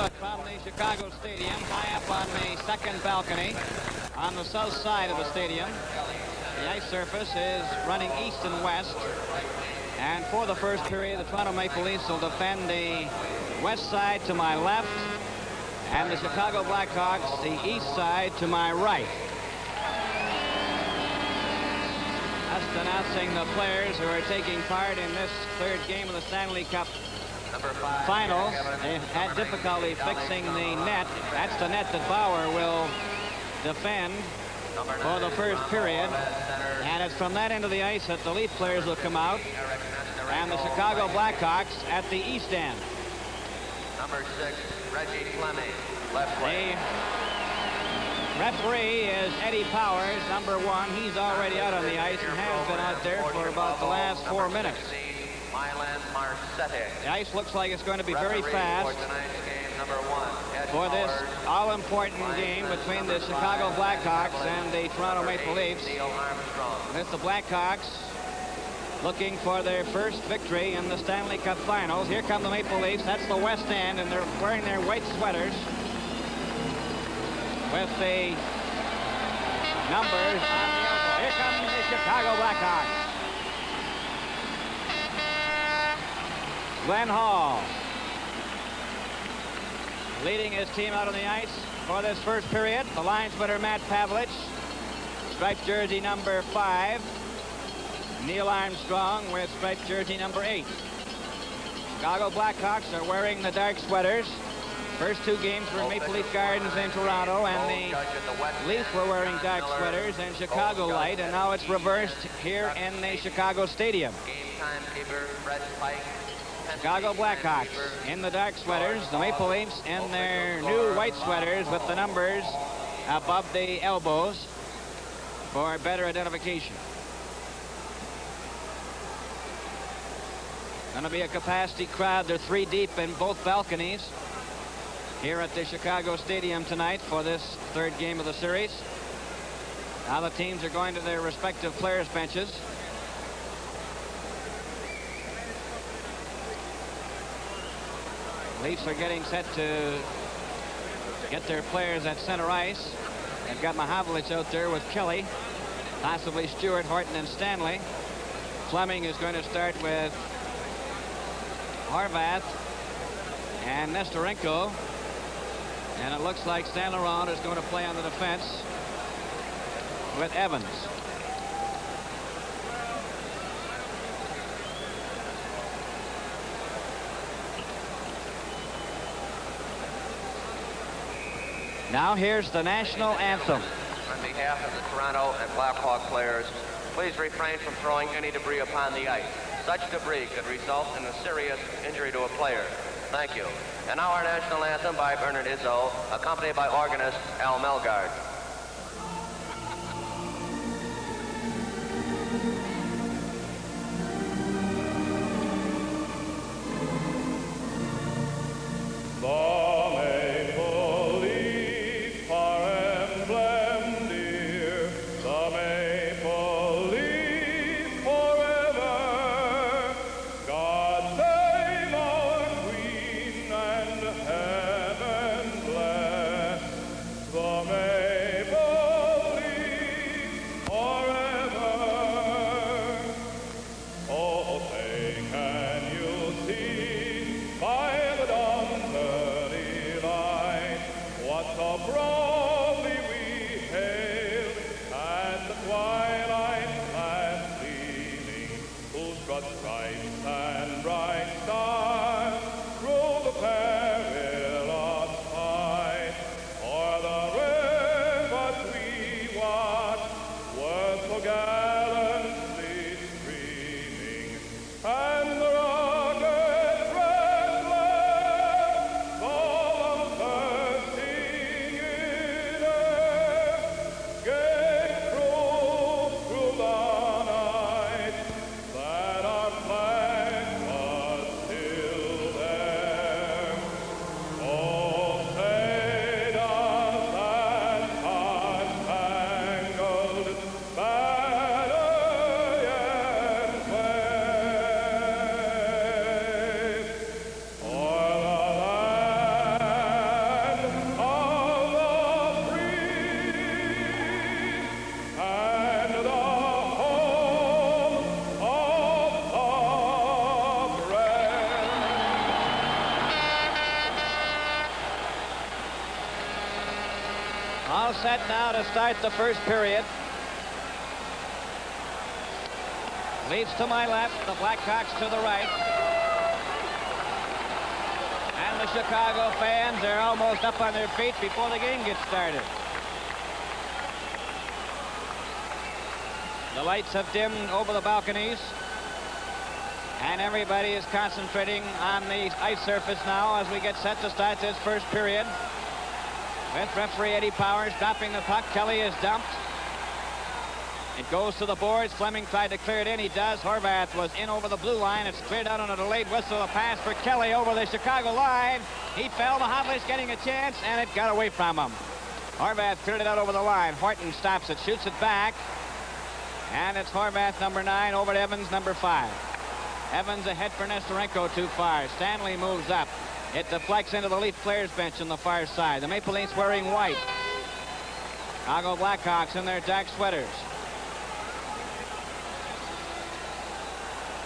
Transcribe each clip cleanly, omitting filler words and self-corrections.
look from the Chicago Stadium, high up on the second balcony on the south side of the stadium. The ice surface is running east and west. And for the first period, the Toronto Maple Leafs will defend the west side to my left, and the Chicago Blackhawks the east side to my right. Just announcing the players who are taking part in this third game of the Stanley Cup Finals. They had difficulty fixing the net. That's the net that Bauer will defend for the first period. And it's from that end of the ice that the Leaf players will come out. And the Chicago Blackhawks at the east end. Number 6, Reggie Fleming, left wing. The referee is Eddie Powers, number 1. He's already out on the ice and has been out there for about the last 4 minutes. The ice looks like it's going to be very fast for this all-important game between the Chicago Blackhawks and the Toronto Maple Leafs. It's the Blackhawks looking for their first victory in the Stanley Cup Finals. Here come the Maple Leafs. That's the west end, and they're wearing their white sweaters with the numbers on the elbow. Here come the Chicago Blackhawks. Glenn Hall leading his team out on the ice for this first period. The linesman are Matt Pavlich, striped jersey number 5. Neil Armstrong with striped jersey number 8. Chicago Blackhawks are wearing the dark sweaters. First 2 games were in Maple Leaf Gardens in Toronto, and the Leafs were wearing dark sweaters in Chicago light, and now it's reversed here in the Chicago Stadium. Chicago Blackhawks in the dark sweaters, the Maple Leafs in their new white sweaters with the numbers above the elbows for better identification. Going to be a capacity crowd. They're 3 deep in both balconies here at the Chicago Stadium tonight for this third game of the series. Now the teams are going to their respective players' benches. Leafs are getting set to get their players at center ice. They've got Mahavlich out there with Kelly, possibly Stewart, Horton, and Stanley. Fleming is going to start with Horvath and Nestorenko. And it looks like Saint Laurent is going to play on the defense with Evans. Now here's the national anthem. On behalf of the Toronto and Blackhawk players, please refrain from throwing any debris upon the ice. Such debris could result in a serious injury to a player. Thank you. And now our national anthem by Bernard Izzo, accompanied by organist Al Melgard. set now to start the first period. Leafs to my left, the Blackhawks to the right. And the Chicago fans are almost up on their feet before the game gets started. The lights have dimmed over the balconies. And everybody is concentrating on the ice surface now as we get set to start this first period. With referee Eddie Powers dropping the puck. Kelly is dumped. It goes to the boards. Fleming tried to clear it in. He does. Horvath was in over the blue line. It's cleared out on a delayed whistle. A pass for Kelly over the Chicago line. He fell. Mahavlich getting a chance, and it got away from him. Horvath cleared it out over the line. Horton stops it, shoots it back. And it's Horvath, number 9, over to Evans, number 5. Evans ahead for Nesterenko, too far. Stanley moves up. It deflects into the Leaf players bench on the far side. The Maple Leafs wearing white. Chicago Blackhawks in their dark sweaters.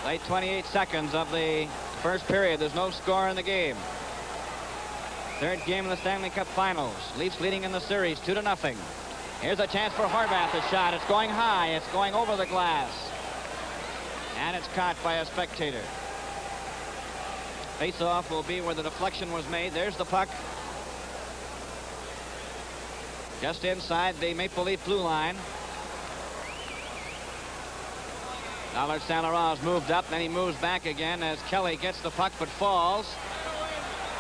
Late 28 seconds of the first period. There's no score in the game. Third game of the Stanley Cup Finals. Leafs leading in the series 2-0. Here's a chance for Horvath. A shot. It's going high. It's going over the glass. And it's caught by a spectator. Face-off will be where the deflection was made. There's the puck. Just inside the Maple Leaf blue line. Allard St. Laurent's moved up, then he moves back again as Kelly gets the puck but falls.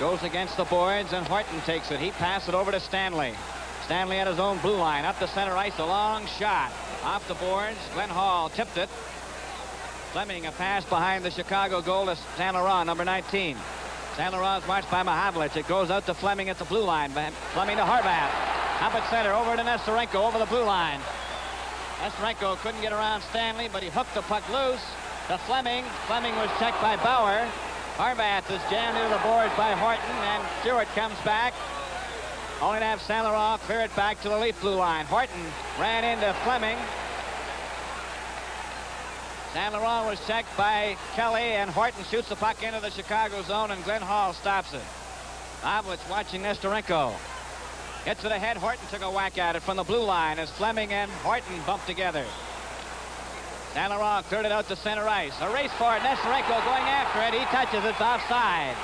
Goes against the boards, and Horton takes it. He passes it over to Stanley. Stanley at his own blue line, up the center ice, a long shot. Off the boards, Glenn Hall tipped it. Fleming, a pass behind the Chicago goal to St. Laurent, number 19. St. Laurent's watched by Mahavlich. It goes out to Fleming at the blue line. Fleming to Horvath. Up at center, over to Nesterenko, over the blue line. Nesterenko couldn't get around Stanley, but he hooked the puck loose to Fleming. Fleming was checked by Bauer. Horvath is jammed into the boards by Horton, and Stewart comes back. Only to have St. Laurent clear it back to the Leaf blue line. Horton ran into Fleming. St. Laurent was checked by Kelly, and Horton shoots the puck into the Chicago zone, and Glenn Hall stops it. Bobwitz watching Nesterenko. Hits it ahead. Horton took a whack at it from the blue line as Fleming and Horton bumped together. St. Laurent cleared it out to center ice. A race for it. Nesterenko going after it. He touches it. Offside.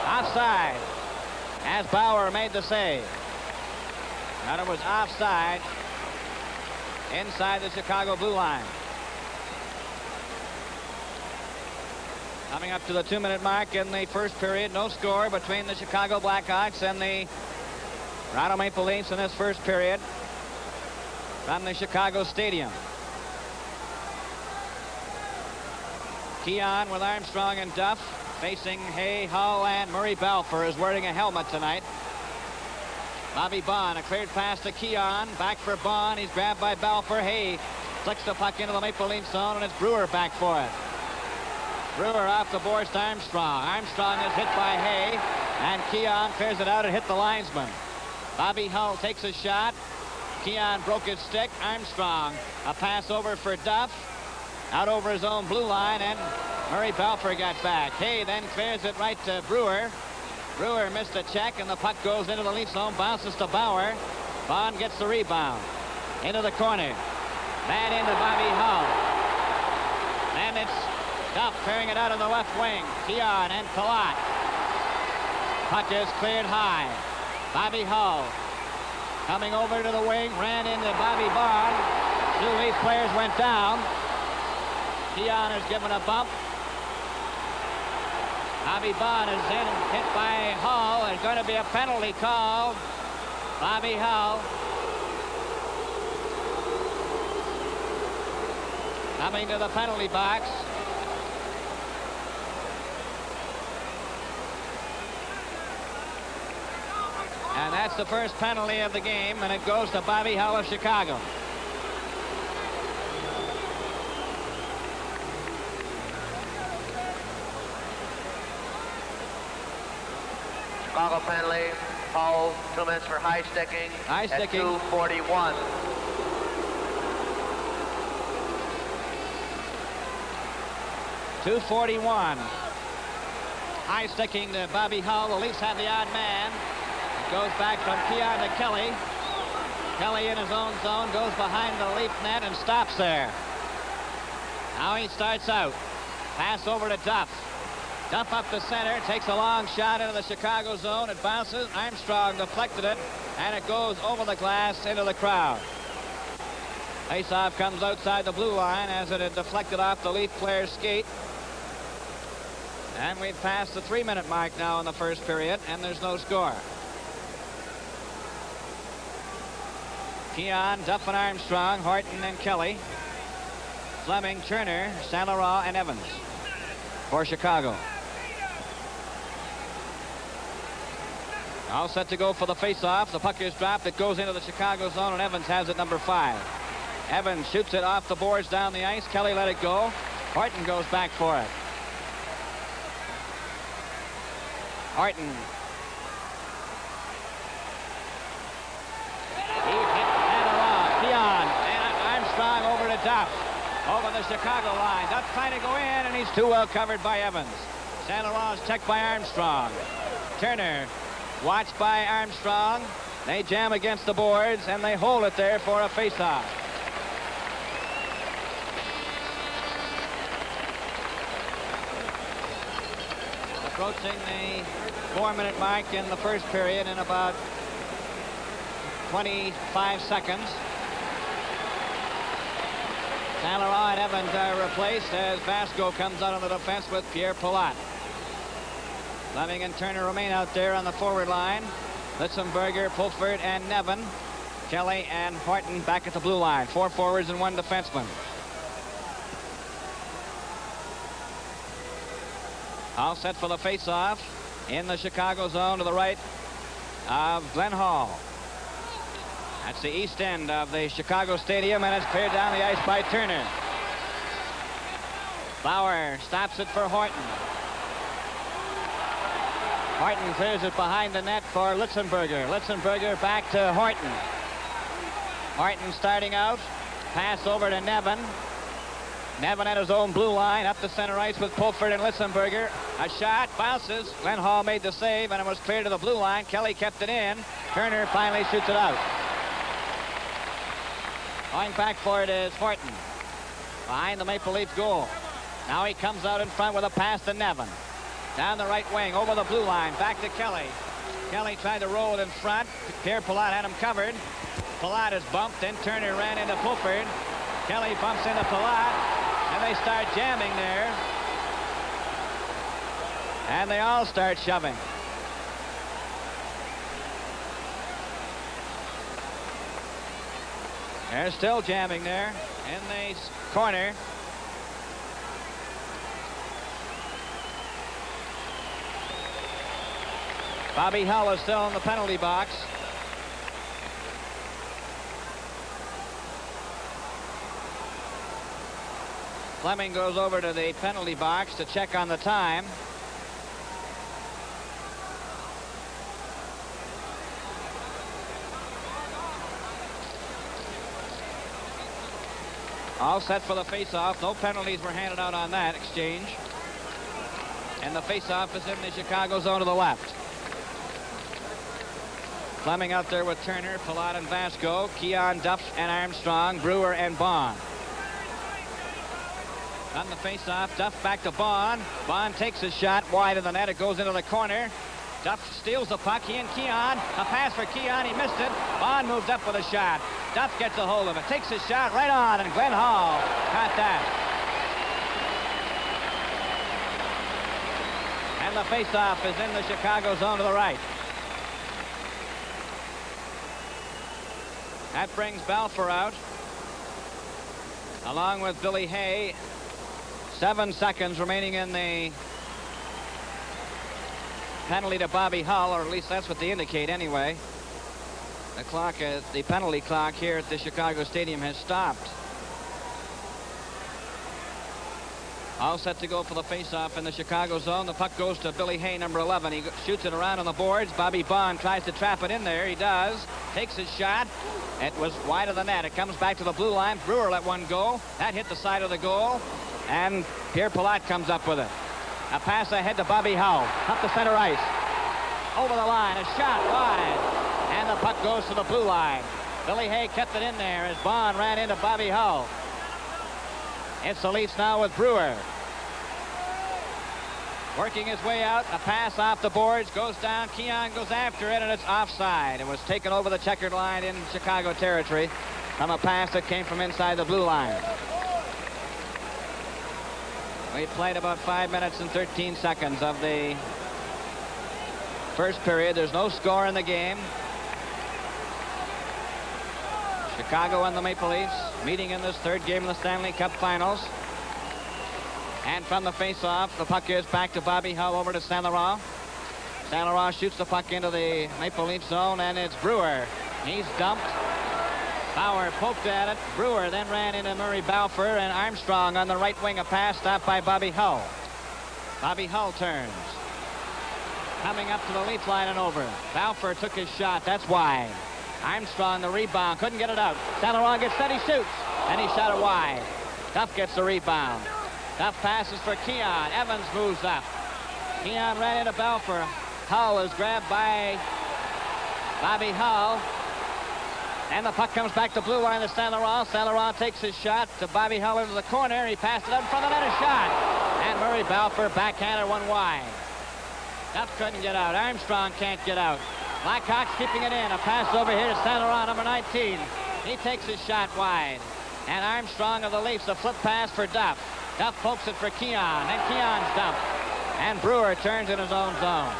Offside. As Bauer made the save. Now it was offside inside the Chicago blue line. Coming up to the 2-minute mark in the first period. No score between the Chicago Blackhawks and the Toronto Maple Leafs in this first period from the Chicago Stadium. Keon with Armstrong and Duff facing Hay, Hull, and Murray Balfour is wearing a helmet tonight. Bobby Bond, a cleared pass to Keon. Back for Bond. He's grabbed by Balfour. Hay flicks the puck into the Maple Leaf zone, and it's Brewer back for it. Brewer off the boards to Armstrong. Armstrong is hit by Hay, and Keon clears it out and hit the linesman. Bobby Hull takes a shot. Keon broke his stick. Armstrong, a pass over for Duff. Out over his own blue line, and Murray Balfour got back. Hay then clears it right to Brewer. Brewer missed a check, and the puck goes into the Leaf zone, bounces to Bauer. Bond gets the rebound. Into the corner. That into Bobby Hull. And it's Duff clearing it out on the left wing. Keon and Palat. Puck is cleared high. Bobby Hull coming over to the wing, ran into Bobby Bond. Two Leaf players went down. Keon is given a bump. Bobby Bond is then hit by Hull. There's going to be a penalty called. Bobby Hull coming to the penalty box. And that's the first penalty of the game, and it goes to Bobby Hull of Chicago. Chicago penalty. Hull, 2 minutes for high sticking. High sticking. At 2:41. .241. High sticking to Bobby Hull. The Leafs have the odd man. It goes back from Keon to Kelly. Kelly in his own zone, goes behind the Leaf net and stops there. Now he starts out. Pass over to Duff. Duff up the center, takes a long shot into the Chicago zone. It bounces. Armstrong deflected it, and it goes over the glass into the crowd. Faceoff comes outside the blue line as it had deflected off the Leaf player's skate. And we've passed the 3-minute mark now in the first period, and there's no score. Keon, Duff and Armstrong, Horton and Kelly, Fleming, Turner, St. Laurent and Evans for Chicago. All set to go for the face-off. The puck is dropped. It goes into the Chicago zone, and Evans has it, number 5. Evans shoots it off the boards down the ice. Kelly let it go. Horton goes back for it. Horton. He hit St. Laurent. Keon and Armstrong over to Duff. Over the Chicago line. Duff trying to go in, and he's too well covered by Evans. St. Laurent's checked by Armstrong. Turner watched by Armstrong. They jam against the boards, and they hold it there for a face-off. Approaching the 4-minute mark in the first period in about 25 seconds. St. Laurent and Evans are replaced as Vasco comes out on the defense with Pierre Palat. Fleming and Turner remain out there on the forward line. Litzenberger, Pulford, and Nevin. Kelly and Horton back at the blue line. 4 forwards and 1 defenseman. All set for the face-off in the Chicago zone to the right of Glenn Hall. That's the east end of the Chicago Stadium, and it's cleared down the ice by Turner. Bauer stops it for Horton. Horton clears it behind the net for Litzenberger. Litzenberger back to Horton. Horton starting out. Pass over to Nevin. Nevin at his own blue line, up the center ice with Pulford and Litzenberger. A shot, bounces. Glenn Hall made the save, and it was cleared to the blue line. Kelly kept it in. Turner finally shoots it out. Going back for it is Horton. Behind the Maple Leaf goal. Now he comes out in front with a pass to Nevin. Down the right wing, over the blue line, back to Kelly. Kelly tried to roll it in front. Pierre Palat had him covered. Palat is bumped, then Turner ran into Pulford. Kelly bumps into Palat, and they start jamming there. And they all start shoving. They're still jamming there in the corner. Bobby Hull is still in the penalty box. Fleming goes over to the penalty box to check on the time. All set for the face-off. No penalties were handed out on that exchange. And the face-off is in the Chicago zone to the left. Fleming out there with Turner, Palat and Vasco, Keon, Duff and Armstrong, Brewer and Bond. On the face-off, Duff back to Bond. Bond takes his shot wide of the net. It goes into the corner. Duff steals the puck. He and Keon. A pass for Keon. He missed it. Bond moves up with a shot. Duff gets a hold of it. Takes his shot right on, and Glenn Hall caught that. And the face-off is in the Chicago zone to the right. That brings Balfour out, along with Billy Hay. 7 seconds remaining in the penalty to Bobby Hull, or at least that's what they indicate anyway. The clock, the penalty clock here at the Chicago Stadium has stopped. All set to go for the face-off in the Chicago zone. The puck goes to Billy Hay, number 11. He shoots it around on the boards. Bobby Bond tries to trap it in there. He does. Takes his shot. It was wide of the net. It comes back to the blue line. Brewer let one go. That hit the side of the goal. And Pierre Palat comes up with it. A pass ahead to Bobby Hull. Up the center ice. Over the line. A shot wide. And the puck goes to the blue line. Billy Hay kept it in there as Bond ran into Bobby Hull. It's the Leafs now with Brewer. Working his way out, a pass off the boards, goes down, Keon goes after it, and it's offside. It was taken over the checkered line in Chicago territory from a pass that came from inside the blue line. We played about 5 minutes and 13 seconds of the first period. There's no score in the game. Chicago and the Maple Leafs meeting in this third game of the Stanley Cup Finals. And from the face-off, the puck is back to Bobby Hull over to St. Laurent. St. Laurent shoots the puck into the Maple Leaf zone, and it's Brewer. He's dumped. Bauer poked at it. Brewer then ran into Murray Balfour, and Armstrong on the right wing, a pass stopped by Bobby Hull. Bobby Hull turns. Coming up to the Leaf line and over. Balfour took his shot. That's wide. Armstrong the rebound. Couldn't get it out. St. Laurent gets set. He shoots. And he shot it wide. Duff gets the rebound. Duff passes for Keon. Evans moves up. Keon ran into Balfour. Hull is grabbed by Bobby Hull. And the puck comes back to blue line to St. Laurent. St. Laurent takes his shot to Bobby Hull into the corner. He passed it up in front of the net, a shot. And Murray Balfour backhanded one wide. Duff couldn't get out. Armstrong can't get out. Blackhawks keeping it in. A pass over here to St. Laurent, number 19. He takes his shot wide. And Armstrong of the Leafs, a flip pass for Duff. Duff pokes it for Keon, and Keon's dumped. And Brewer turns in his own zone.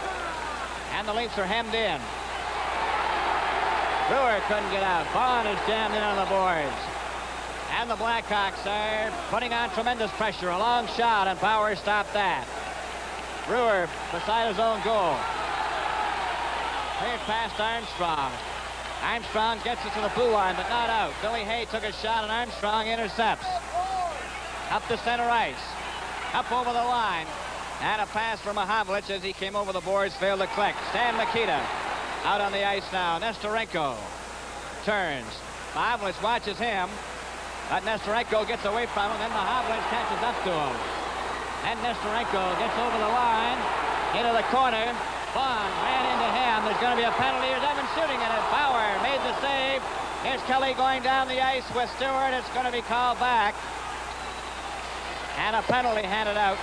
And the Leafs are hemmed in. Brewer couldn't get out. Bond is jammed in on the boards. And the Blackhawks are putting on tremendous pressure. A long shot, and Bauer stopped that. Brewer beside his own goal. Cleared past Armstrong. Armstrong gets it to the blue line, but not out. Billy Hay took a shot, and Armstrong intercepts. Up to center ice. Up over the line. And a pass from Mahavlich as he came over the boards, failed to collect. Stan Mikita out on the ice now. Nestorenko turns. Mahavlich watches him. But Nestorenko gets away from him, and Mahavlich catches up to him. And Nestorenko gets over the line, into the corner. Bond ran into him. There's going to be a penalty. Here's Evans shooting at it. Bauer made the save. Here's Kelly going down the ice with Stewart. It's going to be called back. And a penalty handed out.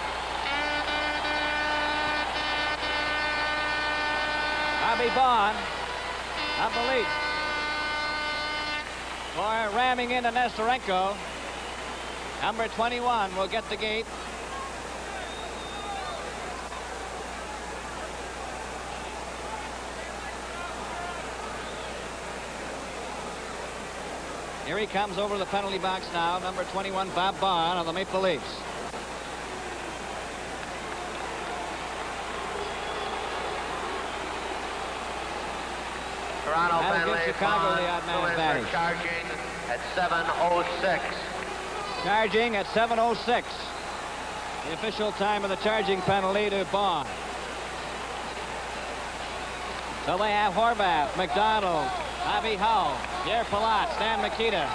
Bobby Bond of the Leafs for ramming into Nestorenko. Number 21 will get the gate. Here he comes over the penalty box now, number 21, Bob Bond of the Maple Leafs. Toronto That'll give Chicago the odd man advantage. Charging at 7:06. Charging at 7:06. The official time of the charging penalty to Bond. So they have Horvath, McDonald, Bobby Hull, Pierre Palat, Stan Mikita,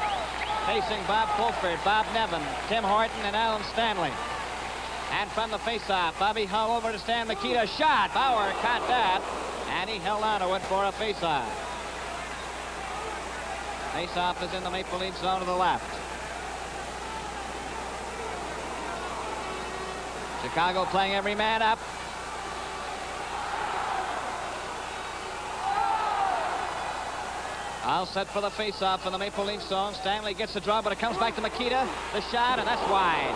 facing Bob Fulford, Bob Nevin, Tim Horton, and Alan Stanley. And from the faceoff, Bobby Hull over to Stan Mikita. Shot. Bauer caught that, and he held on to it for a faceoff. Faceoff is in the Maple Leaf zone to the left. Chicago playing every man up. All set for the face-off in the Maple Leaf zone. Stanley gets the draw, but it comes back to Mikita. The shot, and that's wide.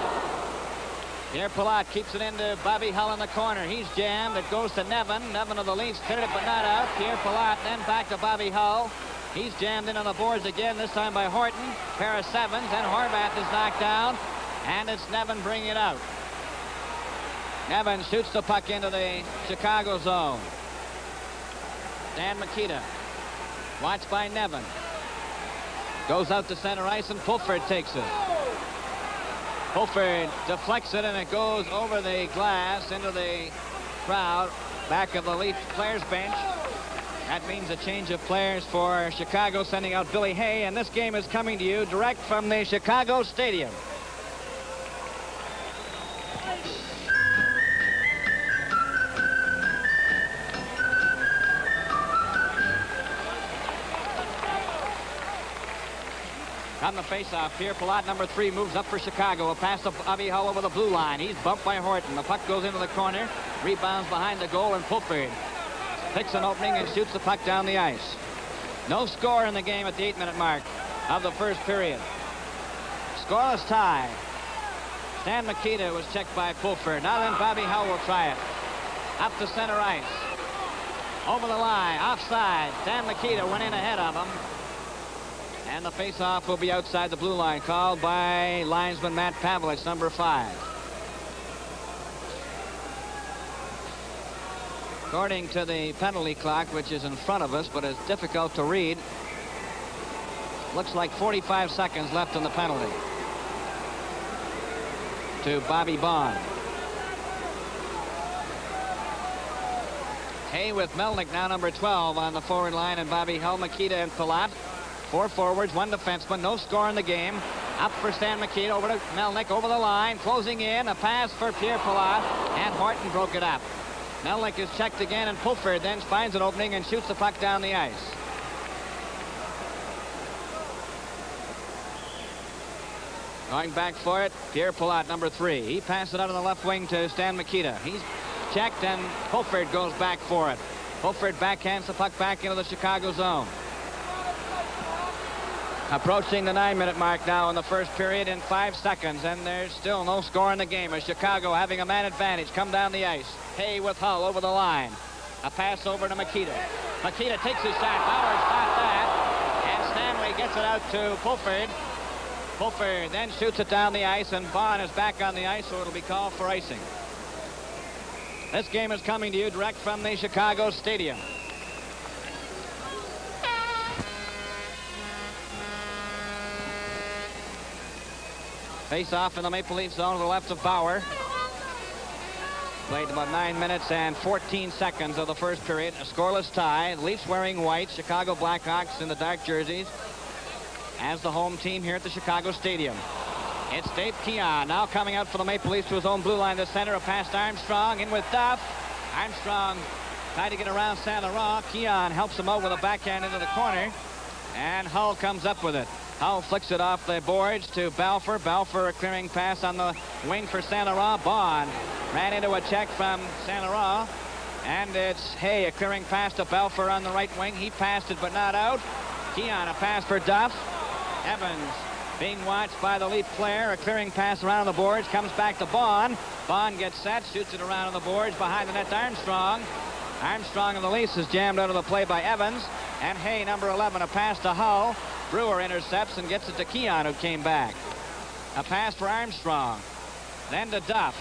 Pierre Palat keeps it into Bobby Hull in the corner. He's jammed. It goes to Nevin. Nevin of the Leafs cleared it, but not out. Pierre Palat then back to Bobby Hull. He's jammed in on the boards again, this time by Horton. Pair of sevens, and Horvath is knocked down. And it's Nevin bringing it out. Nevin shoots the puck into the Chicago zone. Dan Mikita. Watched by Nevin. Goes out to center ice, and Fulford takes it. Fulford deflects it, and it goes over the glass into the crowd back of the Leaf players bench. That means a change of players for Chicago, sending out Billy Hay, and this game is coming to you direct from the Chicago Stadium. On the faceoff, Pierre Palat, number 3, moves up for Chicago. A pass to Bobby Hull over the blue line. He's bumped by Horton. The puck goes into the corner, rebounds behind the goal, and Pulford picks an opening and shoots the puck down the ice. No score in the game at the 8-minute mark of the first period. Scoreless tie. Stan Mikita was checked by Pulford. Now then, Bobby Hull will try it. Up to center ice. Over the line, offside. Stan Mikita went in ahead of him. And the face-off will be outside the blue line, called by linesman Matt Pavelich, number 5. According to the penalty clock, which is in front of us, but is difficult to read, looks like 45 seconds left in the penalty to Bobby Bond. Hay with Melnick, now number 12 on the forward line, and Bobby Hull, Mikita, and Palat. 4 forwards, 1 defenseman, no score in the game. Up for Stan Mikita, over to Melnick, over the line, closing in, a pass for Pierre Palat, and Horton broke it up. Melnick is checked again, and Pulford then finds an opening and shoots the puck down the ice. Going back for it, Pierre Palat, number 3. He passed it out on the left wing to Stan Mikita. He's checked, and Pulford goes back for it. Pulford backhands the puck back into the Chicago zone. Approaching the 9-minute mark now in the first period in 5 seconds, and there's still no score in the game as Chicago, having a man advantage, come down the ice. Hay with Hull over the line. A pass over to Mikita. Mikita takes his shot. Bauer stopped that, and Stanley gets it out to Pulford. Pulford then shoots it down the ice, and Bond is back on the ice, so it'll be called for icing. This game is coming to you direct from the Chicago Stadium. Face off in the Maple Leaf zone to the left of Bauer. Played about 9 minutes and 14 seconds of the first period. A scoreless tie. Leafs wearing white. Chicago Blackhawks in the dark jerseys as the home team here at the Chicago Stadium. It's Dave Keon now coming out for the Maple Leafs to his own blue line to center. A pass to Armstrong. In with Duff. Armstrong tried to get around Saint Laurent. Keon helps him out with a backhand into the corner. And Hull comes up with it. Hull flicks it off the boards to Balfour. Balfour a clearing pass on the wing for Saint Laurent. Bond ran into a check from Saint Laurent. And it's Hay, a clearing pass to Balfour on the right wing. He passed it but not out. Keon, a pass for Duff. Evans being watched by the Leaf player. A clearing pass around the boards. Comes back to Bond. Bond gets set. Shoots it around on the boards. Behind the net to Armstrong. Armstrong of the Leafs is jammed out of the play by Evans. And Hay, number 11, a pass to Hull. Brewer intercepts and gets it to Keon, who came back. A pass for Armstrong. Then to Duff.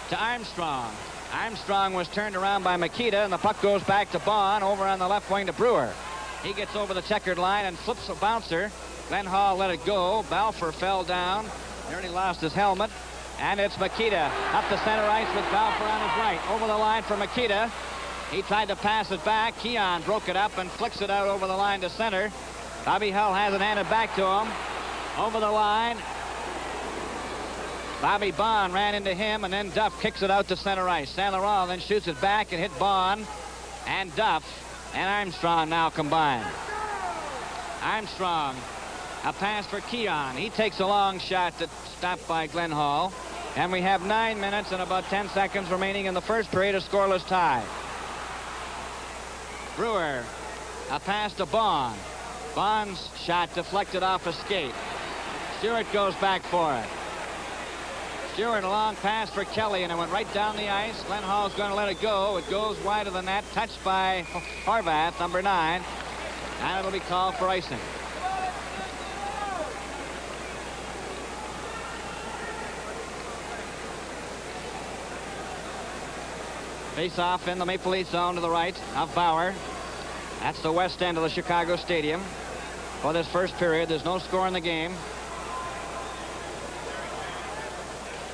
To Armstrong. Armstrong was turned around by Mikita, and the puck goes back to Bond over on the left wing to Brewer. He gets over the checkered line and flips a bouncer. Glenn Hall let it go. Balfour fell down. Nearly lost his helmet. And it's Mikita up the center ice with Balfour on his right. Over the line for Mikita. He tried to pass it back. Keon broke it up and flicks it out over the line to center. Bobby Hull has it handed back to him. Over the line. Bobby Bond ran into him, and then Duff kicks it out to center ice. Saint Laurent then shoots it back and hit Bond and Duff and Armstrong now combined. Armstrong, a pass for Keon. He takes a long shot that's stopped by Glenn Hall. And we have 9 minutes and about 10 seconds remaining in the first period, a scoreless tie. Brewer, a pass to Bond. Bond's shot deflected off a skate. Stewart goes back for it. Stewart, a long pass for Kelly, and it went right down the ice. Glenn Hall's going to let it go. It goes wide of the net, touched by Horvath, number 9, and it'll be called for icing. Face off in the Maple Leaf zone to the right of Bauer. That's the west end of the Chicago Stadium. For this first period, there's no score in the game.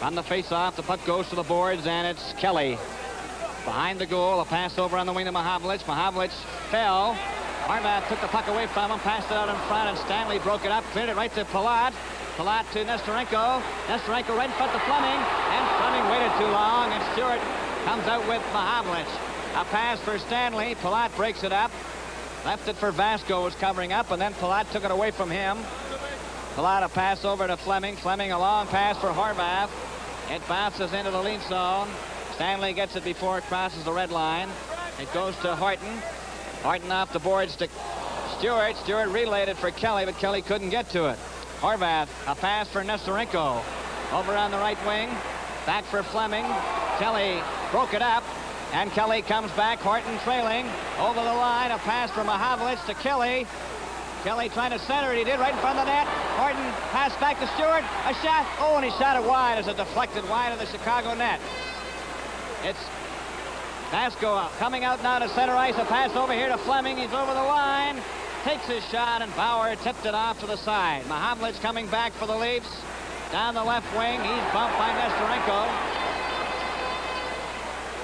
On the face-off, the puck goes to the boards, and it's Kelly. Behind the goal, a pass over on the wing to Mahavlich. Mahavlich fell. Horvath took the puck away from him, passed it out in front, and Stanley broke it up, cleared it right to Palat. Palat to Nestorenko. Nestorenko right in front to Fleming, and Fleming waited too long, and Stewart comes out with Mahavlich. A pass for Stanley. Palat breaks it up. Left it for Vasco, was covering up, and then Palat took it away from him. Palat a pass over to Fleming. Fleming a long pass for Horvath. It bounces into the lead zone. Stanley gets it before it crosses the red line. It goes to Horton. Horton off the boards to Stewart. Stewart relayed it for Kelly, but Kelly couldn't get to it. Horvath, a pass for Nesterenko. Over on the right wing. Back for Fleming. Kelly broke it up. And Kelly comes back. Horton trailing. Over the line. A pass from Mahavlich to Kelly. Kelly trying to center it. He did right in front of the net. Horton passed back to Stewart. A shot. Oh, and he shot it wide as it deflected wide of the Chicago net. It's Vasco coming out now to center ice. A pass over here to Fleming. He's over the line. Takes his shot, and Bauer tipped it off to the side. Mahavlich coming back for the Leafs. Down the left wing. He's bumped by Nesterenko.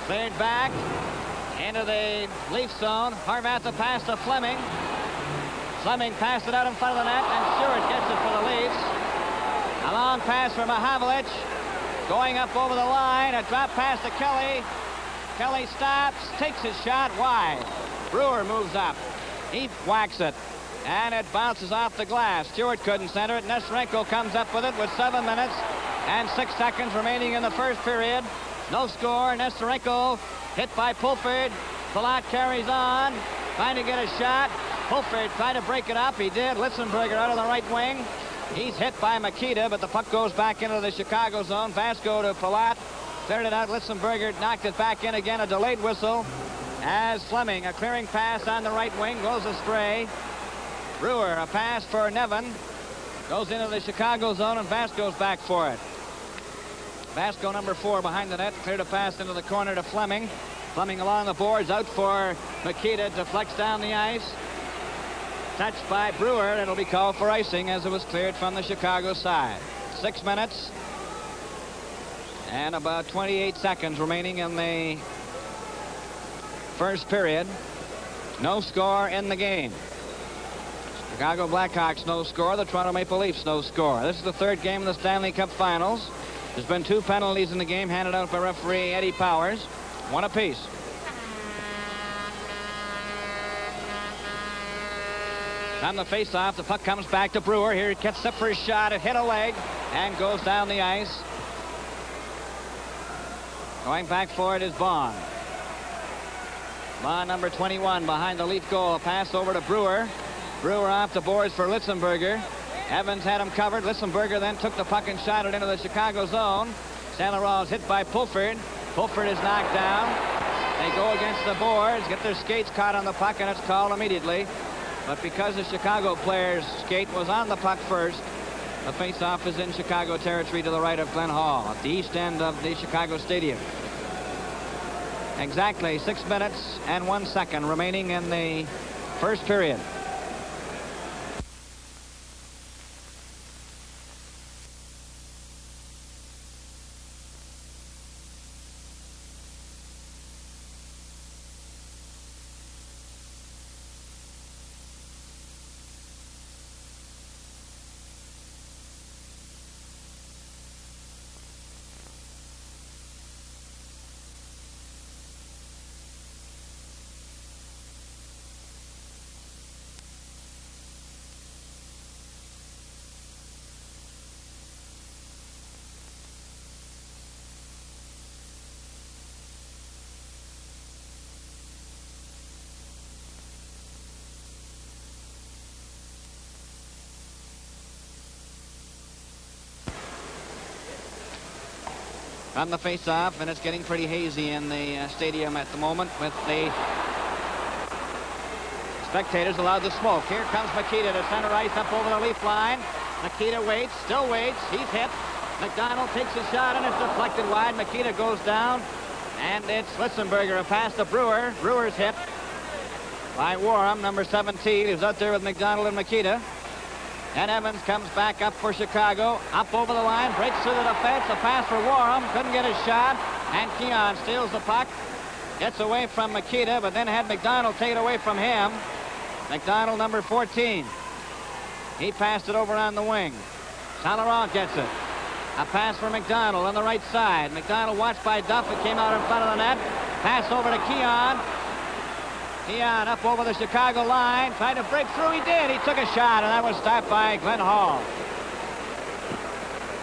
Cleared back into the Leaf zone. Horvath a pass to Fleming. Fleming passed it out in front of the net, and Stewart gets it for the Leafs. A long pass for Mahavlich. Going up over the line. A drop pass to Kelly. Kelly stops, takes his shot wide. Brewer moves up. He whacks it, and it bounces off the glass. Stewart couldn't center it. Nesterenko comes up with it with 7 minutes and 6 seconds remaining in the first period. No score. Nesterenko hit by Pulford. Palat carries on, trying to get a shot. Pulford tried to break it up. He did. Litzenberger out of the right wing. He's hit by Makita, but the puck goes back into the Chicago zone. Vasco to Palat. Cleared it out. Litzenberger knocked it back in again. A delayed whistle as Fleming, a clearing pass on the right wing, goes astray. Brewer, a pass for Nevin. Goes into the Chicago zone, and Vasco's back for it. Vasco, number 4, behind the net. Cleared a pass into the corner to Fleming. Fleming along the boards, out for Makita. Deflects down the ice. Touched by Brewer. It'll be called for icing as it was cleared from the Chicago side. 6 minutes and about 28 seconds remaining in the first period. No score in the game. Chicago Blackhawks no score. The Toronto Maple Leafs no score. This is the third game of the Stanley Cup Finals. There's been 2 penalties in the game handed out by referee Eddie Powers. 1 apiece. On the face-off, the puck comes back to Brewer. Here he gets up for his shot. It hit a leg and goes down the ice. Going back for it is Bond. Bond, number 21, behind the Leaf goal. A pass over to Brewer. Brewer off the boards for Litzenberger. Evans had him covered. Litzenberger then took the puck and shot it into the Chicago zone. St. Laurent is hit by Pulford. Pulford is knocked down. They go against the boards, get their skates caught on the puck, and it's called immediately. But because the Chicago player's skate was on the puck first, the face-off is in Chicago territory to the right of Glen Hall, at the east end of the Chicago Stadium. Exactly 6 minutes and 1 second remaining in the first period. On the face-off, and it's getting pretty hazy in the stadium at the moment with the spectators allowed to smoke. Here comes Makita to center ice up over the Leaf line. Makita waits, still waits. He's hit. McDonald takes a shot, and it's deflected wide. Makita goes down, and it's Litzenberger. A pass to Brewer. Brewer's hit by Warham, number 17. He was out there with McDonald and Makita. And Evans comes back up for Chicago. Up over the line, breaks through the defense. A pass for Warham. Couldn't get his shot. And Keon steals the puck. Gets away from Makita, but then had McDonald take it away from him. McDonald, number 14. He passed it over on the wing. St. Laurent gets it. A pass for McDonald on the right side. McDonald watched by Duff. It came out in front of the net. Pass over to Keon. Keon up over the Chicago line. Tried to break through. He did. He took a shot, and that was stopped by Glenn Hall.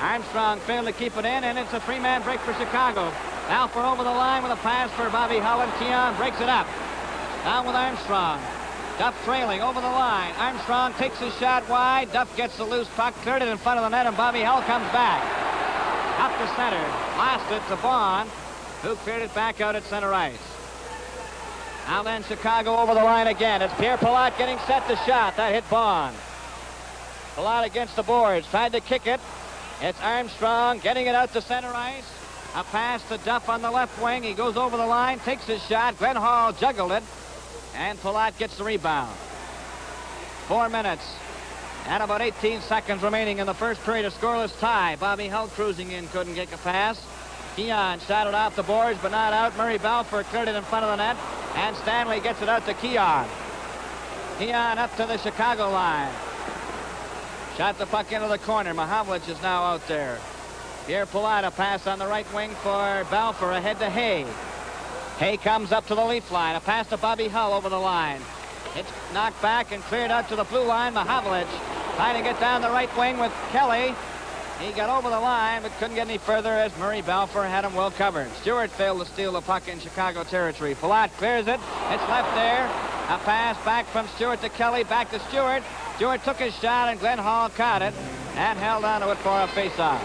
Armstrong failed to keep it in, and it's a three-man break for Chicago. Balfour over the line with a pass for Bobby Hull, and Keon breaks it up. Down with Armstrong. Duff trailing over the line. Armstrong takes his shot wide. Duff gets the loose puck, cleared it in front of the net, and Bobby Hull comes back. Up the center. Lost it to Vaughn, who cleared it back out at center ice. Now then, Chicago over the line again. It's Pierre Palat getting set to shot. That hit Vaughn. Palat against the boards. Tried to kick it. It's Armstrong getting it out to center ice. A pass to Duff on the left wing. He goes over the line, takes his shot. Glenn Hall juggled it, and Palat gets the rebound. 4 minutes and about 18 seconds remaining in the first period. A scoreless tie. Bobby Hull cruising in, couldn't get a pass. Keon shot it off the boards, but not out. Murray Balfour cleared it in front of the net, and Stanley gets it out to Keon. Keon up to the Chicago line. Shot the puck into the corner. Mahavlich is now out there. Pierre Palat, a pass on the right wing for Balfour, ahead to Hay. Hay comes up to the Leaf line. A pass to Bobby Hull over the line. It's knocked back and cleared out to the blue line. Mahavlich trying to get down the right wing with Kelly. He got over the line, but couldn't get any further as Murray Balfour had him well covered. Stewart failed to steal the puck in Chicago territory. Palat clears it. It's left there. A pass back from Stewart to Kelly. Back to Stewart. Stewart took his shot, and Glenn Hall caught it and held on to it for a faceoff.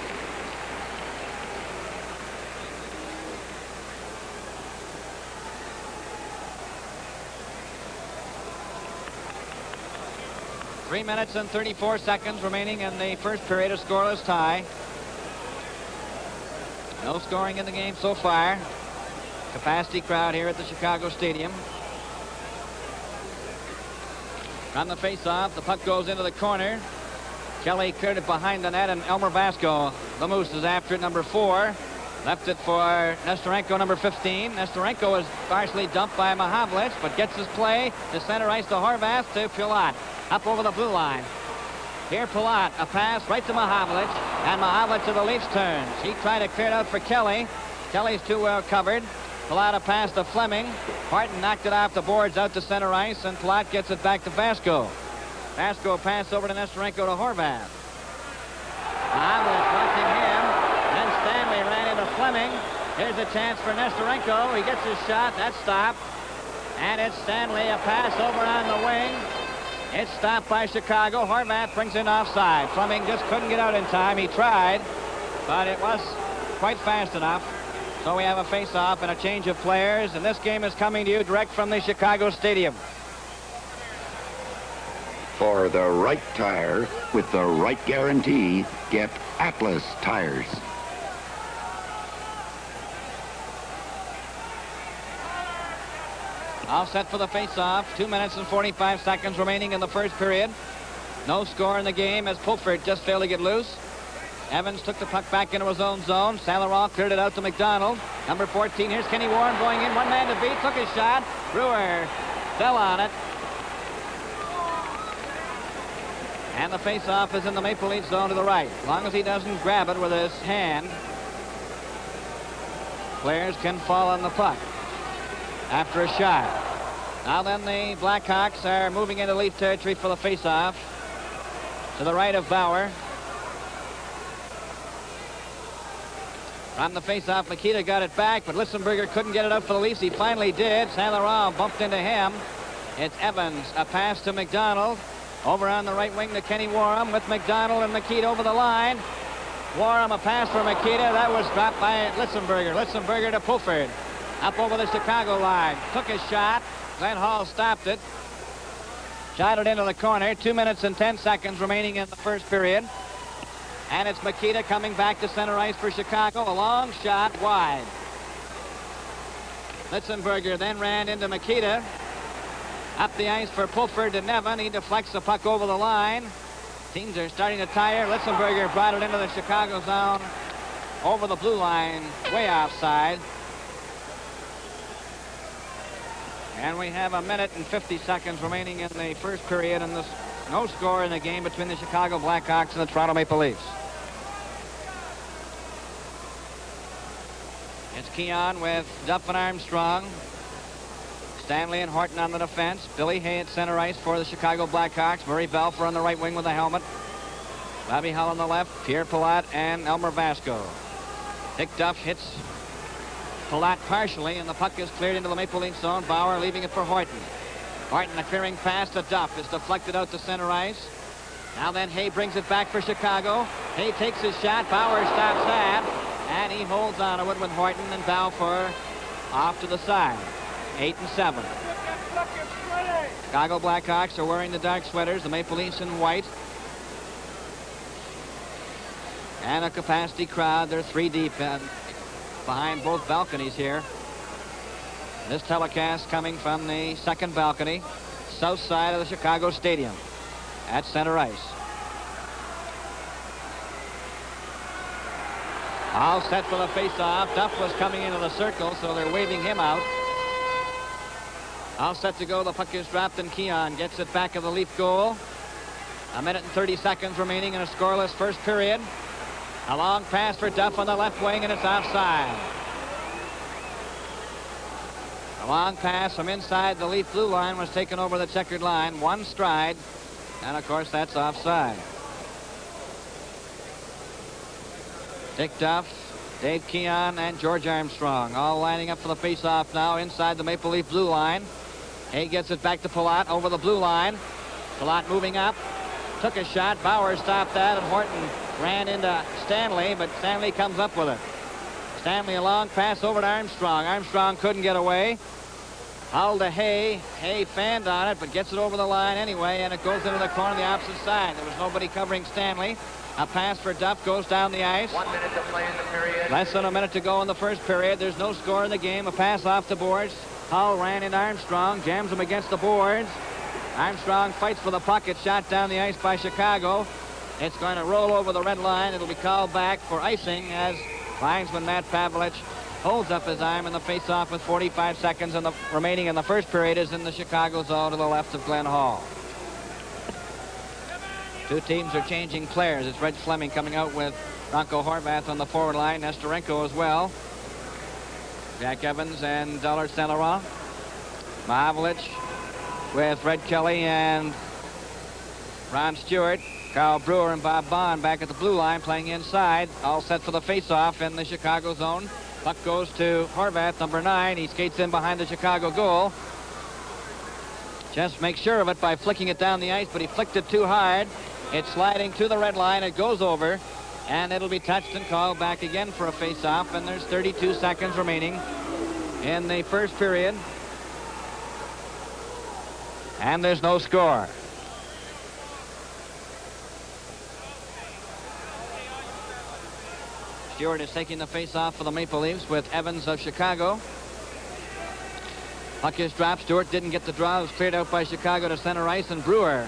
Three minutes and 34 seconds remaining in the first period. A scoreless tie. No scoring in the game so far. Capacity crowd here at the Chicago Stadium. On the face-off, the puck goes into the corner. Kelly cleared it behind the net, and Elmer Vasco, the Moose, is after it, number 4. Left it for Nestorenko, number 15. Nestorenko is partially dumped by Mahavlich, but gets his play to center ice to Horvath to Palat. Up over the blue line. Here Palat, a pass right to Mahavlich, and Mahavlich to the Leafs turns. He tried to clear it out for Kelly. Kelly's too well covered. Palat a pass to Fleming. Martin knocked it off the boards out to center ice, and Palat gets it back to Vasco. Vasco pass over to Nestorenko to Horvath. Mahavlich watching him. Then Stanley ran into Fleming. Here's a chance for Nestorenko. He gets his shot. That's stopped. And it's Stanley, a pass over on the wing. It's stopped by Chicago. Horvath brings in offside. Fleming just couldn't get out in time. He tried, but it was quite fast enough. So we have a face-off and a change of players, and this game is coming to you direct from the Chicago Stadium. For the right tire with the right guarantee, get Atlas tires. All set for the face-off. 2 minutes and 45 seconds remaining in the first period. No score in the game as Pulford just failed to get loose. Evans took the puck back into his own zone. Saint-Laurent cleared it out to McDonald. Number 14, here's Kenny Warren going in. One man to beat, took his shot. Brewer fell on it. And the face-off is in the Maple Leaf zone to the right. As long as he doesn't grab it with his hand, players can fall on the puck after a shot. Now then, the Blackhawks are moving into Leaf territory for the face-off. To the right of Bauer. From the face-off, Nikita got it back, but Lissenberger couldn't get it out for the Leafs. He finally did. Saint-Laurent bumped into him. It's Evans. A pass to McDonald. Over on the right wing to Kenny Warham with McDonald and Nikita over the line. Warham, a pass for Nikita. That was dropped by Lissenberger. Lissenberger to Pulford. Up over the Chicago line. Took his shot. Glenn Hall stopped it. Shot it into the corner. 2 minutes and 10 seconds remaining in the first period. And it's Mikita coming back to center ice for Chicago. A long shot wide. Litzenberger then ran into Mikita. Up the ice for Pulford to Nevin. He deflects the puck over the line. Teams are starting to tire. Litzenberger brought it into the Chicago zone. Over the blue line. Way offside. And we have 1 minute and 50 seconds remaining in the first period, and there's no score in the game between the Chicago Blackhawks and the Toronto Maple Leafs. It's Keon with Duff and Armstrong. Stanley and Horton on the defense. Billy Hay at center ice for the Chicago Blackhawks. Murray Balfour on the right wing with the helmet. Bobby Hull on the left, Pierre Palat and Elmer Vasco. Dick Duff hits Palat partially, and the puck is cleared into the Maple Leaf zone. Bauer leaving it for Horton. Horton, a clearing pass to Duff, is deflected out to center ice. Now then, Hay brings it back for Chicago. Hay takes his shot. Bauer stops that, and he holds on to it with Horton and Balfour off to the side. 8-7. Chicago Blackhawks are wearing the dark sweaters, the Maple Leafs in white. And a capacity crowd. They're 3 deep behind both balconies here. This telecast coming from the second balcony, south side of the Chicago Stadium at center ice. All set for the face-off. Duff was coming into the circle, so they're waving him out. All set to go. The puck is dropped, and Keon gets it back of the Leaf goal. 1 minute and 30 seconds remaining in a scoreless first period. A long pass for Duff on the left wing, and it's offside. A long pass from inside the Leaf blue line was taken over the checkered line. 1 stride, and of course that's offside. Dick Duff, Dave Keon, and George Armstrong all lining up for the face-off now inside the Maple Leaf blue line. Hay gets it back to Palat over the blue line. Palat moving up, took a shot. Bauer stopped that, and Horton ran into Stanley, but Stanley comes up with it. Stanley, a long pass over to Armstrong. Armstrong couldn't get away. Hull to Hay. Hay fanned on it, but gets it over the line anyway, and it goes into the corner on the opposite side. There was nobody covering Stanley. A pass for Duff goes down the ice. 1 minute to play in the period. Less than a minute to go in the first period. There's no score in the game. A pass off the boards. Hull ran into Armstrong, jams him against the boards. Armstrong fights for the puck. It's shot down the ice by Chicago. It's going to roll over the red line. It'll be called back for icing as linesman Matt Pavlich holds up his arm in the face-off with 45 seconds and the remaining in the first period is in the Chicago zone to the left of Glenn Hall. 2 teams are changing players. It's Red Fleming coming out with Bronco Horvath on the forward line. Nestorenko as well. Jack Evans and Dollar St. Laurent. Mahavlich with Red Kelly and Ron Stewart. Carl Brewer and Bob Bond back at the blue line playing inside. All set for the face-off in the Chicago zone. Puck goes to Horvath, number 9. He skates in behind the Chicago goal. Just makes sure of it by flicking it down the ice, but he flicked it too hard. It's sliding to the red line. It goes over, and it'll be touched and called back again for a face-off, and there's 32 seconds remaining in the first period. And there's no score. Stewart is taking the face-off for the Maple Leafs with Evans of Chicago. Puck is dropped. Stewart didn't get the draw. It was cleared out by Chicago to center ice, and Brewer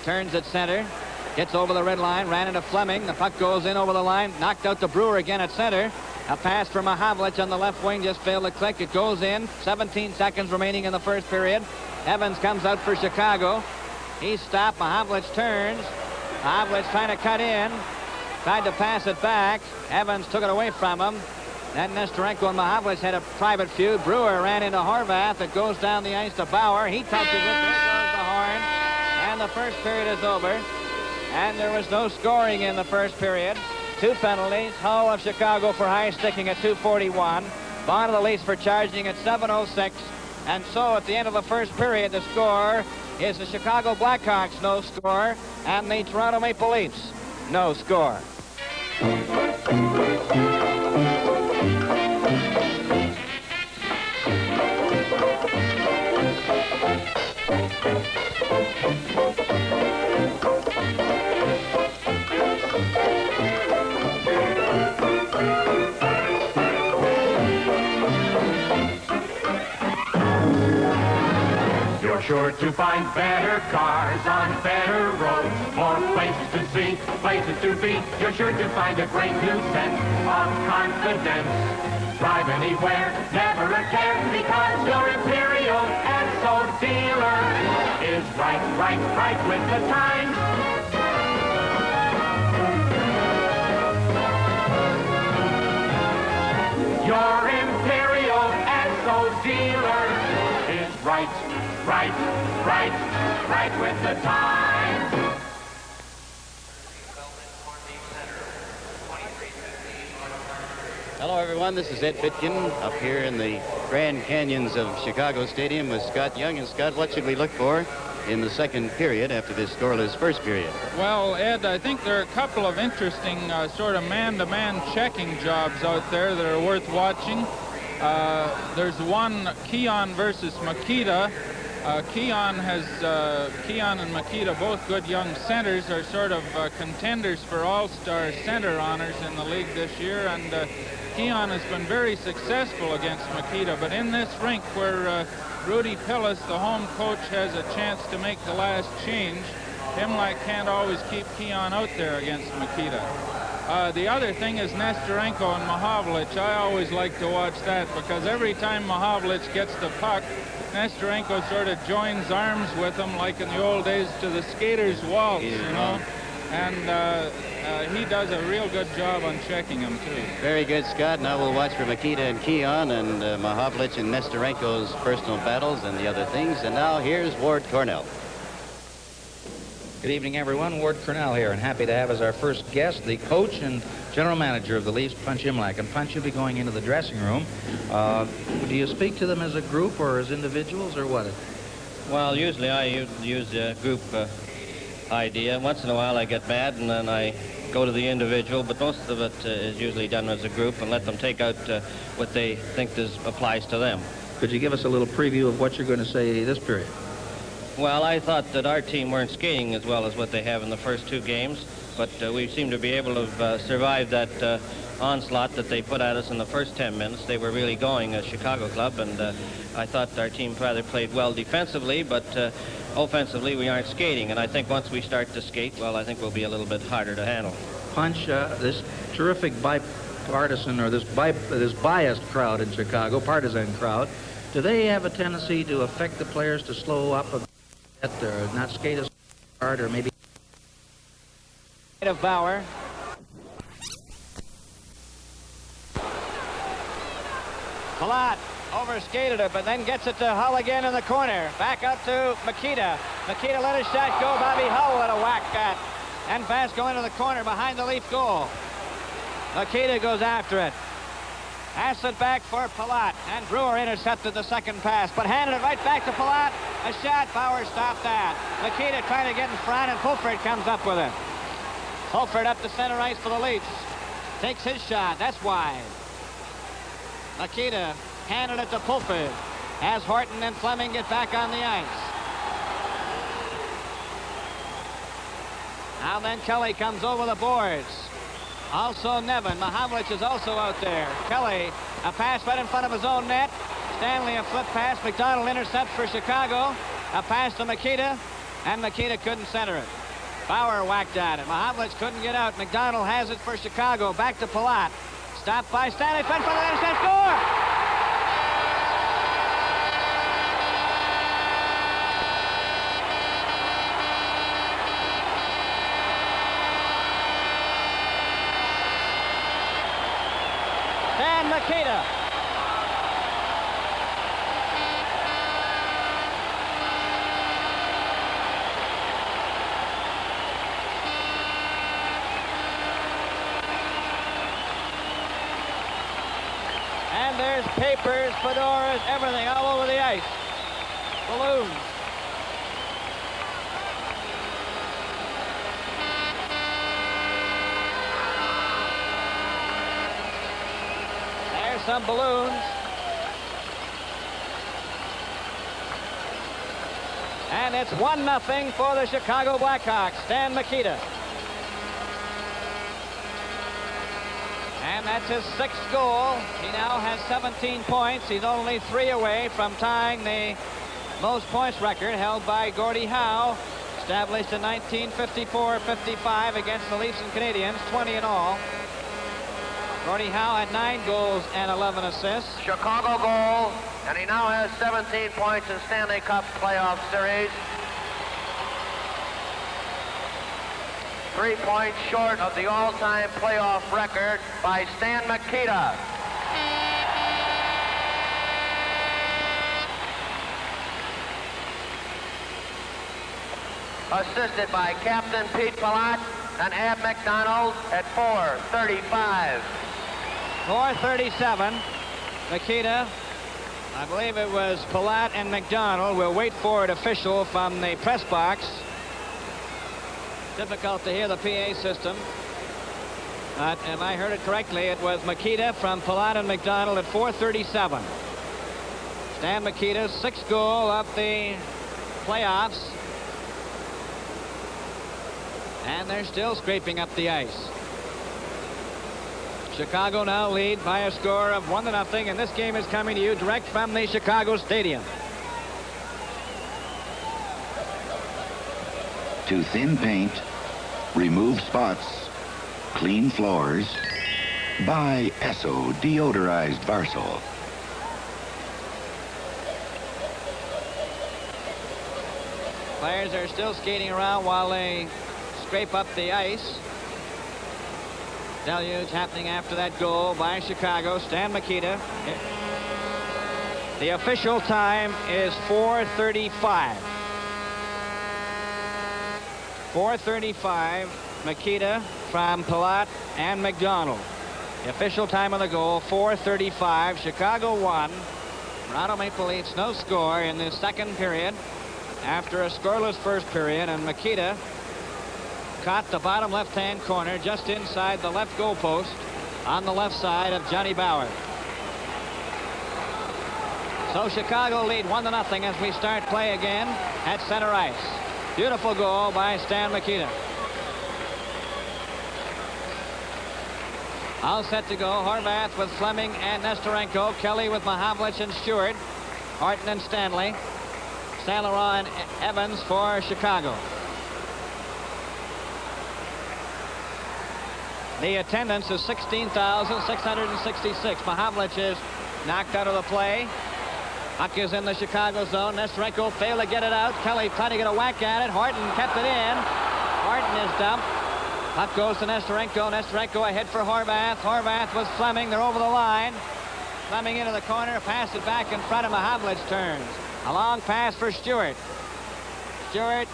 turns at center. Gets over the red line, ran into Fleming. The puck goes in over the line, knocked out to Brewer again at center. A pass for Mahavlich on the left wing just failed to click. It goes in. 17 seconds remaining in the first period. Evans comes out for Chicago. He's stopped. Mahavlich turns. Mahavlich trying to cut in. Tried to pass it back. Evans took it away from him. Then Nestorenko and Mahavlich had a private feud. Brewer ran into Horvath. It goes down the ice to Bauer. He touches it. There goes the horn. And the first period is over. And there was no scoring in the first period. 2 penalties. Hull of Chicago for high sticking at 2:41. Bond of the Leafs for charging at 7:06. And so at the end of the first period, the score is the Chicago Blackhawks, no score, and the Toronto Maple Leafs, no score. You're sure to find better cars on better roads, more places to see, places to be. You're sure to find a great new sense of confidence. Drive anywhere, never a care, because your Imperial Esso dealer is right with the times. Your Imperial Esso dealer is right with the times. Hello, everyone. This is Ed Pitkin up here in the Grand Canyons of Chicago Stadium with Scott Young. And, Scott, what should we look for in the second period after this scoreless first period? Well, Ed, I think there are a couple of interesting sort of man-to-man checking jobs out there that are worth watching. There's one, Keon versus Makita. Keon and Makita, both good young centers, are sort of contenders for all-star center honors in the league this year, and Keon has been very successful against Makita. But in this rink where Rudy Pillis, the home coach, has a chance to make the last change, Himlak can't always keep Keon out there against Makita. The other thing is Nestorenko and Mahavlich. I always like to watch that because every time Mahavlich gets the puck, Nestorenko sort of joins arms with him like in the old days to the skater's waltz, you know. And he does a real good job on checking him, too. Very good, Scott. Now we'll watch for Makita and Keon and Mahavlich and Nestorenko's personal battles and the other things. And now here's Ward Cornell. Good evening, everyone. Ward Cornell here, and happy to have as our first guest the coach and general manager of the Leafs, Punch Imlach. And Punch, you'll be going into the dressing room. Do you speak to them as a group or as individuals or what? Well, usually I use a group idea. Once in a while I get mad and then I go to the individual, but most of it is usually done as a group and let them take out what they think applies to them. Could you give us a little preview of what you're going to say this period? Well, I thought that our team weren't skating as well as what they have in the first two games, but we seem to be able to survive that onslaught that they put at us in the first 10 minutes. They were really going a Chicago club, and I thought our team rather played well defensively, but offensively we aren't skating. And I think once we start to skate, well, I think we'll be a little bit harder to handle. Punch, this terrific bipartisan or this biased crowd in Chicago, partisan crowd, do they have a tendency to affect the players to slow up a bit or not skate as hard or maybe? Of Bauer. Palat overskated it, but then gets it to Hull again in the corner. Back up to Makita. Makita let his shot go. Bobby Hull with a whack at. And fast going to the corner behind the Leaf goal. Makita goes after it. Pass it back for Palat. And Brewer intercepted the second pass, but handed it right back to Palat. A shot. Bauer stopped that. Makita trying to get in front, and Fulford comes up with it. Fulford up to center ice for the Leafs. Takes his shot. That's wide. Makita handed it to Pulford as Horton and Fleming get back on the ice. Now then Kelly comes over the boards. Also Nevin. Mahavlich is also out there. Kelly, a pass right in front of his own net. Stanley, a flip pass. McDonald intercepts for Chicago. A pass to Makita, and Makita couldn't center it. Bauer whacked at it. Mahavlich couldn't get out. McDonald has it for Chicago. Back to Palat. Stopped by Stanley. In front of the net. Score! Dan Makita. And there's papers, fedoras, everything all over the ice. Balloons. There's some balloons. And it's 1-0 for the Chicago Blackhawks. Stan Makita. And that's his 6th goal. He now has 17 points. He's only 3 away from tying the most points record held by Gordie Howe, established in 1954-55 against the Leafs and Canadiens, 20 in all. Gordie Howe had 9 goals and 11 assists. Chicago goal, and he now has 17 points in Stanley Cup playoff series. 3 points short of the all-time playoff record by Stan Makita. Assisted by Captain Pete Palat and Ab McDonald at 4:35. 4:37. Makita, I believe it was Palat and McDonald. We'll wait for an official from the press box. Difficult to hear the PA system. But if I heard it correctly, it was Makita from Palat and McDonald at 4:37. Stan Makita's 6th goal of the playoffs. And they're still scraping up the ice. Chicago now lead by a score of 1-0, and this game is coming to you direct from the Chicago Stadium. To thin paint, remove spots, clean floors, buy Esso deodorized Varsol. Players are still skating around while they scrape up the ice. Deluge happening after that goal by Chicago. Stan Makita. The official time is 4:35. 4:35. Makita from Palat and McDonald. The official time of the goal, 4:35. Chicago won. Toronto Maple Leafs no score in the second period after a scoreless first period, and Makita caught the bottom left-hand corner just inside the left goal post on the left side of Johnny Bauer. So Chicago lead 1-0 as we start play again at center ice. Beautiful goal by Stan Makita. All set to go. Horvath with Fleming and Nestorenko. Kelly with Mahavlich and Stewart. Horton and Stanley. Saint Laurent and Evans for Chicago. The attendance is 16,666. Mahavlich is knocked out of the play. Puck is in the Chicago zone. Nestorenko failed to get it out. Kelly tried to get a whack at it. Horton kept it in. Horton is dumped. Puck goes to Nestorenko. Nestorenko ahead for Horvath. Horvath with Fleming. They're over the line. Fleming into the corner. Pass it back in front of Mahavlich. Turns. A long pass for Stewart. Stewart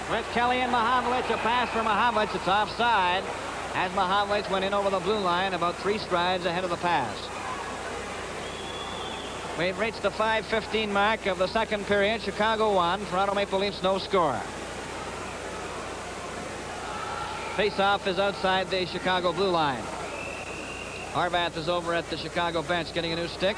with Kelly and Mahavlich. A pass for Mahavlich. It's offside as Mahavlich went in over the blue line about 3 strides ahead of the pass. We've reached the 5:15 mark of the second period. Chicago won. Toronto Maple Leafs no score. Face-off is outside the Chicago blue line. Horvath is over at the Chicago bench getting a new stick.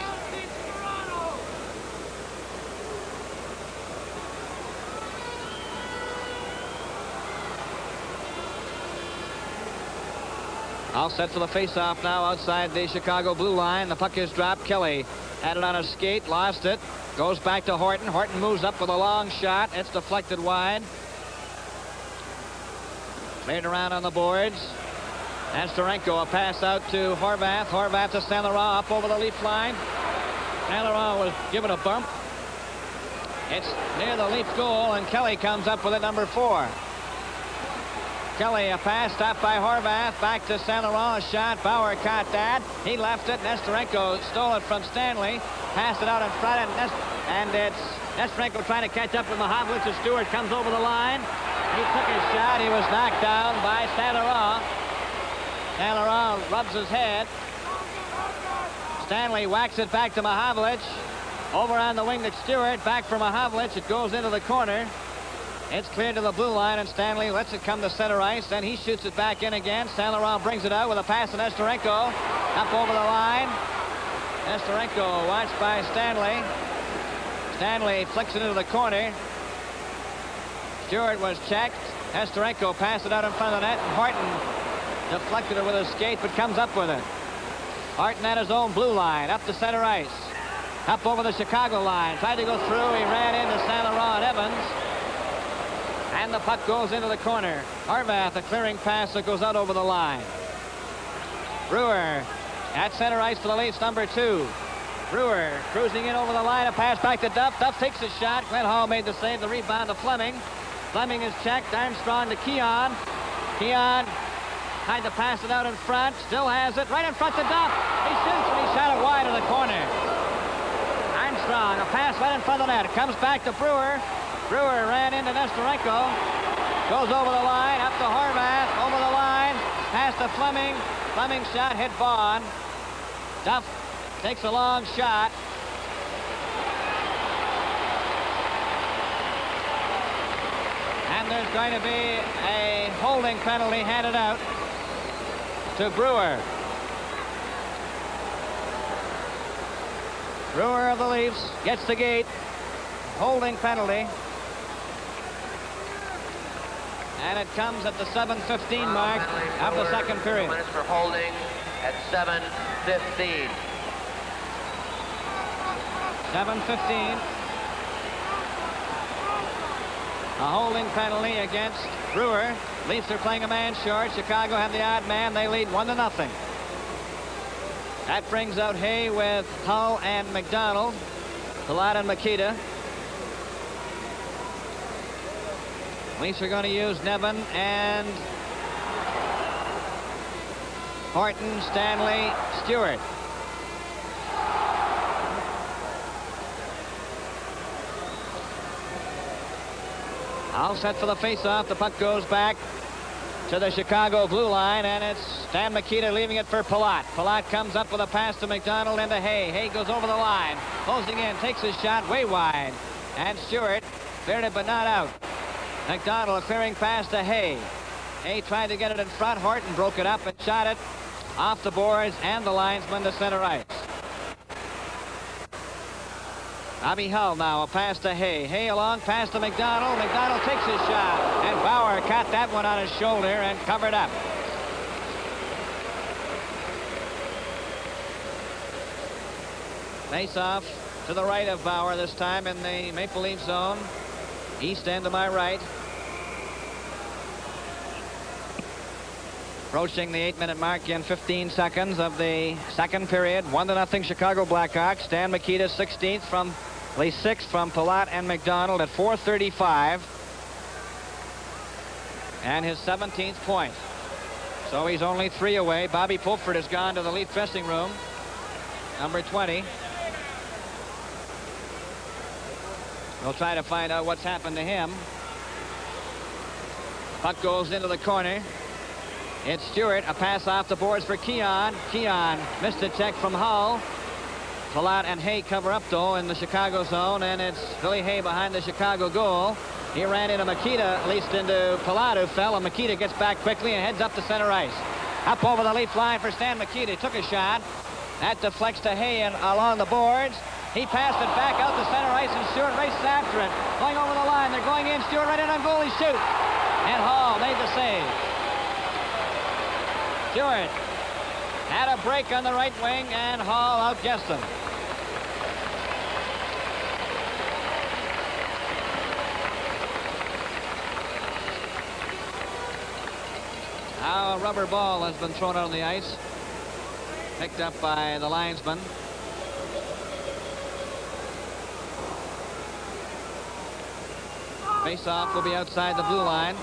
All set for the face-off now outside the Chicago blue line. The puck is dropped. Kelly had it on a skate, lost it. Goes back to Horton. Horton moves up with a long shot. It's deflected wide. Played around on the boards. Nestorenko, a pass out to Horvath. Horvath to Saint Laurent up over the Leaf line. Saint Laurent was given a bump. It's near the Leaf goal, and Kelly comes up with it, number 4. Kelly, a pass stopped by Horvath. Back to Saint Laurent. A shot. Bauer caught that. He left it. Nestorenko stole it from Stanley. Passed it out in front, and it's Nestorenko trying to catch up with Mahavlich. Stewart comes over the line. He took his shot. He was knocked down by Saint Laurent. Saint Laurent rubs his head. Stanley whacks it back to Mahavlich. Over on the wing to Stewart. Back for Mahavlich. It goes into the corner. It's cleared to the blue line, and Stanley lets it come to center ice. Then he shoots it back in again. Saint Laurent brings it out with a pass to Nestorenko. Up over the line. Nestorenko watched by Stanley. Stanley flicks it into the corner. Stewart was checked. Nestorenko passed it out in front of the net, and Horton deflected it with a skate, but comes up with it. Horton at his own blue line, up to center ice. Up over the Chicago line. Tried to go through. He ran into Saint Laurent Evans. And the puck goes into the corner. Horvath, a clearing pass that goes out over the line. Brewer at center ice for the Leafs, number 2. Brewer cruising in over the line. A pass back to Duff. Duff takes a shot. Glenn Hall made the save. The rebound to Fleming. Fleming is checked. Armstrong to Keon. Keon tried to pass it out in front. Still has it. Right in front to Duff. He shoots, and he shot it wide of the corner. Armstrong, a pass right in front of the net. It comes back to Brewer. Brewer ran into Nestorenko. Goes over the line, up to Horvath, over the line, pass to Fleming. Fleming's shot hit Vaughn. Duff takes a long shot. And there's going to be a holding penalty handed out to Brewer. Brewer of the Leafs gets the gate. Holding penalty. And it comes at the 7:15 mark of the second period. 2 minutes for holding at 7:15. 7:15. A holding penalty against Brewer. Leafs are playing a man short. Chicago have the odd man. They lead 1-0. That brings out Hay with Hull and McDonald. Palat and Makita. Leafs are going to use Nevin and Horton, Stanley, Stewart. All set for the face-off. The puck goes back to the Chicago blue line, and it's Stan Mikita leaving it for Palat. Palat comes up with a pass to McDonald and to Hay. Hay goes over the line, closing in, takes his shot way wide, and Stewart cleared it but not out. McDonald, a clearing pass to Hay. Hay tried to get it in front. Horton broke it up and shot it off the boards and the linesman to center ice. Bobby Hull now, a pass to Hay. Hay along, pass to McDonald. McDonald takes his shot, and Bauer caught that one on his shoulder and covered up. Face-off to the right of Bauer this time in the Maple Leaf zone. East end to my right. Approaching the 8-minute mark in 15 seconds of the second period. 1-0 Chicago Blackhawks. Stan Mikita 16th from Lee 6th from Palat and McDonald at 4:35. And his 17th point. So he's only 3 away. Bobby Pulford has gone to the Leaf dressing room. Number 20. We'll try to find out what's happened to him. Puck goes into the corner. It's Stewart, a pass off the boards for Keon. Keon missed a check from Hull. Palat and Hay cover up, though, in the Chicago zone, and it's Billy Hay behind the Chicago goal. He ran into Makita, at least into Palat, who fell, and Makita gets back quickly and heads up to center ice. Up over the Leaf line for Stan Mikita. He took a shot. That deflects to Hay and along the boards. He passed it back out to center ice, and Stewart races after it. Going over the line. They're going in. Stewart right in on goal. He shoots. And Hall made the save. Stewart had a break on the right wing, and Hall outguessed him. Now a rubber ball has been thrown out on the ice. Picked up by the linesman. Face-off will be outside the blue line.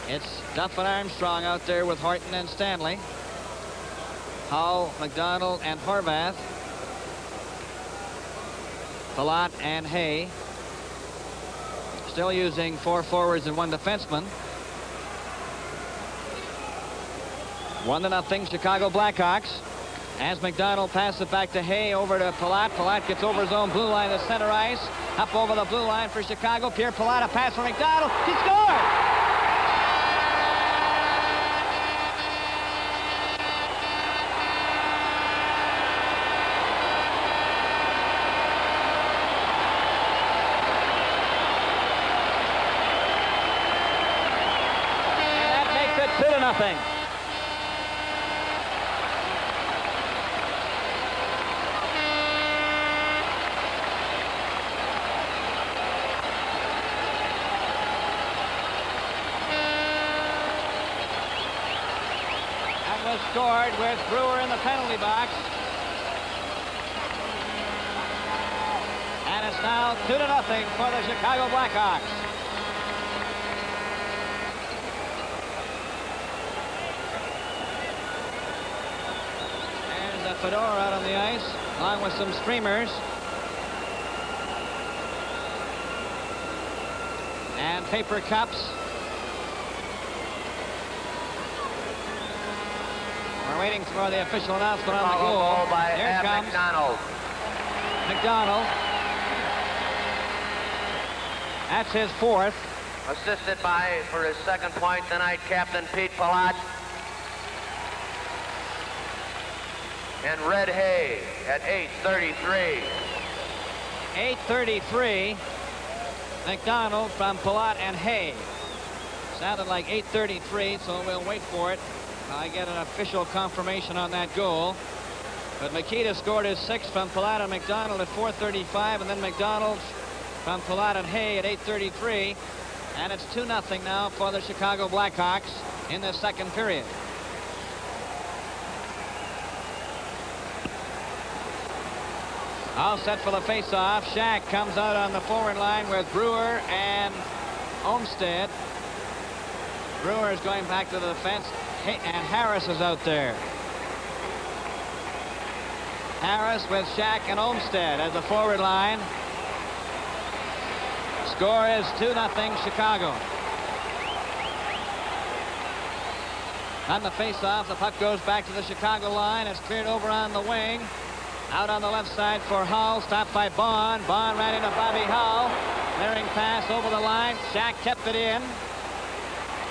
It's Duff and Armstrong out there with Horton and Stanley. Hull, McDonald, and Horvath. Palat and Hay. Still using 4 forwards and 1 defenseman. 1-0 Chicago Blackhawks. As McDonald passes it back to Hay, over to Palat. Palat gets over his own blue line to center ice. Up over the blue line for Chicago. Pierre Palat, a pass for McDonald. He scored! Nothing. That was scored with Brewer in the penalty box. And it's now 2-0 for the Chicago Blackhawks. Fedora out on the ice, along with some streamers. And paper cups. We're waiting for the official announcement on the Chicago goal. goal by Here Ab comes McDonald. McDonald. That's his fourth. Assisted by, for his second point tonight, Captain Pete Palat. And Red Hay at 8:33. 8:33. McDonald from Palat and Hay. Sounded like 8:33, so we'll wait for it. I get an official confirmation on that goal. But Makita scored his sixth from Palat and McDonald at 4:35, and then McDonald from Palat and Hay at 8:33. And it's 2-0 now for the Chicago Blackhawks in the second period. All set for the face-off. Shack comes out on the forward line with Brewer and Olmsted. Brewer is going back to the defense, and Harris is out there. Harris with Shack and Olmsted as the forward line. Score is 2-0 Chicago. On the face-off, the puck goes back to the Chicago line. It's cleared over on the wing. Out on the left side for Hull, stopped by Bond. Bond ran into Bobby Hull. Clearing pass over the line. Shack kept it in.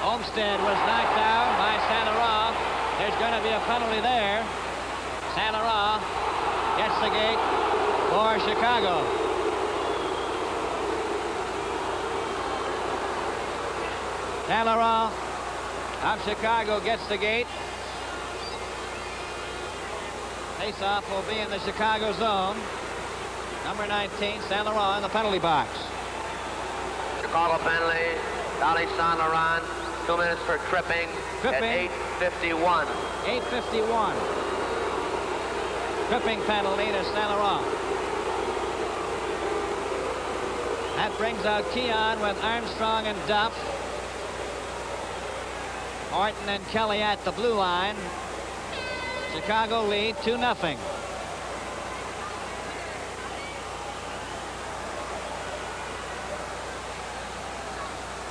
Olmsted was knocked down by Saint-Laurent. There's going to be a penalty there. Saint-Laurent gets the gate for Chicago. Saint-Laurent of Chicago gets the gate. Face-off will be in the Chicago zone. Number 19, Saint-Laurent in the penalty box. Chicago penalty. Dolly Saint-Laurent. 2 minutes for tripping. At 8:51. 8:51. Tripping penalty to Saint-Laurent. That brings out Keon with Armstrong and Duff. Horton and Kelly at the blue line. Chicago lead 2-0.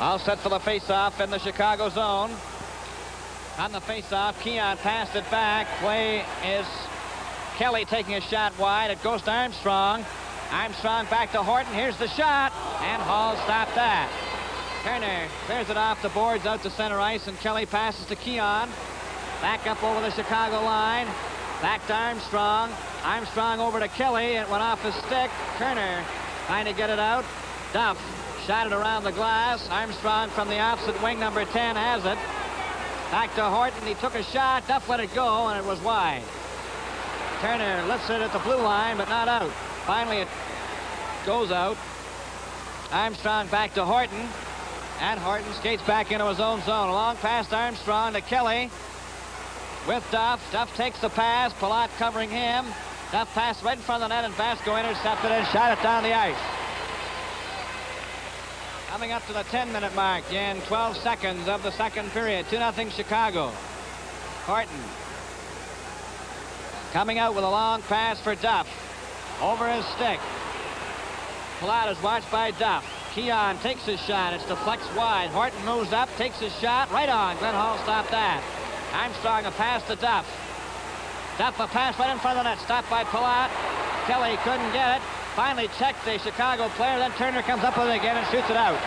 All set for the face-off in the Chicago zone. On the face-off, Keon passed it back. Play is Kelly taking a shot wide. It goes to Armstrong. Armstrong back to Horton. Here's the shot, and Hall stopped that. Turner clears it off the boards out to center ice, and Kelly passes to Keon. Back up over the Chicago line. Back to Armstrong. Armstrong over to Kelly. It went off his stick. Turner trying to get it out. Duff shot it around the glass. Armstrong from the opposite wing, number 10, has it. Back to Horton. He took a shot. Duff let it go, and it was wide. Turner lifts it at the blue line, but not out. Finally, it goes out. Armstrong back to Horton. And Horton skates back into his own zone. Long past Armstrong to Kelly. With Duff. Duff takes the pass. Palat covering him. Duff passed right in front of the net, and Vasco intercepted and shot it down the ice. Coming up to the 10-minute mark in 12 seconds of the second period. 2-0 Chicago. Horton coming out with a long pass for Duff. Over his stick. Palat is watched by Duff. Keon takes his shot. It's deflects wide. Horton moves up, takes his shot. Right on. Glenn Hall stopped that. Armstrong a pass to Duff. Duff a pass right in front of the net. Stopped by Palat. Kelly couldn't get it. Finally checked the Chicago player. Then Turner comes up with it again and shoots it out.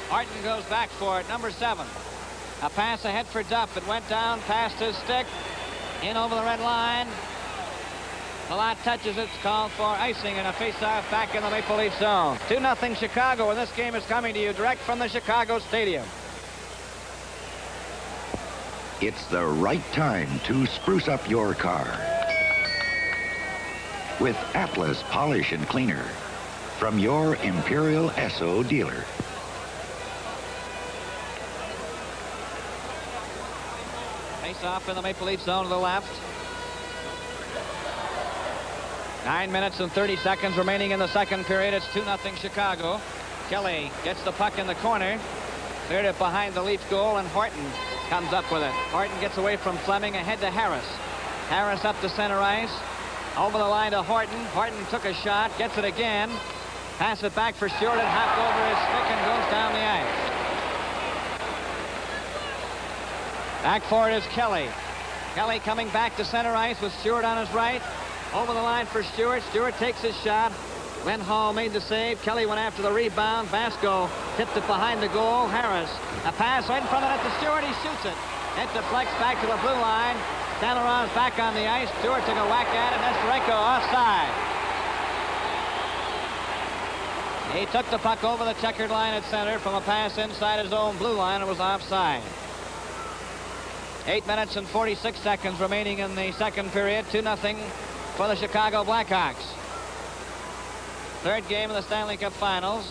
Horton goes back for it. Number 7. A pass ahead for Duff. It went down past his stick. In over the red line. Palat touches it. It's called for icing and a face-off back in the Maple Leaf zone. 2-0 Chicago, and this game is coming to you direct from the Chicago Stadium. It's the right time to spruce up your car with Atlas Polish and Cleaner from your Imperial Esso dealer. Face-off in the Maple Leaf zone to the left. 9 minutes and 30 seconds remaining in the second period. It's 2-0 Chicago. Kelly gets the puck in the corner. Cleared it behind the Leafs goal, and Horton comes up with it. Horton gets away from Fleming, ahead to Harris. Harris up to center ice. Over the line to Horton. Horton took a shot, gets it again. Pass it back for Stewart, and hopped over his stick and goes down the ice. Back for it is Kelly. Kelly coming back to center ice with Stewart on his right. Over the line for Stewart. Stewart takes his shot. Glenn Hall made the save. Kelly went after the rebound. Vasco tipped it behind the goal. Harris, a pass right in front of it to Stewart. He shoots it. It deflects back to the blue line. St. Laurent's back on the ice. Stewart took a whack at it. Nesterenko offside. He took the puck over the checkered line at center from a pass inside his own blue line and was offside. 8 minutes and 46 seconds remaining in the second period. 2-0 for the Chicago Blackhawks. Third game of the Stanley Cup Finals.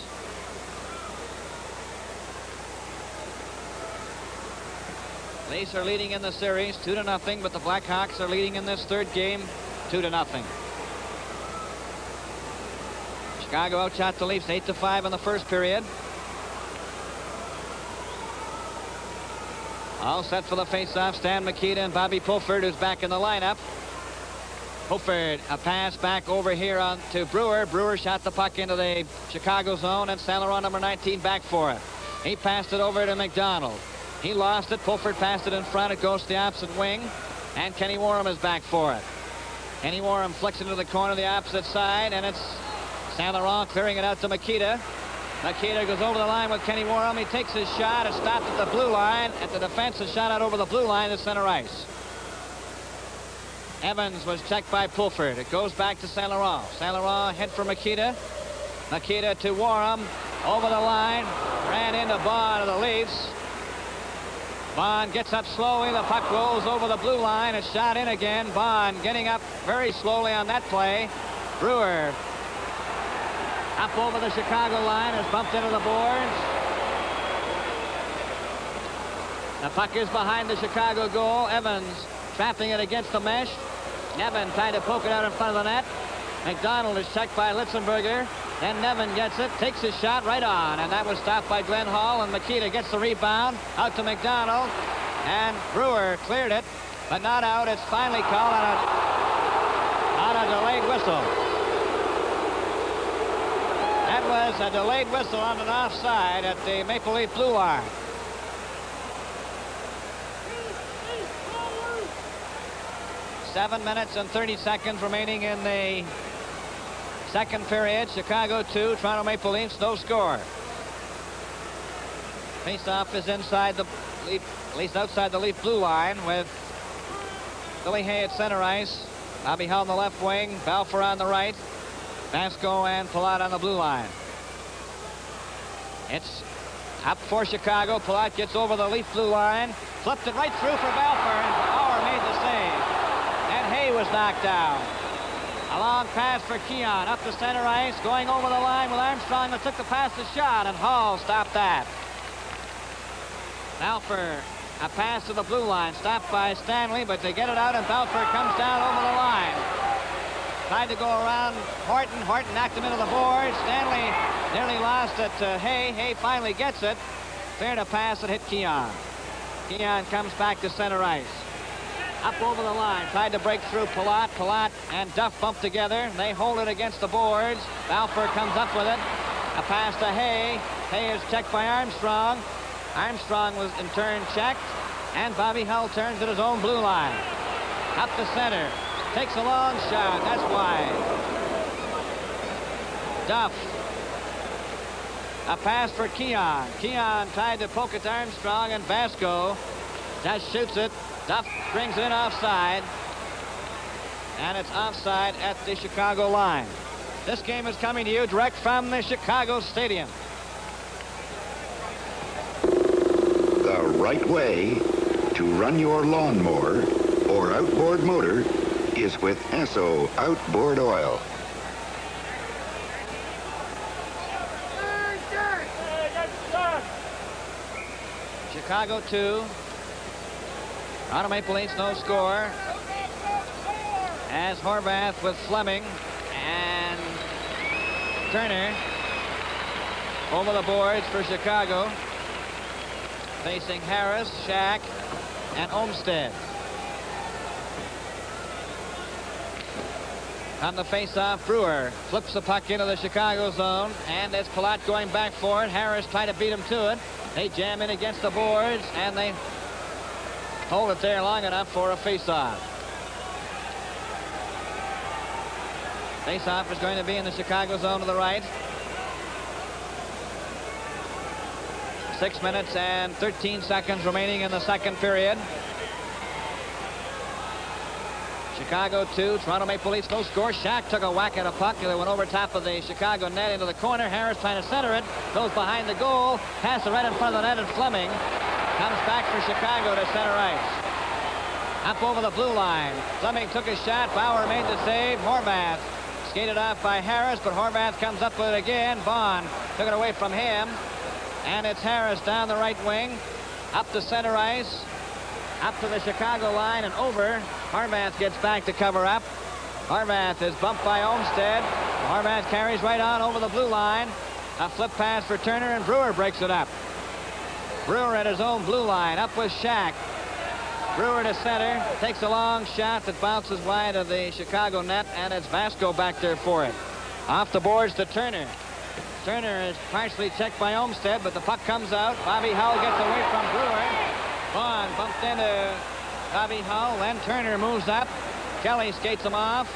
Leafs are leading in the series 2-0, but the Blackhawks are leading in this third game 2-0. Chicago outshot the Leafs 8-5 in the first period. All set for the face-off. Stan Mikita and Bobby Pulford, who's back in the lineup. Pulford, a pass back over here on to Brewer. Brewer shot the puck into the Chicago zone, and St. Laurent number 19 back for it. He passed it over to McDonald. He lost it. Pulford passed it in front. It goes to the opposite wing, and Kenny Warham is back for it. Kenny Warham flicks into the corner, the opposite side, and it's St. Laurent clearing it out to Mikita. Mikita goes over the line with Kenny Warham. He takes his shot. It stopped at the blue line. At the defense, a shot out over the blue line to center ice. Evans was checked by Pulford. It goes back to St. Laurent. St. Laurent hit for Mikita. Mikita to Warham. Over the line. Ran into Bond of the Leafs. Bond gets up slowly. The puck rolls over the blue line. It's shot in again. Bond getting up very slowly on that play. Brewer up over the Chicago line. Is bumped into the boards. The puck is behind the Chicago goal. Evans trapping it against the mesh. Nevin trying to poke it out in front of the net. McDonald is checked by Litzenberger. Then Nevin gets it, takes his shot right on, and that was stopped by Glenn Hall, and Mikita gets the rebound out to McDonald, and Brewer cleared it, but not out. It's finally called on a delayed whistle. That was a delayed whistle on an offside at the Maple Leaf blue line. Seven minutes and 30 seconds remaining in the second period. Chicago 2, Toronto Maple Leafs, no score. Face-off is inside the Leaf, at least outside the Leaf blue line, with Billy Hay at center ice. Bobby Hull on the left wing, Balfour on the right, Vasco and Palat on the blue line. It's up for Chicago. Palat gets over the Leaf blue line, flipped it right through for Balfour, and Bauer made the save. Hay was knocked down. A long pass for Keon up the center ice, going over the line with Armstrong that took the pass to shot, and Hall stopped that. Balfour, a pass to the blue line, stopped by Stanley, but they get it out, and Balfour comes down over the line. Tried to go around Horton. Horton knocked him into the board. Stanley nearly lost it to Hay. Hay finally gets it. Cleared a pass that hit Keon. Keon comes back to center ice. Up over the line, tried to break through Palat. Palat and Duff bump together. They hold it against the boards. Balfour comes up with it. A pass to Hay. Hay is checked by Armstrong. Armstrong was in turn checked. And Bobby Hull turns at his own blue line. Up the center. Takes a long shot. That's wide. Duff. A pass for Keon. Keon tried to poke it to Armstrong, and Vasco just shoots it. Duff brings it in offside, and it's offside at the Chicago line. This game is coming to you direct from the Chicago Stadium. The right way to run your lawnmower or outboard motor is with Esso Outboard Oil. Chicago 2. Toronto Maple Leafs, no score. As Horvath with Fleming and Turner over the boards for Chicago. Facing Harris, Shack, and Olmstead. On the face-off, Brewer flips the puck into the Chicago zone, and there's Palat going back for it. Harris trying to beat him to it. They jam in against the boards, and they hold it there long enough for a face-off. Face-off is going to be in the Chicago zone to the right. 6 minutes and 13 seconds remaining in the second period. Chicago 2, Toronto Maple Leafs no score. Shack took a whack at a puck. It went over top of the Chicago net into the corner. Harris trying to center it. Goes behind the goal. Pass it right in front of the net, and Fleming comes back for Chicago to center ice. Up over the blue line. Fleming took a shot. Bauer made the save. Horvath skated off by Harris, but Horvath comes up with it again. Vaughn took it away from him. And it's Harris down the right wing. Up to center ice. Up to the Chicago line and over. Horvath gets back to cover up. Horvath is bumped by Olmstead. Horvath carries right on over the blue line. A flip pass for Turner, and Brewer breaks it up. Brewer at his own blue line. Up with Shack. Brewer to center. Takes a long shot that bounces wide of the Chicago net, and it's Vasco back there for it. Off the boards to Turner. Turner is partially checked by Olmstead, but the puck comes out. Bobby Hull gets away from Brewer. Vaughn bumped into Bobby Hull. Then Turner moves up. Kelly skates him off.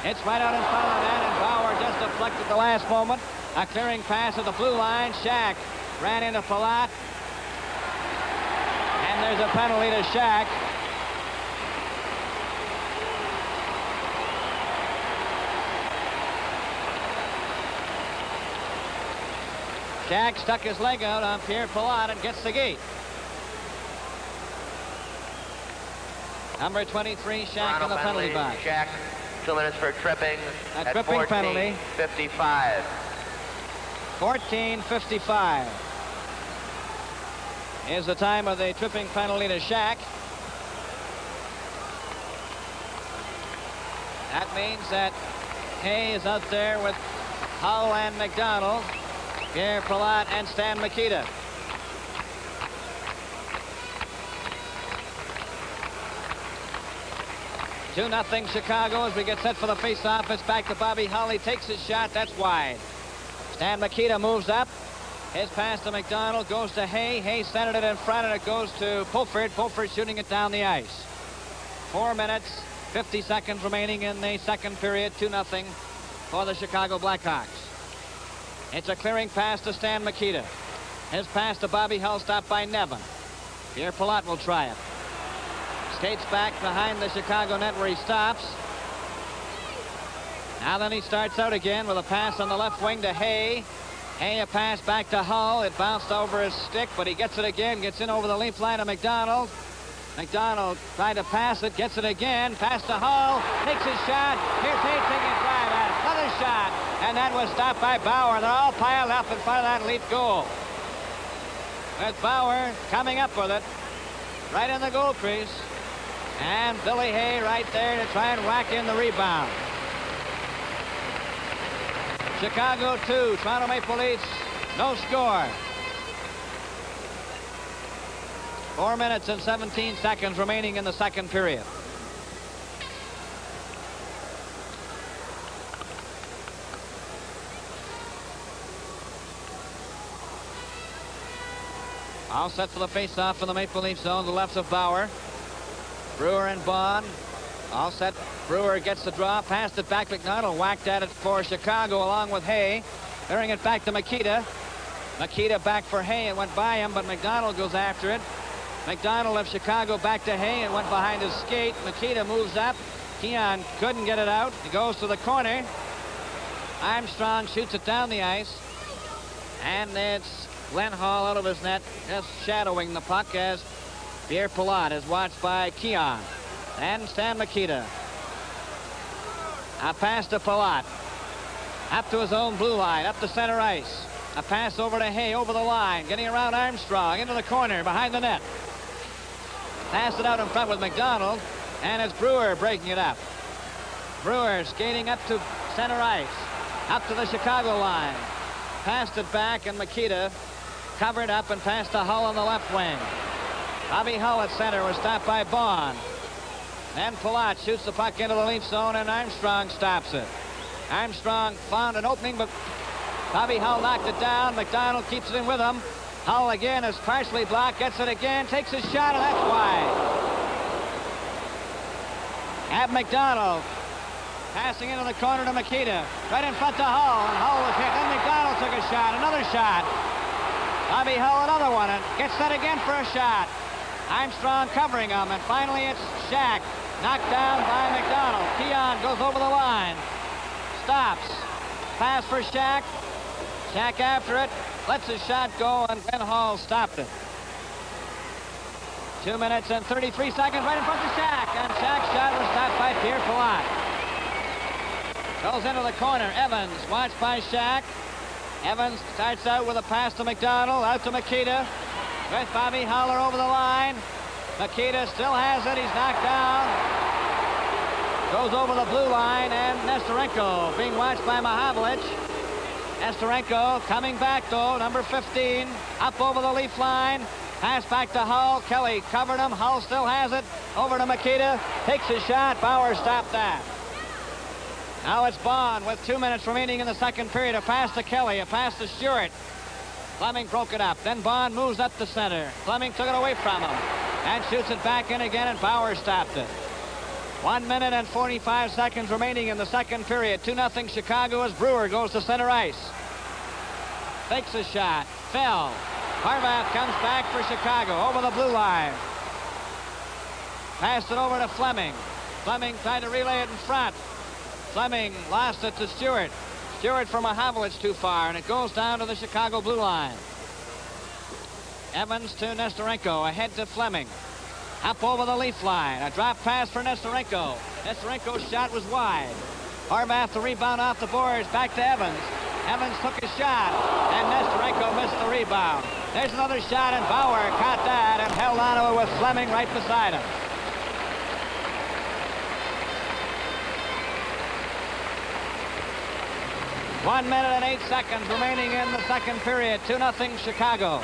It's right out in front of the net, and Bauer just deflected the last moment. A clearing pass at the blue line. Shack ran into Palat. And there's a penalty to Shack. Shack stuck his leg out on Pierre Palat and gets the gate. Number 23, Shack in the penalty box. Shack, 2 minutes for tripping. A at tripping penalty. 14:55. 14:55 is the time of the tripping penalty to Shack. That means that Hay is out there with Hull and McDonald, Pierre Palat and Stan Mikita. Two 2-0 Chicago as we get set for the face-off. It's back to Bobby Hull. He takes his shot. That's wide. Stan Mikita moves up. His pass to McDonald goes to Hay. Hay centered it in front, and it goes to Pulford. Pulford shooting it down the ice. 4 minutes, 50 seconds remaining in the second period. 2-0 for the Chicago Blackhawks. It's a clearing pass to Stan Mikita. His pass to Bobby Hull stopped by Nevin. Pierre Palat will try it. Skates back behind the Chicago net where he stops. Now then he starts out again with a pass on the left wing to Hay. Hay a pass back to Hull. It bounced over his stick, but he gets it again. Gets in over the leaf line to McDonald. McDonald tried to pass it. Gets it again. Pass to Hull. Takes his shot. Here's Hay taking a drive at it. Another shot. And that was stopped by Bauer. They're all piled up in front of that Leaf goal. With Bauer coming up with it. Right in the goal crease. And Billy Hay right there to try and whack in the rebound. Chicago 2, Toronto Maple Leafs, no score. 4 minutes and 17 seconds remaining in the second period. All set for the face-off in the Maple Leaf zone, the left of Bauer. Brewer and Bond. All set. Brewer gets the draw. Passed it back. McDonald whacked at it for Chicago along with Hay. Bearing it back to Mikita. Mikita back for Hay. It went by him, but McDonald goes after it. McDonald left Chicago back to Hay and went behind his skate. Mikita moves up. Keon couldn't get it out. He goes to the corner. Armstrong shoots it down the ice. And it's Glenn Hall out of his net, just shadowing the puck as Pierre Palat is watched by Keon. And Stan Mikita. A pass to Palat. Up to his own blue line, up to center ice. A pass over to Hay, over the line, getting around Armstrong, into the corner, behind the net. Pass it out in front with McDonald, and it's Brewer breaking it up. Brewer skating up to center ice, up to the Chicago line. Passed it back, and Mikita covered up and passed to Hull on the left wing. Bobby Hull at center was stopped by Bond. Then Palat shoots the puck into the Leaf zone, and Armstrong stops it. Armstrong found an opening, but Bobby Hull knocked it down. McDonald keeps it in with him. Hull again is partially blocked, gets it again, takes his shot, and that's wide. Ab McDonald passing into the corner to Makita. Right in front to Hull, and Hull was hit. Then McDonald took a shot, another shot. Bobby Hull, another one, and gets set again for a shot. Armstrong covering him, and finally it's Shack. Knocked down by McDonald. Keon goes over the line. Stops. Pass for Shack. Shack after it. Lets his shot go, and Glenn Hall stopped it. 2 minutes and 33 seconds right in front of Shack. And Shack's shot was stopped by Pierre Palat. Goes into the corner. Evans watched by Shack. Evans starts out with a pass to McDonald. Out to Makita. With Bobby Howler over the line. Makita still has it. He's knocked down. Goes over the blue line, and Nesterenko being watched by Mahavlich. Nesterenko coming back, though, number 15. Up over the leaf line. Pass back to Hull. Kelly covered him. Hull still has it. Over to Makita. Takes his shot. Bauer stopped that. Now it's Bond with 2 minutes remaining in the second period. A pass to Kelly. A pass to Stewart. Fleming broke it up. Then Bond moves up the center. Fleming took it away from him. And shoots it back in again, and Bauer stopped it. 1 minute and 45 seconds remaining in the second period. 2-0 Chicago as Brewer goes to center ice. Fakes a shot. Fell. Harvath comes back for Chicago over the blue line. Passed it over to Fleming. Fleming tried to relay it in front. Fleming lost it to Stewart. Stewart from Mahavlich too far, and it goes down to the Chicago blue line. Evans to Nesterenko, ahead to Fleming. Up over the leaf line. A drop pass for Nesterenko. Nesterenko's shot was wide. Harvath the rebound off the boards. Back to Evans. Evans took a shot, and Nesterenko missed the rebound. There's another shot, and Bauer caught that and held on to it with Fleming right beside him. One minute and 8 seconds remaining in the second period. 2-0 Chicago.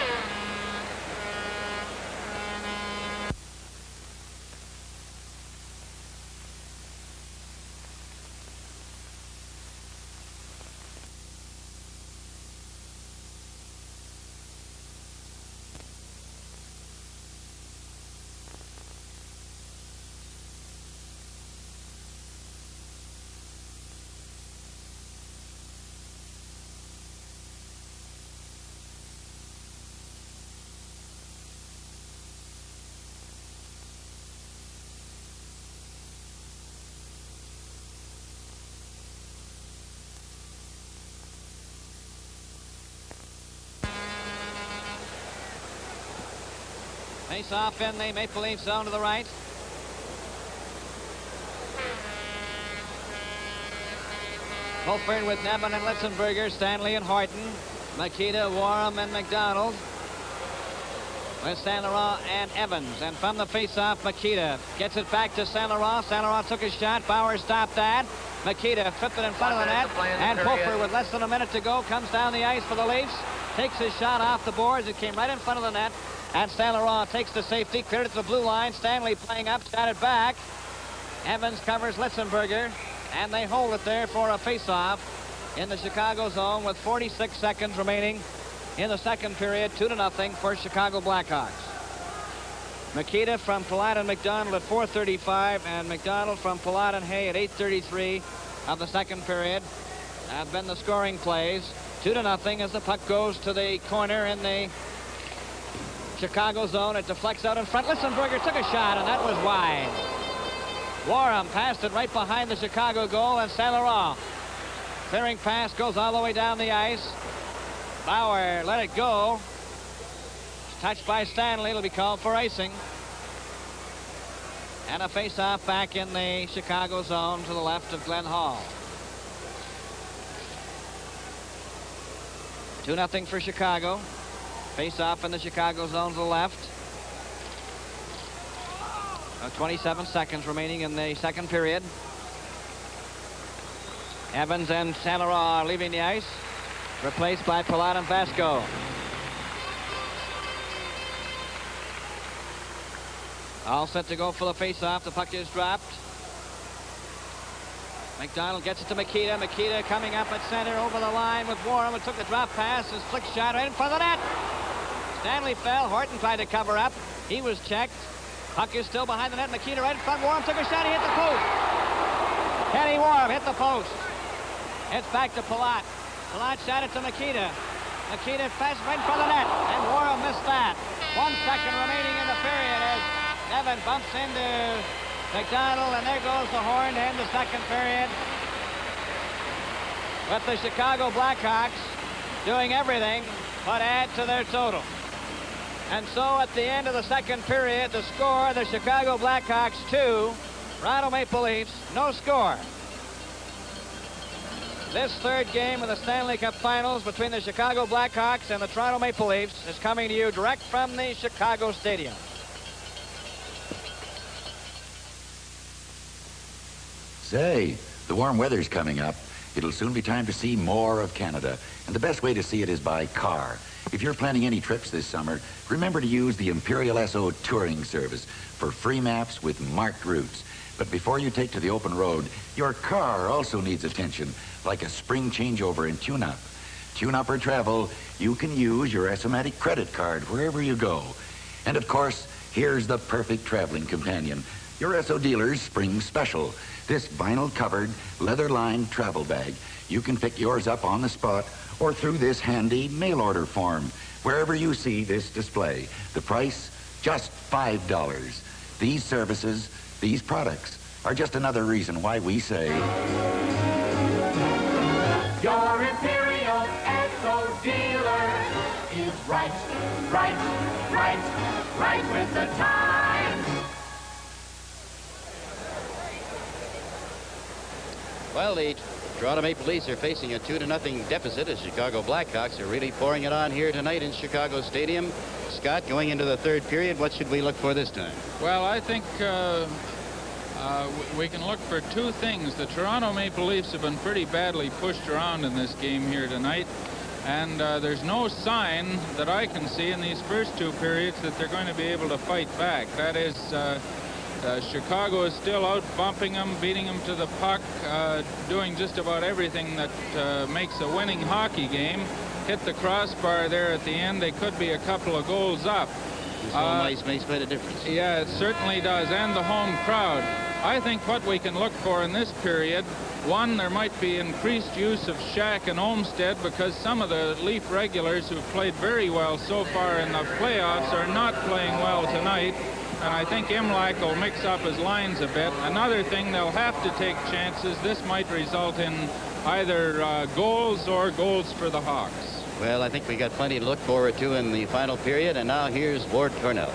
Face off in the Maple Leaf zone to the right. Fulford with Nevin and Litzenberger, Stanley and Horton, Makita, Warham, and McDonald. With Saint Laurent and Evans. And from the face-off, Makita gets it back to Saint Laurent. Saint Laurent took a shot. Bauer stopped that. Makita flipped it in front of the net. And Fulford, with less than a minute to go, comes down the ice for the Leafs. Takes his shot off the boards. It came right in front of the net. And Saint Laurent takes the safety, cleared it to the blue line. Stanley playing up, shot it back. Evans covers Litzenberger, and they hold it there for a face-off in the Chicago zone with 46 seconds remaining in the second period. 2-0 for Chicago Blackhawks. Makita from Palat and McDonald at 4:35, and McDonald from Palat and Hay at 8:33 of the second period have been the scoring plays. 2-0 as the puck goes to the corner in the Chicago zone. It deflects out in front. Litzenberger took a shot, and that was wide. Warham passed it right behind the Chicago goal, and Saint Laurent clearing pass goes all the way down the ice. Bauer let it go. It's touched by Stanley. It'll be called for icing. And a face-off back in the Chicago zone to the left of Glenn Hall. 2-0 for Chicago. Face-off in the Chicago zone to the left. 27 seconds remaining in the second period. Evans and Saint Laurent are leaving the ice, replaced by Palat and Vasco. All set to go for the face-off. The puck is dropped. McDonald gets it to Makita. Makita coming up at center over the line with Warham. It took the drop pass. His flick shot right in front of the net. Stanley fell. Horton tried to cover up. He was checked. Puck is still behind the net. Makita right in front. Warham took a shot. He hit the post. Kenny Warm hit the post. It's back to Palat. Palat shot it to Makita. Makita fast went for the net, and Warm missed that. 1 second remaining in the period as Nevin bumps into McDonald, and there goes the horn to end the second period. With the Chicago Blackhawks doing everything but add to their total. And so at the end of the second period, the score, the Chicago Blackhawks 2, Toronto Maple Leafs, no score. This third game of the Stanley Cup Finals between the Chicago Blackhawks and the Toronto Maple Leafs is coming to you direct from the Chicago Stadium. Say, the warm weather's coming up. It'll soon be time to see more of Canada, and the best way to see it is by car. If you're planning any trips this summer, remember to use the Imperial SO touring service for free maps with marked routes. But before you take to the open road, your car also needs attention, like a spring changeover and tune-up. Tune-up or travel, you can use your SO-matic credit card wherever you go. And of course, here's the perfect traveling companion, your SO dealer's spring special. This vinyl-covered, leather-lined travel bag. You can pick yours up on the spot or through this handy mail-order form, wherever you see this display. The price, just $5. These services, these products, are just another reason why we say... Your Imperial SO dealer is right with the times. Well, the Toronto Maple Leafs are facing a 2-0 deficit as Chicago Blackhawks are really pouring it on here tonight in Chicago Stadium. Scott, going into the third period, what should we look for this time? Well, I think we can look for two things. The Toronto Maple Leafs have been pretty badly pushed around in this game here tonight, and there's no sign that I can see in these first two periods that they're going to be able to fight back. That is, Chicago is still out bumping them, beating them to the puck, doing just about everything that makes a winning hockey game. Hit the crossbar there at the end. They could be a couple of goals up. This home ice makes quite a difference. Yeah, it certainly does, and the home crowd. I think what we can look for in this period, one, there might be increased use of Shack and Olmsted because some of the Leaf regulars who've played very well so far in the playoffs are not playing well tonight. And I think Imlach will mix up his lines a bit. Another thing, they'll have to take chances. This might result in either goals or goals for the Hawks. Well, I think we got plenty to look forward to in the final period. And now here's Ward Cornell.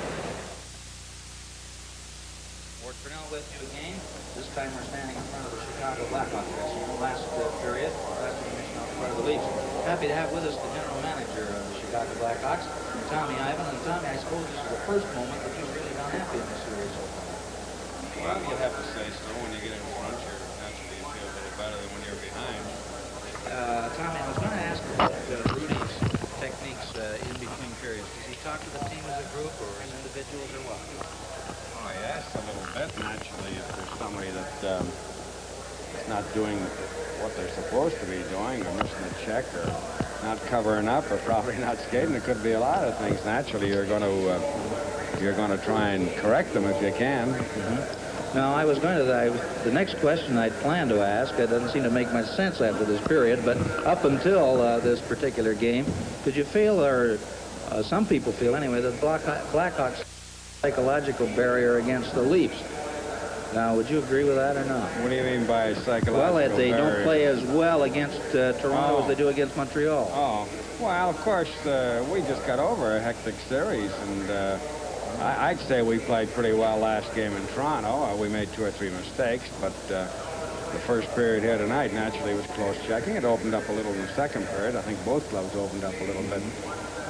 Ward Cornell with you again. This time we're standing in front of the Chicago Blackhawks. Last period, last intermission out in front of the Leafs. Happy to have with us the general manager of the Chicago Blackhawks, Tommy Ivan. And Tommy, I suppose this is the first moment that you've really been happy in the series so far. Well, you'll have to say so. When you get in front, naturally you feel a little better than when you're behind. Tommy, I was going to ask about Rudy's techniques in between periods. Does he talk to the team as a group or as individuals or what? Oh, yes, a little bit, naturally. If there's somebody that is not doing what they're supposed to be doing, or missing a check, or not covering up, or probably not skating, it could be a lot of things. Naturally, you're going to try and correct them if you can. Now, I was going to, the next question I'd planned to ask, it doesn't seem to make much sense after this period, but up until this particular game, did you feel, or some people feel anyway, that Blackhawks psychological barrier against the Leafs? Now, would you agree with that or not? What do you mean by psychological Well, that they barrier? don't play as well against Toronto as they do against Montreal. Oh, well, of course, we just got over a hectic series, and I'd say we played pretty well last game in Toronto. We made 2 or 3 mistakes, but the first period here tonight naturally was close checking. It opened up a little in the second period. I think both clubs opened up a little bit.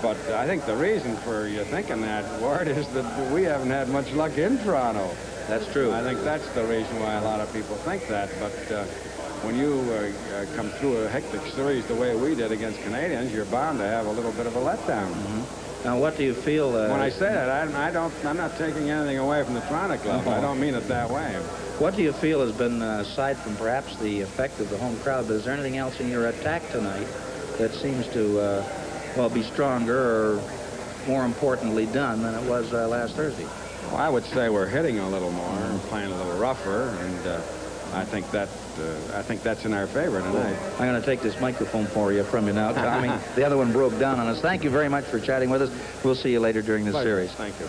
But I think the reason for you thinking that, Ward, is that we haven't had much luck in Toronto. That's true. I think that's the reason why a lot of people think that. But when you come through a hectic series the way we did against Canadians, you're bound to have a little bit of a letdown. Now, what do you feel? When I say that, I'm not taking anything away from the Toronto club. I don't mean it that way. What do you feel has been, aside from perhaps the effect of the home crowd, but is there anything else in your attack tonight that seems to, well, be stronger or more importantly done than it was last Thursday? Well, I would say we're hitting a little more and playing a little rougher, and I think that's in our favor tonight. I'm going to take this microphone from you now, Tommy. The other one broke down on us. Thank you very much for chatting with us. We'll see you later during the series. Thank you.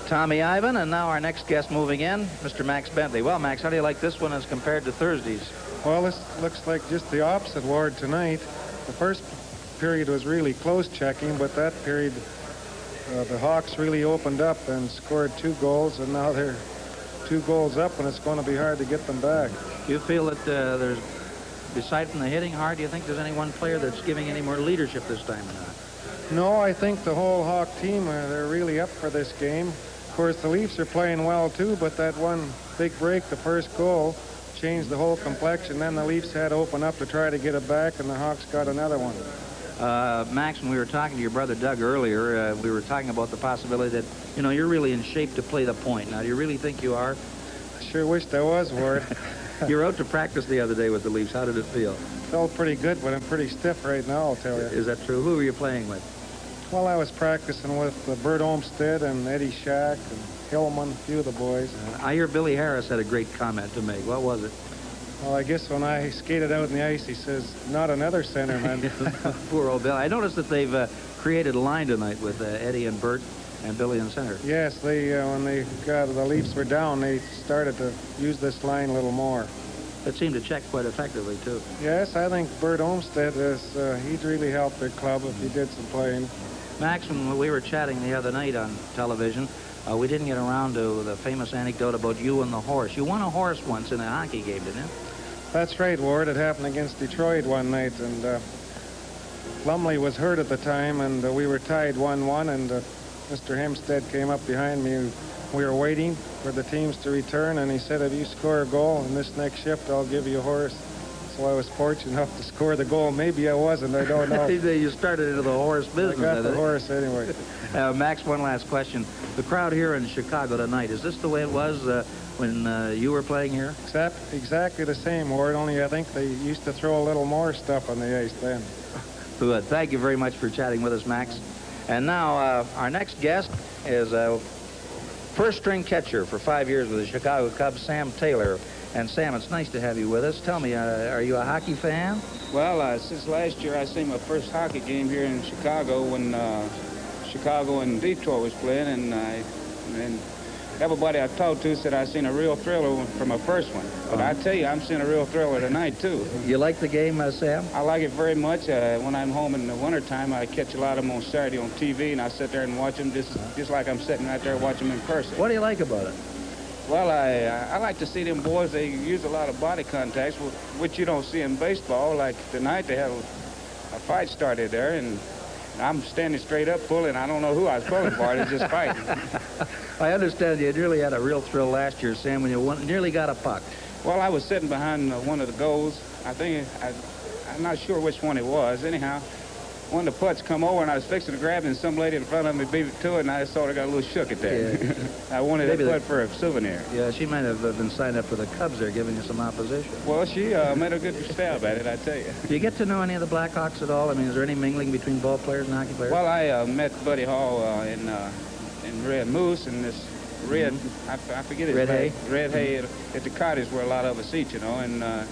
Tommy Ivan, and now our next guest moving in, Mr. Max Bentley. Well, Max, how do you like this one as compared to Thursday's? Well, this looks like just the opposite, Ward, tonight. The first period was really close checking, but that period the Hawks really opened up and scored 2 goals, and now they're 2 goals up, and it's going to be hard to get them back. Do you feel that there's, aside from the hitting hard, do you think there's any one player that's giving any more leadership this time or not? No, I think the whole Hawk team, they're really up for this game. Of course, the Leafs are playing well, too, but that one big break, the first goal, changed the whole complexion. Then the Leafs had to open up to try to get it back, and the Hawks got another one. Max, when we were talking to your brother Doug earlier, we were talking about the possibility that, you know, you're really in shape to play the point. Now, do you really think you are? I sure wished I was, Ward. You were out to practice the other day with the Leafs. How did it feel? Felt pretty good, but I'm pretty stiff right now, I'll tell you. Is that true? Who were you playing with? Well, I was practicing with Bert Olmsted and Eddie Shack and Hillman, a few of the boys. I hear Billy Harris had a great comment to make. What was it? Well, I guess when I skated out in the ice, he says, not another centerman. Poor old Bill. I noticed that they've created a line tonight with Eddie and Bert and Billy in center. Yes, they when the Leafs were down, they started to use this line a little more. It seemed to check quite effectively, too. Yes, I think Bert Olmsted, he'd really help their club if he did some playing. Max, when we were chatting the other night on television, we didn't get around to the famous anecdote about you and the horse. You won a horse once in a hockey game, didn't you? That's right, Ward. It happened against Detroit one night, and Lumley was hurt at the time, and we were tied 1-1, and Mr. Hempstead came up behind me. We were waiting for the teams to return, and he said, if you score a goal in this next shift, I'll give you a horse. So I was fortunate enough to score the goal. Maybe I wasn't, I don't know. You started into the horse business. I got the horse anyway. Max, one last question. The crowd here in Chicago tonight, is this the way it was when you were playing here? Exactly the same, Ward, only I think they used to throw a little more stuff on the ice then. Good. Thank you very much for chatting with us, Max. And now our next guest is first-string catcher for 5 years with the Chicago Cubs, Sam Taylor. And Sam, it's nice to have you with us. Tell me, are you a hockey fan? Well, since last year, I seen my first hockey game here in Chicago when Chicago and Detroit was playing, and everybody I talked to said I seen a real thriller from my first one. But I tell you, I'm seeing a real thriller tonight, too. You like the game, Sam? I like it very much. When I'm home in the wintertime, I catch a lot of them on Saturday on TV, and I sit there and watch them just like I'm sitting right there watching them in person. What do you like about it? Well, I like to see them boys. They use a lot of body contacts, which you don't see in baseball. Like tonight, they had a fight started there, and I'm standing straight up pulling. I don't know who I was pulling for. It's just fighting. I understand you really had a real thrill last year, Sam, when you nearly got a puck. Well, I was sitting behind one of the goals. I'm not sure which one it was. Anyhow, one of the putts come over, and I was fixing to grab it, and some lady in front of me beat it to it, and I sort of got a little shook at that. Yeah. I wanted a putt for a souvenir. Yeah, she might have been signed up for the Cubs there, giving you some opposition. Well, she made a good stab at it, I tell you. Do you get to know any of the Blackhawks at all? I mean, is there any mingling between ball players and hockey players? Well, I met Buddy Hall in Red Moose, and this Red, I forget his name. Red Hay at the cottage where a lot of us eat, you know, and a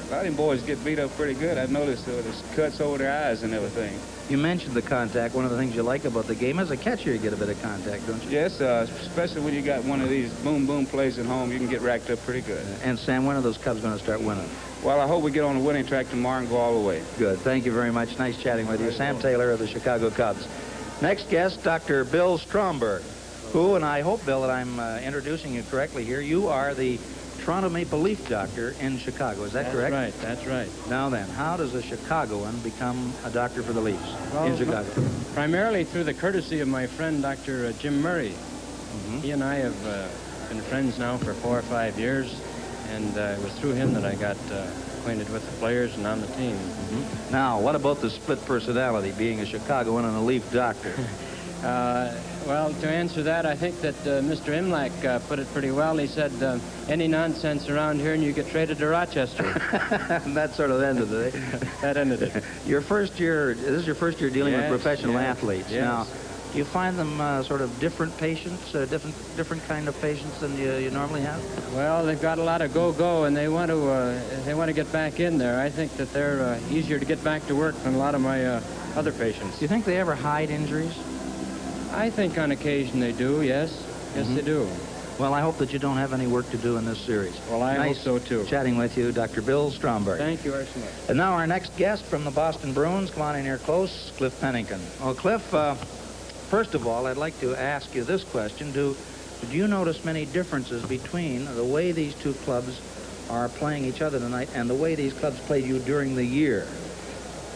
lot of them boys get beat up pretty good. I've noticed there's cuts over their eyes and everything. You mentioned the contact. One of the things you like about the game, as a catcher, you get a bit of contact, don't you? Yes, especially when you got one of these boom plays at home, you can get racked up pretty good. And Sam, when are those Cubs going to start winning? Well, I hope we get on the winning track tomorrow and go all the way. Good. Thank you very much. Nice chatting with you. Sam Taylor of the Chicago Cubs. Next guest, Dr. Bill Stromberg, who, and I hope, Bill, that I'm introducing you correctly here, you are the Toronto Maple Leaf doctor in Chicago. Is that correct? That's right. That's right. Now then, how does a Chicagoan become a doctor for the Leafs in Chicago? Primarily through the courtesy of my friend, Dr. Jim Murray. He and I have been friends now for 4 or 5 years, and it was through him that I got acquainted with the players and on the team. Now, what about the split personality, being a Chicagoan and a Leaf doctor? Well, to answer that, I think that Mr. Imlach put it pretty well. He said, any nonsense around here and you get traded to Rochester. And that sort of ended it. That ended it. This is your first year dealing with professional athletes. Yes. Now, Do you find them sort of different patients, different kind of patients than you normally have? Well, they've got a lot of go-go, and they want to get back in there. I think that they're easier to get back to work than a lot of my other patients. Do you think they ever hide injuries? I think on occasion they do, yes. Yes, they do. Well, I hope that you don't have any work to do in this series. Well, I hope so, too. Chatting with you, Dr. Bill Stromberg. Thank you very much. And now our next guest from the Boston Bruins. Come on in here close, Cliff Pennington. Well, Cliff, first of all, I'd like to ask you this question. Do you notice many differences between the way these two clubs are playing each other tonight and the way these clubs played you during the year?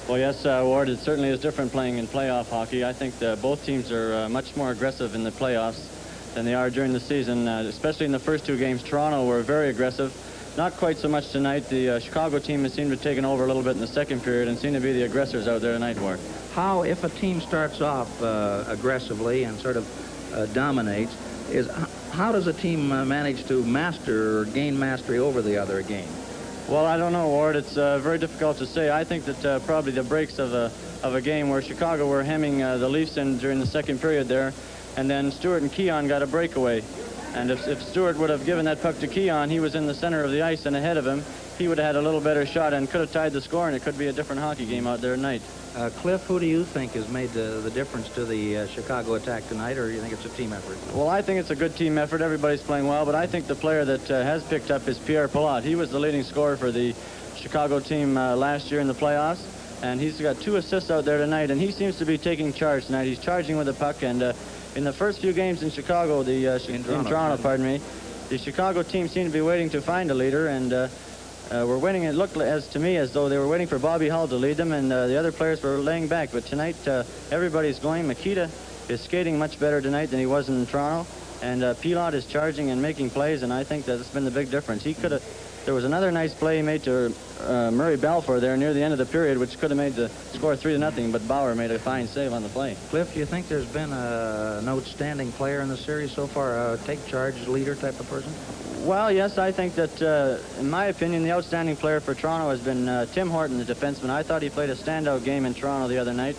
Well, yes, Ward, it certainly is different playing in playoff hockey. I think both teams are much more aggressive in the playoffs than they are during the season, especially in the first two games. Toronto were very aggressive. Not quite so much tonight. The Chicago team has seemed to have taken over a little bit in the second period and seem to be the aggressors out there tonight, Ward. How, if a team starts off aggressively and sort of dominates, how does a team manage to master or gain mastery over the other game? Well, I don't know, Ward. It's very difficult to say. I think that probably the breaks of a game where Chicago were hemming the Leafs in during the second period there, and then Stewart and Keon got a breakaway. And if Stewart would have given that puck to Keon, he was in the center of the ice and ahead of him. He would have had a little better shot and could have tied the score, and it could be a different hockey game out there tonight. Cliff, who do you think has made the difference to the Chicago attack tonight, or do you think it's a team effort? Well, I think it's a good team effort. Everybody's playing well, but I think the player that has picked up is Pierre Pilote. He was the leading scorer for the Chicago team last year in the playoffs, and he's got 2 assists out there tonight, and he seems to be taking charge tonight. He's charging with the puck, and in the first few games in Chicago, in Toronto, pardon me, the Chicago team seemed to be waiting to find a leader, and we're waiting. It looked to me as though they were waiting for Bobby Hull to lead them, and the other players were laying back. But tonight, everybody's going. Makita is skating much better tonight than he was in Toronto, and Pilote is charging and making plays, and I think that's been the big difference. He could have. There was another nice play he made to Murray Balfour there near the end of the period, which could have made the score 3-0, but Bauer made a fine save on the play. Cliff, do you think there's been an outstanding player in the series so far, a take charge leader type of person? Well, yes, I think that, in my opinion, the outstanding player for Toronto has been Tim Horton, the defenseman. I thought he played a standout game in Toronto the other night.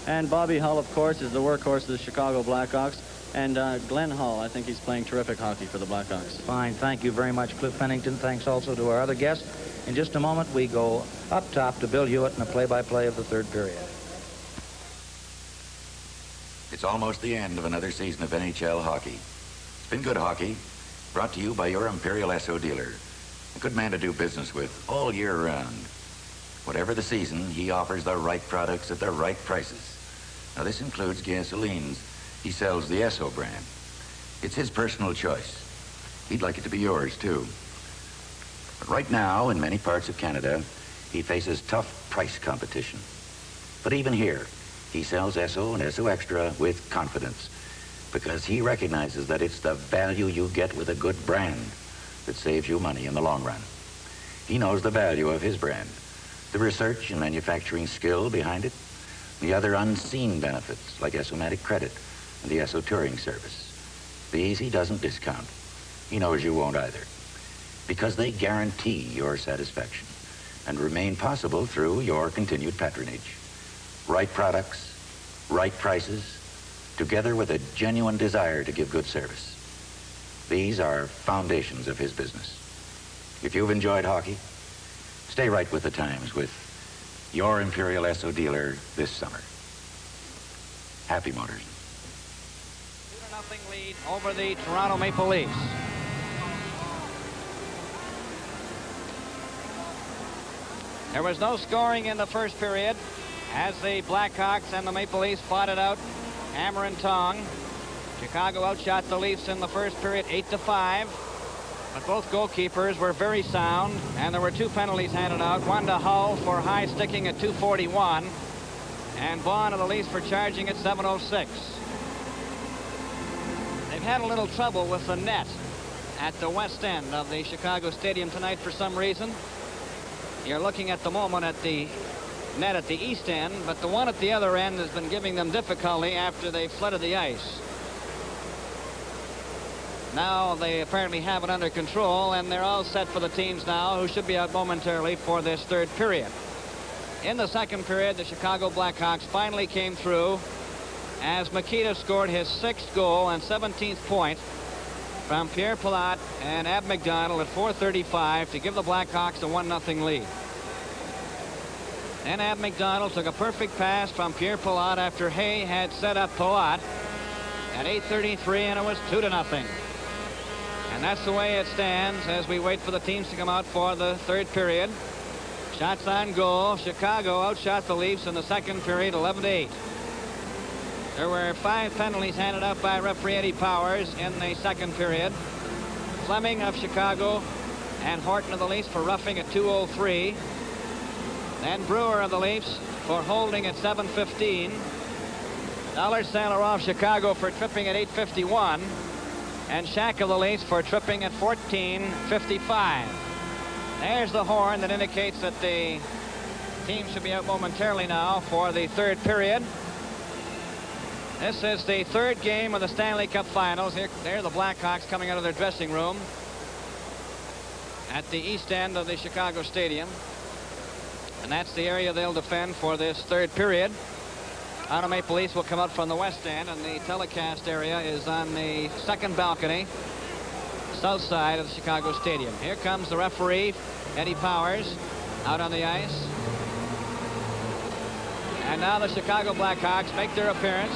And Bobby Hull, of course, is the workhorse of the Chicago Blackhawks. And Glenn Hull, I think he's playing terrific hockey for the Blackhawks. Fine. Thank you very much, Cliff Pennington. Thanks also to our other guests. In just a moment, we go up top to Bill Hewitt in a play-by-play of the third period. It's almost the end of another season of NHL hockey. It's been good hockey, brought to you by your Imperial Esso dealer. A good man to do business with all year round. Whatever the season, he offers the right products at the right prices. Now, this includes gasolines. He sells the Esso brand. It's his personal choice. He'd like it to be yours, too. But right now, in many parts of Canada, he faces tough price competition. But even here, he sells Esso and Esso Extra with confidence, because he recognizes that it's the value you get with a good brand that saves you money in the long run. He knows the value of his brand, the research and manufacturing skill behind it, the other unseen benefits like Essomatic credit and the Esso touring service. These he doesn't discount. He knows you won't either, because they guarantee your satisfaction and remain possible through your continued patronage. Right products, right prices, together with a genuine desire to give good service. These are foundations of his business. If you've enjoyed hockey, stay right with the times with your Imperial Esso dealer this summer. Happy Motors. 2-0 lead over the Toronto Maple Leafs. There was no scoring in the first period as the Blackhawks and the Maple Leafs fought it out, hammer and tong. Chicago outshot the Leafs in the first period 8-5, but both goalkeepers were very sound, and there were 2 penalties handed out, one to Hull for high sticking at 2:41, and Vaughn of the Leafs for charging at 7:06. They've had a little trouble with the net at the west end of the Chicago Stadium tonight for some reason. You're looking at the moment at the net at the east end, but the one at the other end has been giving them difficulty after they flooded the ice. Now they apparently have it under control, and they're all set for the teams now, who should be out momentarily for this third period. In the second period, the Chicago Blackhawks finally came through, as Makita scored his 6th goal and 17th point from Pierre Pilote and Ab McDonald at 4:35 to give the Blackhawks a 1-0 lead. Then Ab McDonald took a perfect pass from Pierre Pilote after Hay had set up Pilote at 8:33, and it was 2-0. And that's the way it stands as we wait for the teams to come out for the 3rd period. Shots on goal. Chicago outshot the Leafs in the 2nd period 11-8. There were 5 penalties handed out by referee Eddie Powers in the 2nd period. Fleming of Chicago and Horton of the Leafs for roughing at 2:03. Then Brewer of the Leafs for holding at 7:15. St. Laurent of Chicago for tripping at 8:51. And Shack of the Leafs for tripping at 14:55. There's the horn that indicates that the team should be out momentarily now for the 3rd period. This is the 3rd game of the Stanley Cup Finals. Here, there the Blackhawks coming out of their dressing room at the east end of the Chicago Stadium. And that's the area they'll defend for this 3rd period. Toronto Maple Leafs will come out from the west end, and the telecast area is on the 2nd balcony, south side of the Chicago Stadium. Here comes the referee, Eddie Powers, out on the ice. And now the Chicago Blackhawks make their appearance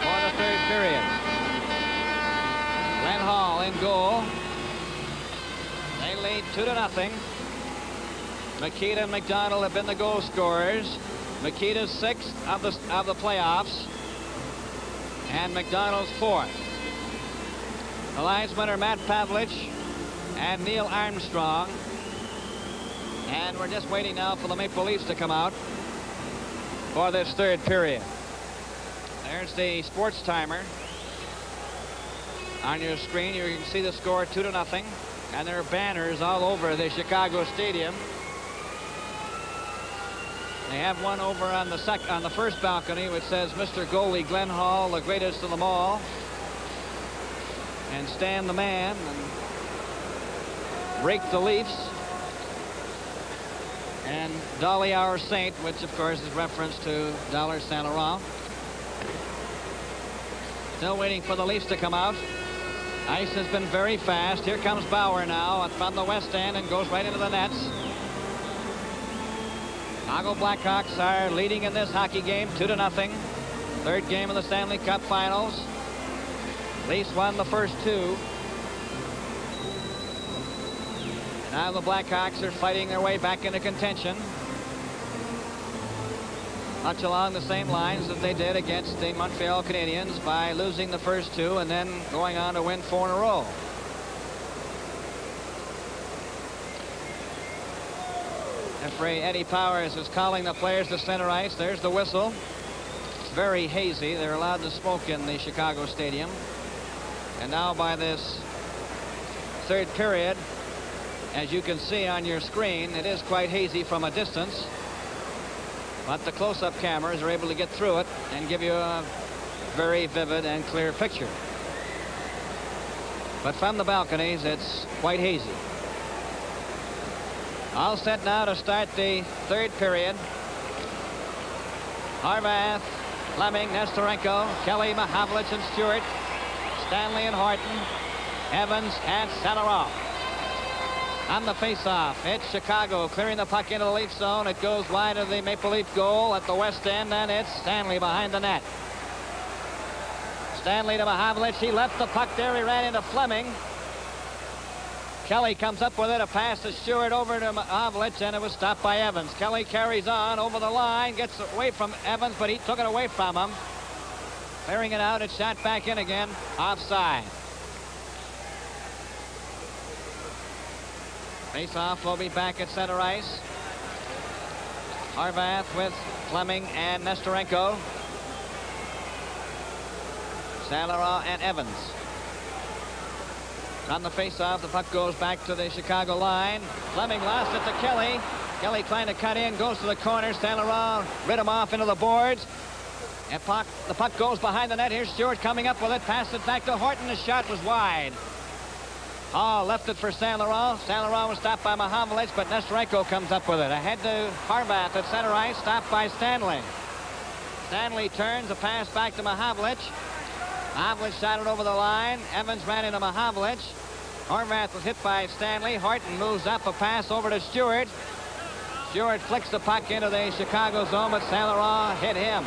for the 3rd period. Glenn Hall in goal. They lead 2-0. Makita and McDonald have been the goal scorers. Makita's 6th of the playoffs, and McDonald's 4th. The linesmen are Matt Pavlich and Neil Armstrong. And we're just waiting now for the Maple Leafs to come out for this 3rd period. There's the sports timer on your screen. You can see the score 2-0. And there are banners all over the Chicago Stadium. They have one over on the 1st balcony which says Mr. Goalie Glenn Hall, the greatest of them all, and Stan the Man, and Break the Leafs, and Dolly Our Saint, which of course is reference to St. Laurent. Still waiting for the Leafs to come out. Ice has been very fast. Here comes Bauer now from the west end and goes right into the nets. Chicago Blackhawks are leading in this hockey game 2-0. 3rd game of the Stanley Cup Finals. Leafs won the first 2. Now the Blackhawks are fighting their way back into contention, much along the same lines that they did against the Montreal Canadiens by losing the first 2 and then going on to win 4 in a row. Referee Eddie Powers is calling the players to center ice. There's the whistle. It's very hazy. They're allowed to smoke in the Chicago Stadium. And now by this 3rd period, as you can see on your screen, it is quite hazy from a distance. But the close-up cameras are able to get through it and give you a very vivid and clear picture. But from the balconies, it's quite hazy. All set now to start the 3rd period. Harvath, Fleming, Nestorenko, Kelly, Mahavlich, and Stewart, Stanley and Horton, Evans, and St. Laurent. On the face-off, it's Chicago clearing the puck into the Leaf zone. It goes wide of the Maple Leaf goal at the west end, and it's Stanley behind the net. Stanley to Mahavlich. He left the puck there. He ran into Fleming. Kelly comes up with it. A pass to Stewart over to Mahavlich, and it was stopped by Evans. Kelly carries on over the line, gets away from Evans, but he took it away from him. Clearing it out, it's shot back in again. Offside. Face-off will be back at center ice. Harvath with Fleming and Nestorenko. St. Laurent and Evans. On the face-off, the puck goes back to the Chicago line. Fleming lost it to Kelly. Kelly trying to cut in, goes to the corner. St. Laurent rid him off into the boards. And the puck goes behind the net. Here's Stewart coming up with it. Passed it back to Horton. The shot was wide. Hall left it for Saint Laurent. Saint Laurent was stopped by Mahavlich, but Nesterenko comes up with it. Ahead to Harbath at center ice, stopped by Stanley. Stanley turns, a pass back to Mahavlich. Mahavlich shot it over the line. Evans ran into Mahavlich. Horvath was hit by Stanley. Horton moves up, a pass over to Stewart. Stewart flicks the puck into the Chicago zone, but Saint Laurent hit him.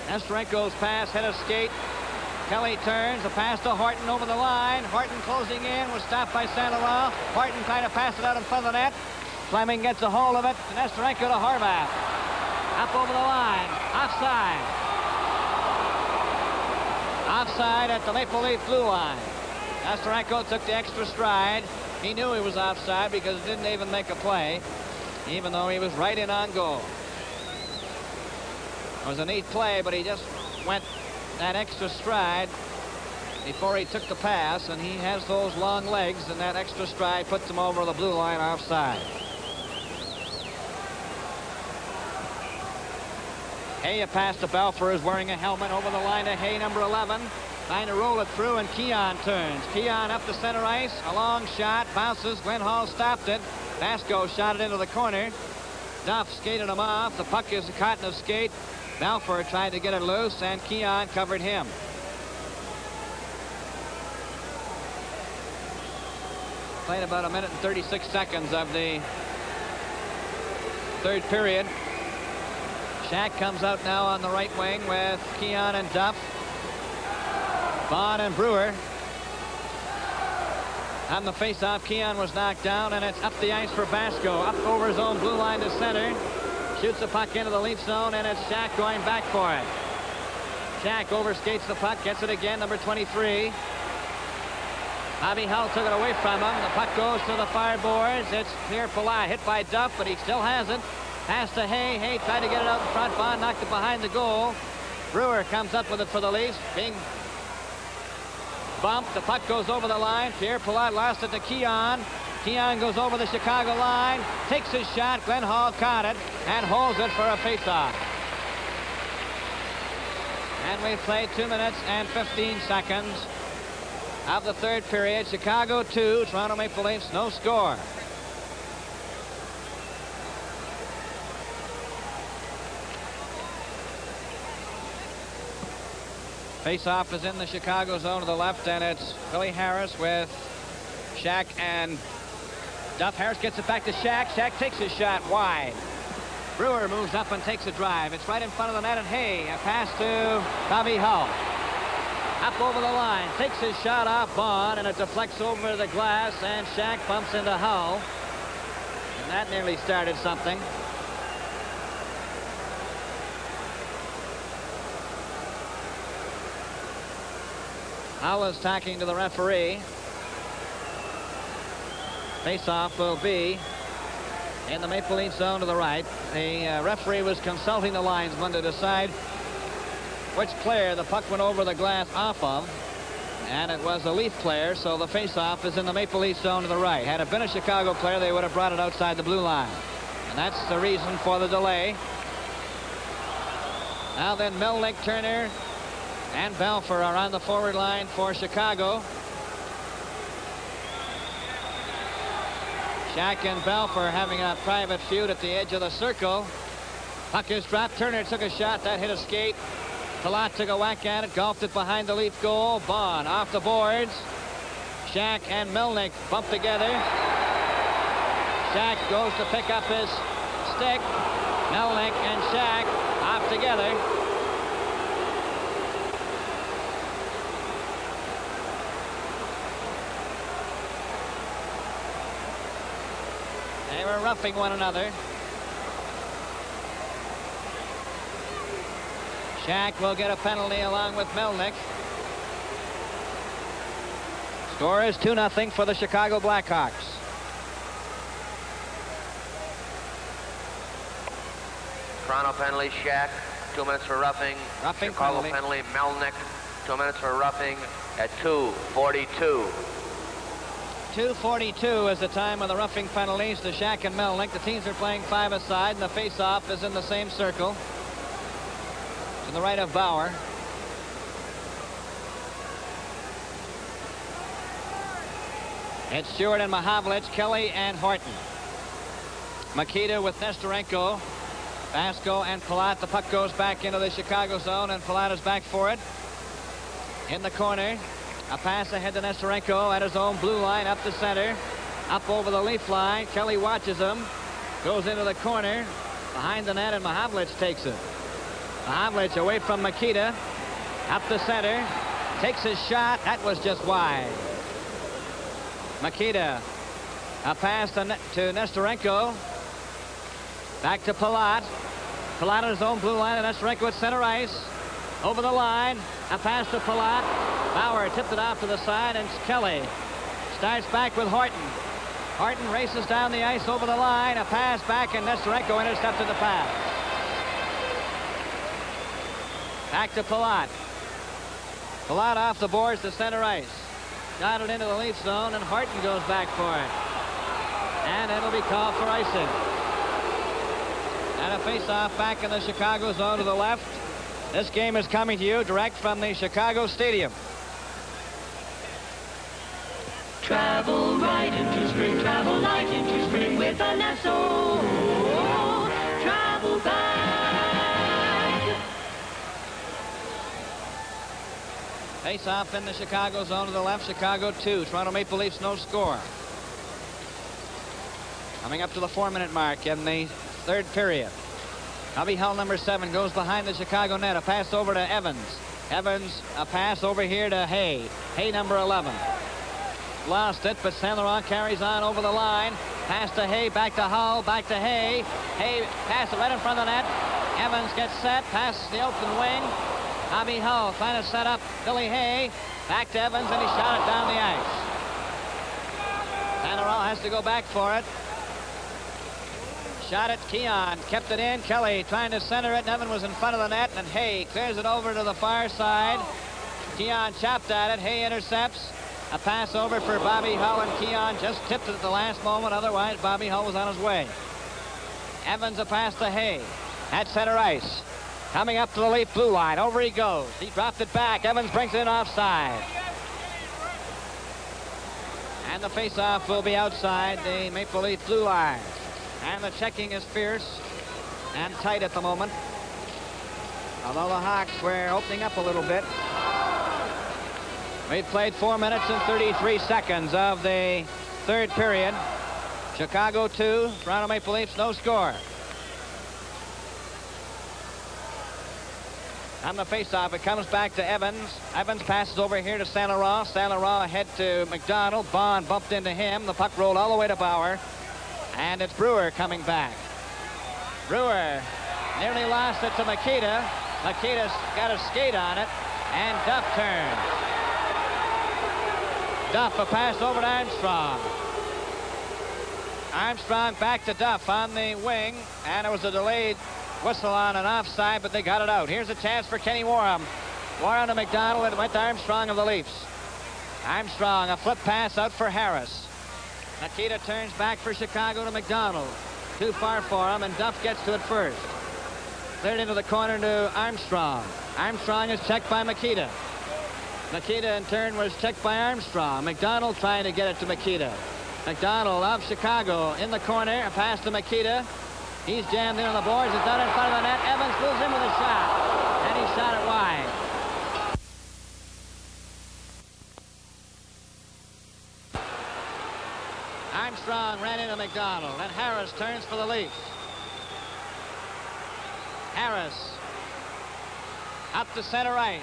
Nesterenko's pass hit a skate. Kelly turns, a pass to Horton over the line. Horton closing in, was stopped by Saint Laurent. Horton trying to pass it out in front of the net. Fleming gets a hold of it. Nesterenko to Horvath. Up over the line. Offside. Offside at the Maple Leaf blue line. Nesterenko took the extra stride. He knew he was offside because he didn't even make a play, even though he was right in on goal. It was a neat play, but he just went that extra stride before he took the pass, and he has those long legs, and that extra stride puts him over the blue line offside. Hay, a pass to Balfour, is wearing a helmet over the line to Hay, number 11. Trying to roll it through, and Keon turns. Keon up the center ice. A long shot. Bounces. Glenn Hall stopped it. Vasco shot it into the corner. Duff skated him off. The puck is caught in a skate. Balfour tried to get it loose, and Keon covered him. Played about a minute and 36 seconds of the third period. Shack comes out now on the right wing with Keon and Duff. Vaughn and Brewer. On the face-off, Keon was knocked down, and it's up the ice for Vasco. Up over his own blue line to center. Shoots the puck into the Leaf zone, and it's Shack going back for it. Shack overskates the puck, gets it again, number 23. Bobby Hull took it away from him. The puck goes to the far boards. It's Pierre Palat, hit by Duff, but he still has it. Pass to Hay. Hay tried to get it out in front. Vaughn knocked it behind the goal. Brewer comes up with it for the Leafs. Being bumped. The puck goes over the line. Pierre Palat lost it to Keon. Keon goes over the Chicago line. Takes his shot. Glenn Hall caught it and holds it for a faceoff. And we've played 2 minutes and 15 seconds of the third period. Chicago 2, Toronto Maple Leafs no score. Face-off is in the Chicago zone to the left, and it's Billy Harris with Shack and Duff. Harris gets it back to Shack. Shack takes his shot wide. Brewer moves up and takes a drive. It's right in front of the net, and Hay, a pass to Bobby Hull. Up over the line, takes his shot off Vaughn, and it deflects over the glass, and Shack bumps into Hull. And that nearly started something. Hull is talking to the referee. Face-off will be in the Maple Leaf zone to the right. The referee was consulting the linesman to decide which player the puck went over the glass off of, and it was a Leaf player, so the face-off is in the Maple Leaf zone to the right. Had it been a Chicago player, they would have brought it outside the blue line, and that's the reason for the delay. Now then, Melnick, Turner, and Balfour are on the forward line for Chicago. Shack and Balfour having a private feud at the edge of the circle. Puck is dropped. Turner took a shot. That hit a skate. Palat took a whack at it. Golfed it behind the Leaf goal. Vaughn off the boards. Shack and Melnick bump together. Shack goes to pick up his stick. Melnick and Shack off together. They were roughing one another. Shack will get a penalty along with Melnick. Score is 2-0 for the Chicago Blackhawks. Toronto penalty, Shack. 2 minutes for roughing. Chicago penalty, Melnick. 2 minutes for roughing at 2:42. 2:42 is the time of the roughing penalties to Shack and Melnick. The teams are playing 5-a-side, and the face-off is in the same circle to the right of Bauer. It's Stewart and Mahavlich, Kelly and Horton. Makita with Nestorenko, Vasco and Palat. The puck goes back into the Chicago zone, and Palat is back for it. In the corner, a pass ahead to Nestorenko at his own blue line, up the center, up over the Leaf line. Kelly watches him, goes into the corner, behind the net, and Mahavlich takes it. Mahavlich away from Makita, up the center, takes his shot. That was just wide. Makita, a pass to Nestorenko. Back to Palat. Palat on his own blue line, and Nestorenko at center ice. Over the line, a pass to Palat. Bauer tipped it off to the side, and Kelly starts back with Horton. Horton races down the ice over the line. A pass back, and Nestorenko intercepted the pass. Back to Palat. Palat off the boards to center ice. Got it into the Leaf zone, and Horton goes back for it. And it'll be called for icing. And a face-off back in the Chicago zone to the left. This game is coming to you direct from the Chicago Stadium. Travel right into spring, travel light into spring with an Esso. Travel bag. Face-off in the Chicago zone to the left. Chicago 2. Toronto Maple Leafs no score. Coming up to the 4-minute mark in the third period. Bobby Hull, number 7, goes behind the Chicago net. A pass over to Evans. Evans, a pass over here to Hay. Hay, number 11. Lost it, but Saint Laurent carries on over the line. Pass to Hay, back to Hull, back to Hay. Hay pass it right in front of the net. Evans gets set, passes the open wing. Bobby Hull trying to set up Billy Hay. Back to Evans, and he shot it down the ice. Saint Laurent has to go back for it. Shot it, Keon kept it in. Kelly trying to center it, and Evan was in front of the net, and Hay clears it over to the far side. Keon chopped at it. Hay intercepts. A pass over for Bobby Hull, and Keon just tipped it at the last moment. Otherwise, Bobby Hull was on his way. Evans, a pass to Hay at center ice. Coming up to the Leaf blue line. Over he goes. He dropped it back. Evans brings it in offside. And the face-off will be outside the Maple Leaf blue line. And the checking is fierce and tight at the moment. Although the Hawks were opening up a little bit. We've played 4 minutes and 33 seconds of the third period. Chicago 2, Toronto Maple Leafs no score. On the faceoff, it comes back to Evans. Evans passes over here to Saint Laurent. Saint Laurent ahead to McDonald. Bond bumped into him. The puck rolled all the way to Bauer. And it's Brewer coming back. Brewer nearly lost it to Makita. Makita's got a skate on it. And Duff turns. Duff, a pass over to Armstrong. Armstrong back to Duff on the wing. And it was a delayed whistle on an offside, but they got it out. Here's a chance for Kenny Warham. Warham to McDonald, and it went to Armstrong of the Leafs. Armstrong, a flip pass out for Harris. Makita turns back for Chicago to McDonald. Too far for him, and Duff gets to it first. Cleared into the corner to Armstrong. Armstrong is checked by Makita. Makita in turn was checked by Armstrong. McDonald trying to get it to Makita. McDonald of Chicago in the corner. A pass to Makita. He's jammed in on the boards. It's done in front of the net. Evans moves in with a shot. And he shot it wide. Armstrong ran into McDonald. And Harris turns for the Leafs. Harris up to center ice.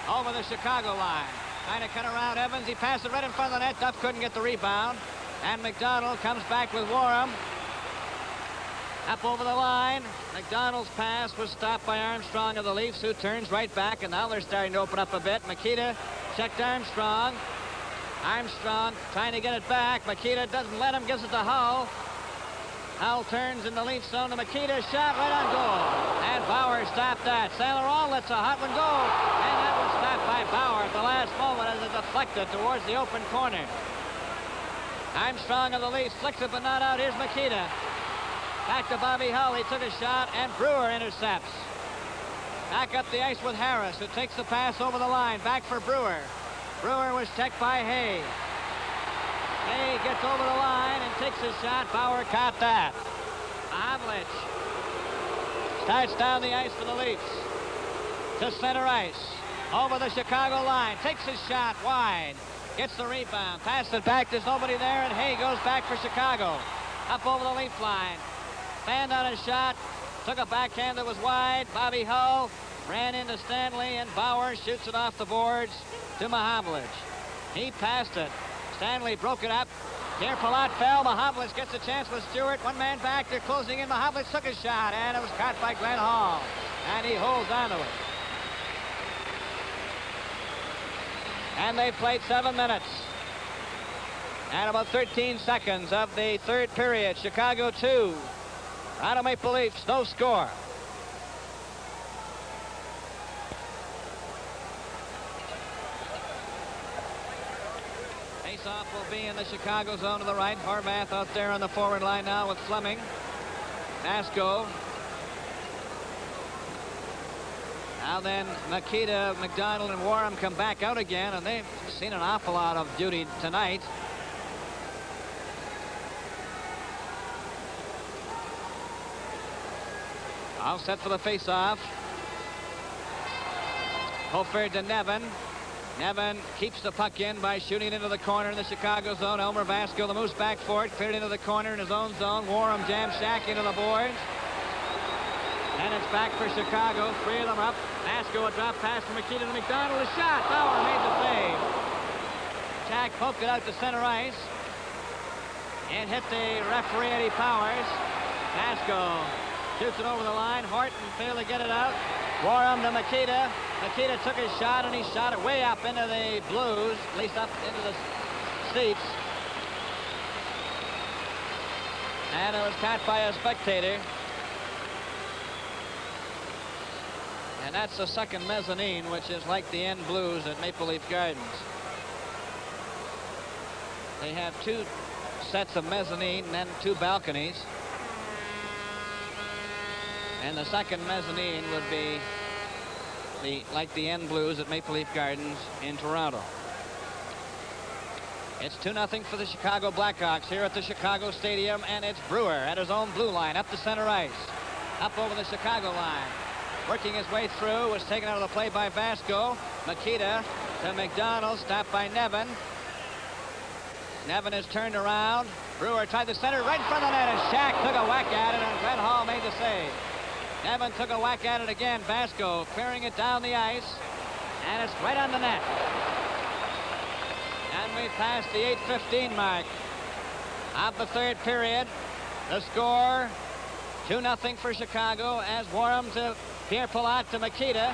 Over the Chicago line. Trying to cut around Evans. He passed it right in front of the net. Duff couldn't get the rebound. And McDonald comes back with Warham. Up over the line. McDonald's pass was stopped by Armstrong of the Leafs, who turns right back, and now they're starting to open up a bit. Makita checked Armstrong. Armstrong trying to get it back. Makita doesn't let him, gives it to Hull. Hull turns in the Leaf zone to Makita. Shot right on goal. And Bauer stopped that. Saint Laurent lets a hot one go. And that was stopped by Bauer at the last moment as it deflected towards the open corner. Armstrong of the Leafs flicks it, but not out. Here's Makita. Back to Bobby Hull. He took a shot, and Brewer intercepts. Back up the ice with Harris, who takes the pass over the line. Back for Brewer. Brewer was checked by Hay. Hay gets over the line and takes his shot. Bauer caught that. Mahamlich starts down the ice for the Leafs. To center ice. Over the Chicago line. Takes his shot wide. Gets the rebound. Passes it back. There's nobody there. And Hay goes back for Chicago. Up over the Leaf line. Fanned on his shot. Took a backhand that was wide. Bobby Hull ran into Stanley. And Bauer shoots it off the boards to Mahamlich. He passed it. Stanley broke it up. Pierre Palat fell. Mahamlich gets a chance with Stewart. One man back. They're closing in. Mahamlich took his shot. And it was caught by Glenn Hall. And he holds on to it. And they've played 7 minutes. And about 13 seconds of the third period. Chicago 2. Toronto Maple Leafs, no score. Face-off will be in the Chicago zone to the right. Horvath out there on the forward line now with Fleming. Vasco. Now then, Makita, McDonald, and Warham come back out again, and they've seen an awful lot of duty tonight. All set for the face-off. Hofer to Nevin. Nevin keeps the puck in by shooting into the corner in the Chicago zone. Elmer Vasco, the moose back for it, cleared into the corner in his own zone. Warham jams Shack into the boards. And it's back for Chicago. 3 of them up. Vasco, a drop pass from Makita to McDonald. A shot. Bauer made the save. Shack poked it out to center ice. And hit the referee Eddie Powers. Vasco shoots it over the line. Horton failed to get it out. Warham to Makita. Makita took his shot, and he shot it way up into the Blues, at least up into the seats. And it was caught by a spectator. And that's the second mezzanine, which is like the end Blues at Maple Leaf Gardens. They have 2 sets of mezzanine and then 2 balconies. And the second mezzanine would be like the end Blues at Maple Leaf Gardens in Toronto. It's 2-0 for the Chicago Blackhawks here at the Chicago Stadium, and it's Brewer at his own blue line up the center ice. Up over the Chicago line. Working his way through, was taken out of the play by Vasco. Makita to McDonald, stopped by Nevin. Nevin is turned around. Brewer tried the center right in front of the net, and Shack took a whack at it, and Glenn Hall made the save. Nevin took a whack at it again. Vasco clearing it down the ice, and it's right on the net. And we passed the 8:15 mark of the third period. The score, 2-0 for Chicago as Warham to Pierre Palat to Makita.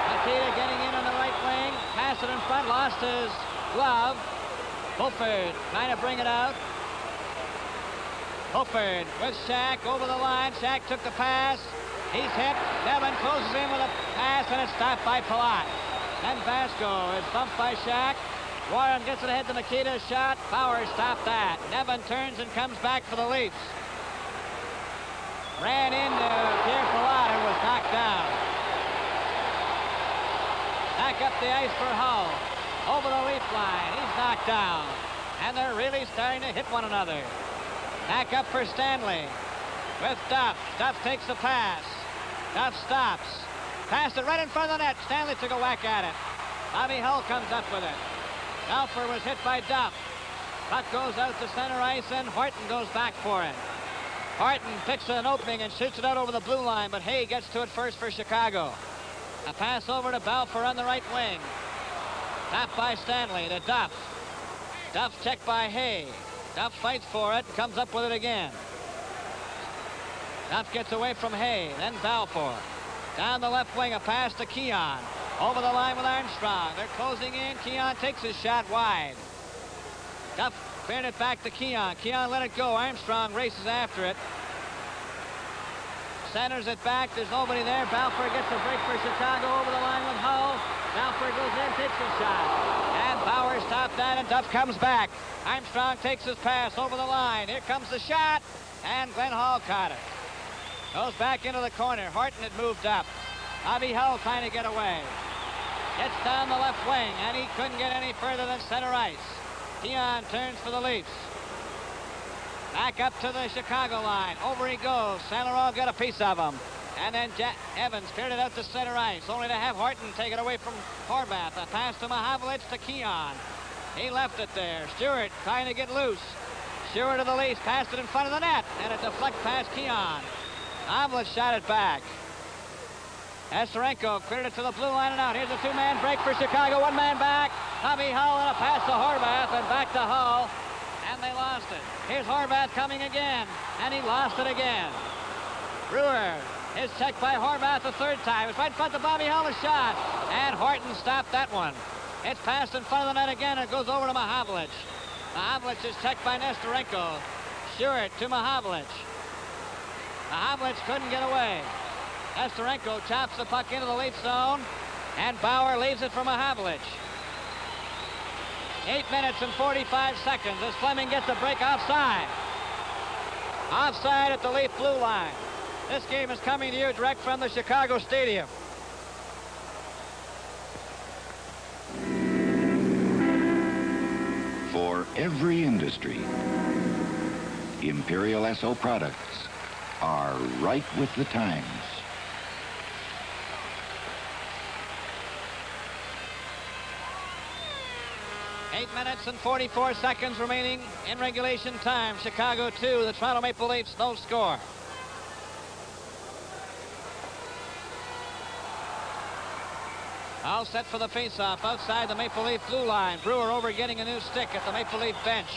Makita getting in on the right wing. Pass it in front. Lost his glove. Fulford trying to bring it out. Fulford with Shack over the line. Shack took the pass. He's hit. Nevin closes in with a pass, and it's stopped by Palat. Then Vasco is bumped by Shack. Warren gets it ahead to Makita's shot. Bauer stopped that. Nevin turns and comes back for the Leafs. Ran into Pierre Palat and was knocked down. Back up the ice for Hull. Over the Leaf line. He's knocked down. And they're really starting to hit one another. Back up for Stanley. With Duff. Duff takes the pass. Duff stops. Passed it right in front of the net. Stanley took a whack at it. Bobby Hull comes up with it. Alfer was hit by Duff. Puck goes out to center ice, and Horton goes back for it. Horton picks an opening and shoots it out over the blue line, but Hay gets to it first for Chicago. A pass over to Balfour on the right wing. Tapped by Stanley to Duff. Duff checked by Hay. Duff fights for it, comes up with it again. Duff gets away from Hay, then Balfour. Down the left wing, a pass to Keon. Over the line with Armstrong. They're closing in. Keon takes his shot wide. Duff cleared it back to Keon. Keon let it go. Armstrong races after it. Centers it back. There's nobody there. Balfour gets a break for Chicago over the line with Hull. Balfour goes in, takes his shot. And Bauer stopped that, and Duff comes back. Armstrong takes his pass over the line. Here comes the shot, and Glenn Hall caught it. Goes back into the corner. Horton had moved up. Bobby Hull trying to get away. Gets down the left wing, and he couldn't get any further than center ice. Keon turns for the Leafs. Back up to the Chicago line. Over he goes. St. Laurent got a piece of him. And then Evans cleared it out to center ice, only to have Horton take it away from Horvath. A pass to Mahavlich to Keon. He left it there. Stewart trying to get loose. Stewart to the Leafs, passed it in front of the net, and it deflects past Keon. Mahavlich shot it back. Nesterenko cleared it to the blue line and out. Here's a two-man break for Chicago. One man back. Tommy Hull and a pass to Horvath and back to Hull. And they lost it. Here's Horvath coming again, and he lost it again. Brewer is checked by Horvath the third time. It's right in front of Bobby Hull, a shot. And Horton stopped that one. It's passed in front of the net again, and it goes over to Mahavlich. Mahavlich is checked by Nesterenko. Stewart to Mahavlich. Mahavlich couldn't get away. Nesterenko chops the puck into the Leaf zone, and Bauer leaves it for Mahavlich. 8 minutes and 45 seconds as Fleming gets a break offside. Offside at the Leaf blue line. This game is coming to you direct from the Chicago Stadium. For every industry, Imperial SO products are right with the times. Eight minutes and 44 seconds remaining in regulation time. Chicago 2, the Toronto Maple Leafs no score. All set for the faceoff outside the Maple Leaf blue line. Brewer over getting a new stick at the Maple Leaf bench.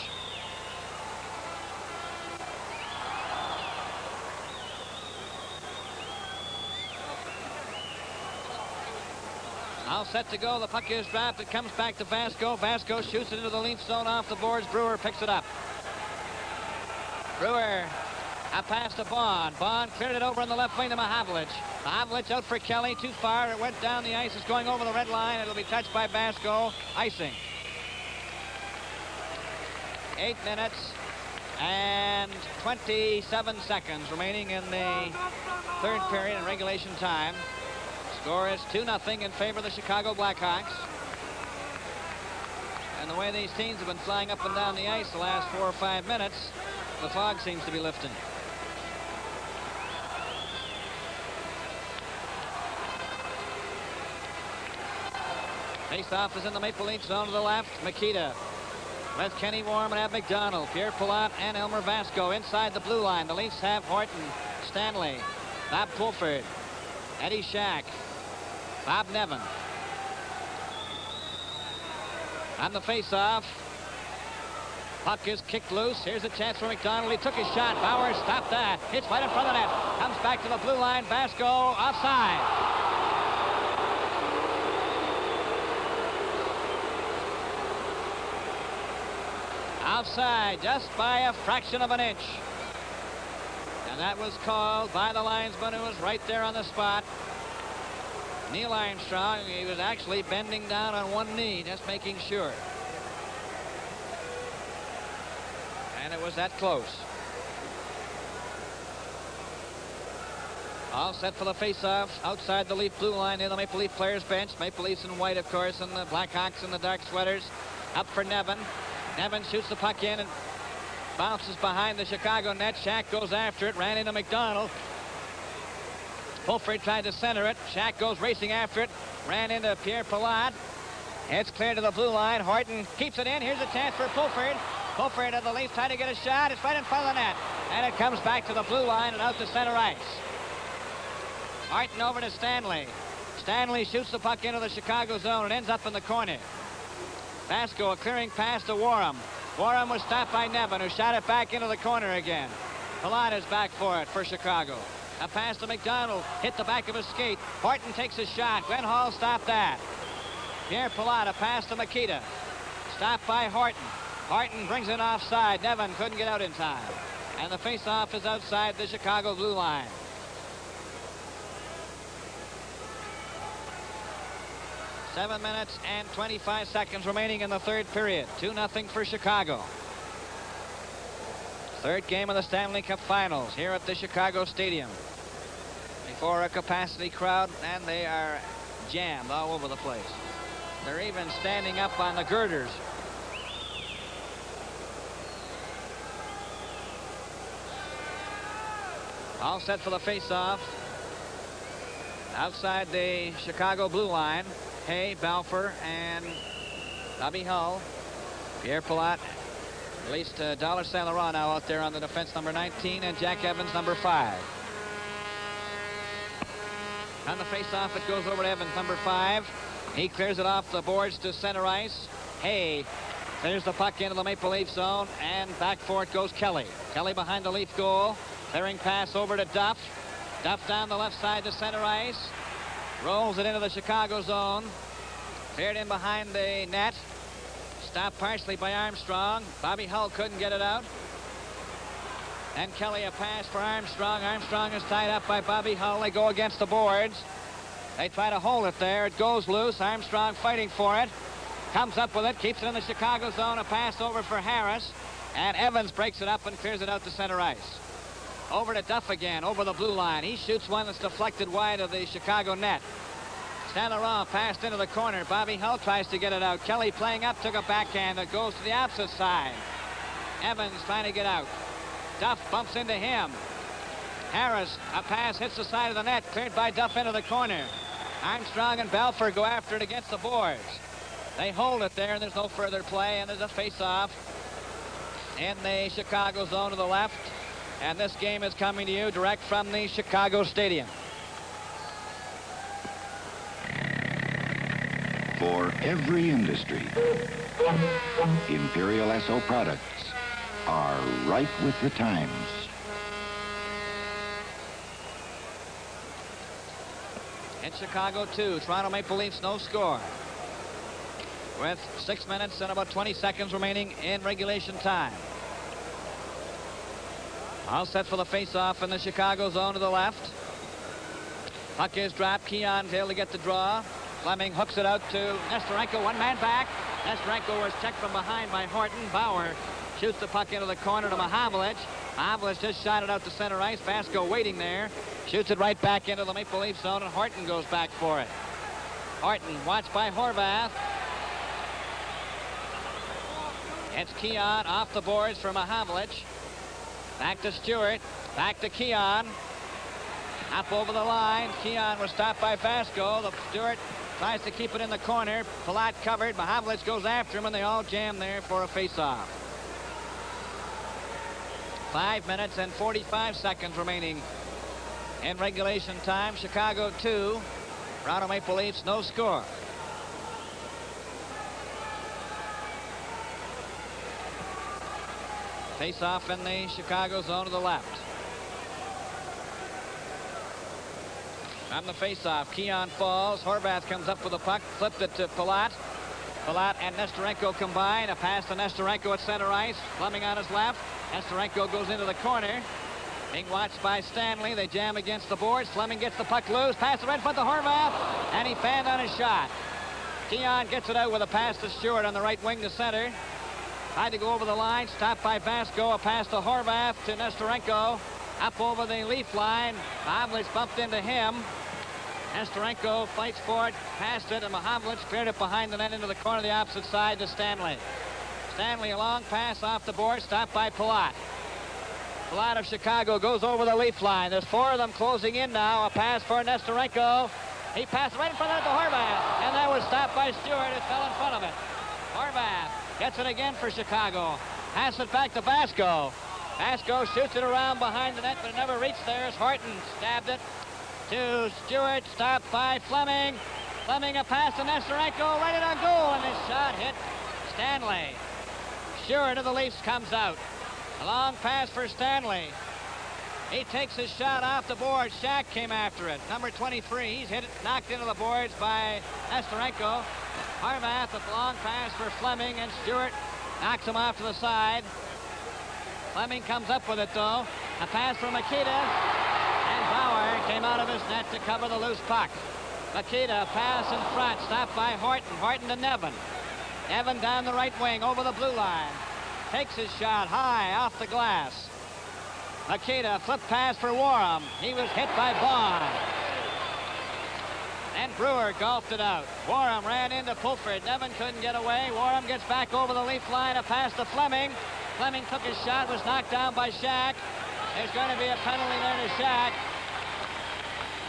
All set to go. The puck is dropped. It comes back to Vasco. Vasco shoots it into the Leaf zone off the boards. Brewer picks it up. Brewer, a pass to Bond. Bond cleared it over on the left wing to Mahavlich. Mahavlich out for Kelly. Too far. It went down the ice. It's going over the red line. It'll be touched by Vasco. Icing. 8 minutes and 27 seconds remaining in the third period in regulation time. Score is 2-0 in favor of the Chicago Blackhawks. And the way these teams have been flying up and down the ice the last 4 or 5 minutes, the fog seems to be lifting. Face-off is in the Maple Leaf zone to the left. Makita with Kenny Warm and Ab McDonald, Pierre Pilote and Elmer Vasco inside the blue line. The Leafs have Horton, Stanley, Bob Pulford, Eddie Shack, Bob Nevin. On the face-off, puck is kicked loose. Here's a chance for McDonald. He took his shot. Bauer stopped that. Hits right in front of the net. Comes back to the blue line. Vasco offside. Offside just by a fraction of an inch. And that was called by the linesman who was right there on the spot. Neil Armstrong, he was actually bending down on one knee, just making sure. And it was that close. All set for the face-off outside the Leaf blue line in the Maple Leaf players bench. Maple Leafs in white, of course, and the Blackhawks in the dark sweaters. Up for Nevin. Nevin shoots the puck in and bounces behind the Chicago net. Shack goes after it, ran into McDonald. Pulford tried to center it. Shack goes racing after it. Ran into Pierre Pilote. It's cleared to the blue line. Horton keeps it in. Here's a chance for Pulford. Pulford of the Leafs trying to get a shot. It's right in front of the net. And it comes back to the blue line and out to center ice. Horton over to Stanley. Stanley shoots the puck into the Chicago zone and ends up in the corner. Vasco, a clearing pass to Warham. Warham was stopped by Nevin, who shot it back into the corner again. Pilote is back for it for Chicago. A pass to McDonald, hit the back of his skate. Horton takes a shot. Glenn Hall stopped that. Pierre Pilote, a pass to Makita. Stopped by Horton. Horton brings it offside. Nevin couldn't get out in time. And the face-off is outside the Chicago blue line. Seven minutes and 25 seconds remaining in the third period. 2-0 for Chicago. Third game of the Stanley Cup Finals here at the Chicago Stadium. Before a capacity crowd, and they are jammed all over the place. They're even standing up on the girders. All set for the face-off. Outside the Chicago blue line, Hay, Balfour, and Bobby Hull. Pierre Palat, at least Dollar Saint Laurent now out there on the defense, number 19, and Jack Evans, number 5. On the face-off, it goes over to Evans, number 5. He clears it off the boards to center ice. Hay clears the puck into the Maple Leaf zone, and back for it goes Kelly. Kelly behind the Leaf goal. Clearing pass over to Duff. Duff down the left side to center ice. Rolls it into the Chicago zone. Cleared in behind the net. Stopped partially by Armstrong. Bobby Hull couldn't get it out. And Kelly a pass for Armstrong. Armstrong is tied up by Bobby Hull. They go against the boards. They try to hold it there. It goes loose. Armstrong fighting for it. Comes up with it. Keeps it in the Chicago zone. A pass over for Harris. And Evans breaks it up and clears it out to center ice. Over to Duff again, over the blue line. He shoots one that's deflected wide of the Chicago net. Saint Laurent passed into the corner. Bobby Hull tries to get it out. Kelly playing up, took a backhand that goes to the opposite side. Evans trying to get out. Duff bumps into him. Harris, a pass hits the side of the net, cleared by Duff into the corner. Armstrong and Balfour go after it against the boards. They hold it there, and there's no further play, and there's a face-off in the Chicago zone to the left. And this game is coming to you direct from the Chicago Stadium. For every industry, Imperial Esso products are right with the times. In Chicago, 2. Toronto Maple Leafs, no score. With 6 minutes and about 20 seconds remaining in regulation time. All set for the face-off in the Chicago zone to the left. Puck is dropped. Keon's able to get the draw. Fleming hooks it out to Nesterenko. One man back. Nesterenko was checked from behind by Horton. Bauer shoots the puck into the corner to Mahavlich. Mahavlich just shot it out to center ice. Vasco waiting there. Shoots it right back into the Maple Leaf zone, and Horton goes back for it. Horton watched by Horvath. It's Keon off the boards for Mahavlich. Back to Stewart. Back to Keon. Up over the line. Keon was stopped by Vasco. The Stewart tries to keep it in the corner. Palat covered. Mahavlich goes after him, and they all jam there for a face-off. 5 minutes and 45 seconds remaining in regulation time. Chicago 2. Toronto Maple Leafs, no score. Face-off in the Chicago zone to the left. On the face-off, Keon falls. Horvath comes up with the puck, flipped it to Palat. Palat and Nesterenko combine. A pass to Nesterenko at center ice. Fleming on his left. Nesterenko goes into the corner. Being watched by Stanley. They jam against the boards. Fleming gets the puck loose. Pass it right in front to Horvath. And he fanned on his shot. Keon gets it out with a pass to Stewart on the right wing to center. Tried to go over the line, stopped by Vasco. A pass to Horvath to Nesterenko. Up over the Leaf line. Mahavlich bumped into him. Nesterenko fights for it, passed it, and Mahavlich cleared it behind the net into the corner of the opposite side to Stanley. Stanley, a long pass off the board, stopped by Palat. Palat of Chicago goes over the Leaf line. There's 4 of them closing in now. A pass for Nesterenko. He passed right in front of it to Horvath, and that was stopped by Stewart, who fell in front of it. Horvath gets it again for Chicago. Pass it back to Vasco. Vasco shoots it around behind the net, but it never reached there as Horton stabbed it to Stewart, stopped by Fleming. Fleming a pass to Nesterenko, right in on goal, and his shot hit Stanley. Stewart of the Leafs comes out. A long pass for Stanley. He takes his shot off the board. Shack came after it. Number 23, he's hit it, knocked into the boards by Nesterenko. Horvath, a long pass for Fleming, and Stewart knocks him off to the side. Fleming comes up with it, though. A pass for Makita. Bauer came out of his net to cover the loose puck. Makita pass in front, stopped by Horton. Horton to Nevin. Nevin down the right wing over the blue line. Takes his shot high off the glass. Makita flip pass for Warham. He was hit by Bond. And Brewer golfed it out. Warham ran into Pulford. Nevin couldn't get away. Warham gets back over the Leaf line. A pass to Fleming. Fleming took his shot, was knocked down by Shack. There's going to be a penalty there to Shack.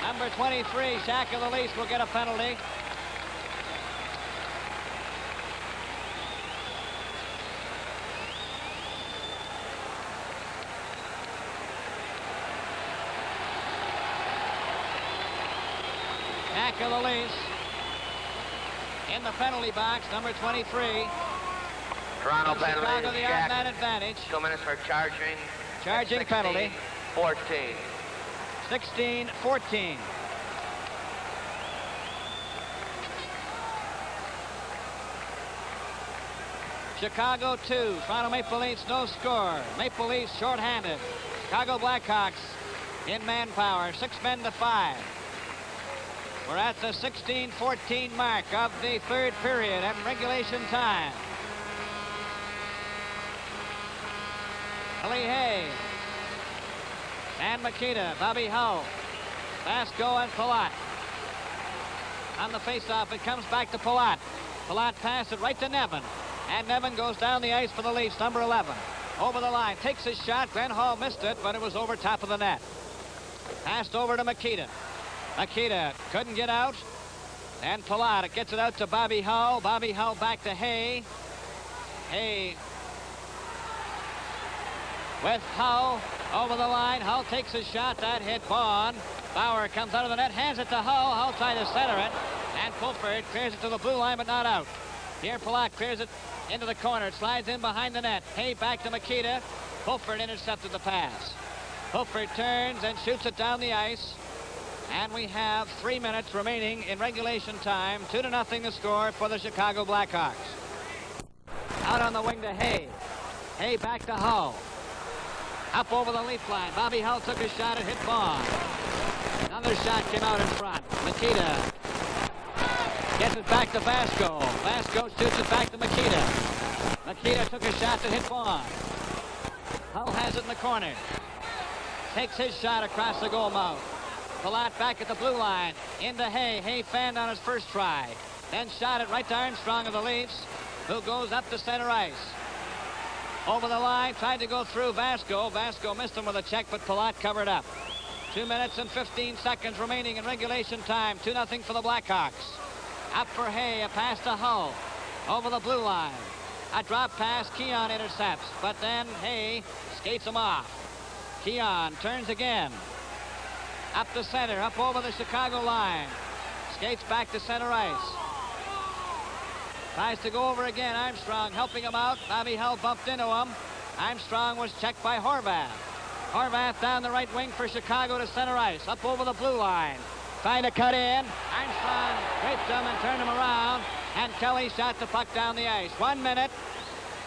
Number 23, Shack of the Leafs, will get a penalty. Shack of the Leafs in the penalty box, number 23. Toronto Chicago, penalty. the Shack. man advantage. 2 minutes for charging. Charging 16, penalty. 14. 16-14. Chicago 2, Toronto Maple Leafs no score. Maple Leafs shorthanded. Chicago Blackhawks in manpower, 6 men to 5. We're at the 16-14 mark of the third period at regulation time. Ellie Hay and Makita, Bobby Hull, Vasco and Palat. On the faceoff, it comes back to Palat. Palat passed it right to Nevin. And Nevin goes down the ice for the Leafs, number 11. Over the line, takes his shot. Glenn Hall missed it, but it was over top of the net. Passed over to Makita. Makita couldn't get out. And Palat gets it out to Bobby Hull. Bobby Hull back to Hay. Hay with Hull over the line. Hull takes his shot. That hit Vaughn. Bauer comes out of the net, hands it to Hull. Hull tries to center it. And Fulford clears it to the blue line, but not out. Here Palat clears it into the corner. It slides in behind the net. Hay back to Makita. Fulford intercepted the pass. Fulford turns and shoots it down the ice. And we have 3 minutes remaining in regulation time. 2-0 the score for the Chicago Blackhawks. Out on the wing to Hay. Hay back to Hull. Up over the Leaf line. Bobby Hull took a shot and hit Vaughn. Another shot came out in front. Makita gets it back to Vasco. Vasco shoots it back to Makita. Makita took a shot that hit Vaughn. Hull has it in the corner. Takes his shot across the goal mouth. Palat back at the blue line. Into Hay. Hay fanned on his first try. Then shot it right to Armstrong of the Leafs, who goes up to center ice. Over the line, tried to go through Vasco. Vasco missed him with a check, but Palat covered up. 2 minutes and 15 seconds remaining in regulation time. 2-0 for the Blackhawks. Up for Hay, a pass to Hull. Over the blue line. A drop pass, Keon intercepts, but then Hay skates him off. Keon turns again. Up the center, up over the Chicago line. Skates back to center ice. Tries to go over again. Armstrong helping him out. Bobby Hull bumped into him. Armstrong was checked by Horvath. Horvath down the right wing for Chicago to center ice. Up over the blue line. Trying to cut in. Armstrong draped him and turned him around. And Kelly shot the puck down the ice. 1 minute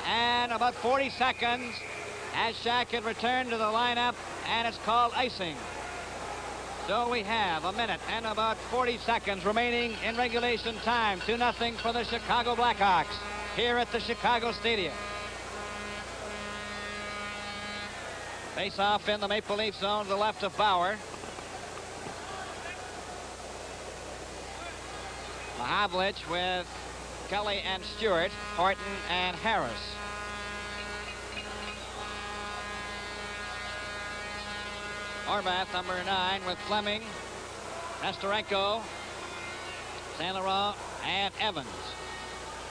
and about 40 seconds as Shack had returned to the lineup, and it's called icing. So we have 1 minute and about 40 seconds remaining in regulation time. 2-0 for the Chicago Blackhawks here at the Chicago Stadium. Face off in the Maple Leaf zone to the left of Bauer. Mahavlich with Kelly and Stewart, Horton and Harris. Horvath, number 9, with Fleming, Nestorenko, St. Laurent, and Evans.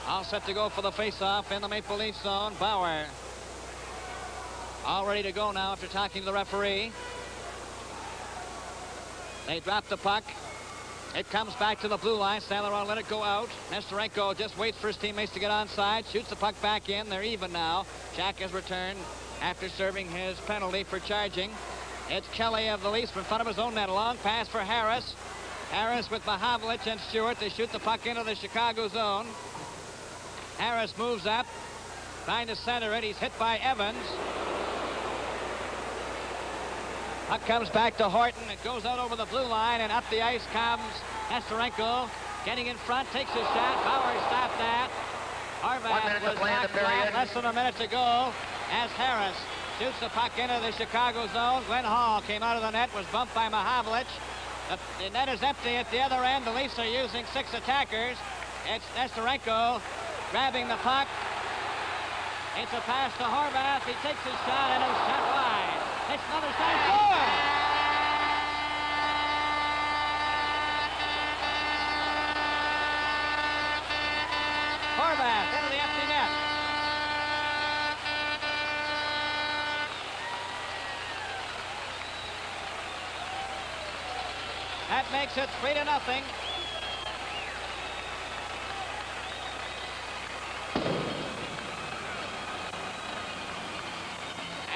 All set to go for the face-off in the Maple Leaf zone. Bauer all ready to go now after talking to the referee. They drop the puck. It comes back to the blue line. St. Laurent let it go out. Nestorenko just waits for his teammates to get onside. Shoots the puck back in. They're even now. Shack has returned after serving his penalty for charging. It's Kelly of the Leafs in front of his own net. A long pass for Harris. Harris with Mahavlich and Stewart. They shoot the puck into the Chicago zone. Harris moves up, trying to center it. He's hit by Evans. Puck comes back to Horton. It goes out over the blue line, and up the ice comes Nestorenko. Getting in front, takes his shot. Bauer stopped that. Horvath was knocked down. Less than a minute to go as Harris shoots the puck into the Chicago zone. Glenn Hall came out of the net, was bumped by Mahavlich. The net is empty at the other end. The Leafs are using 6 attackers. It's Nestorenko grabbing the puck. It's a pass to Horvath. He takes his shot, and it's shot wide. It's another side score. Horvath into the empty net. That makes it 3-0.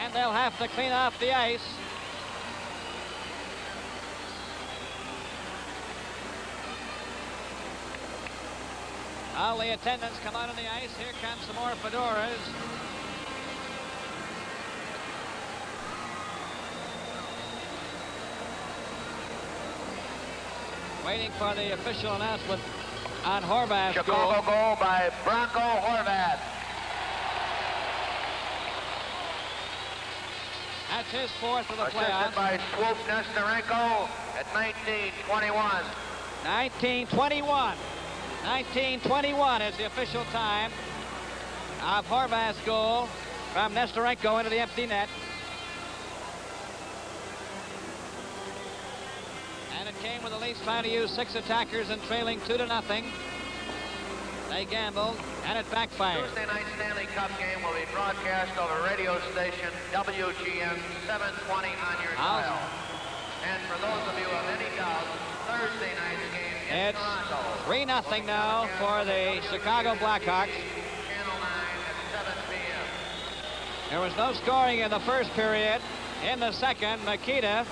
And they'll have to clean off the ice. All the attendants come out on the ice. Here comes some more fedoras. Waiting for the official announcement on Horvath's Chicago goal by Bronco Horvath. That's his fourth of the Assisted playoffs. by Swoop Nesterenko at 19:21. 19:21. 19:21 is the official time of Horvath's goal from Nesterenko into the empty net. And it came with the Leafs trying to use 6 attackers and trailing 2-0. They gambled, and it backfired. Tuesday night Stanley Cup game will be broadcast over radio station WGN 720 on your dial. And for those of you who have any doubt, Thursday night's game in It's Toronto. 3-0 now for the Chicago Blackhawks. Channel 9 at 7 p.m. There was no scoring in the first period. In the second, Makita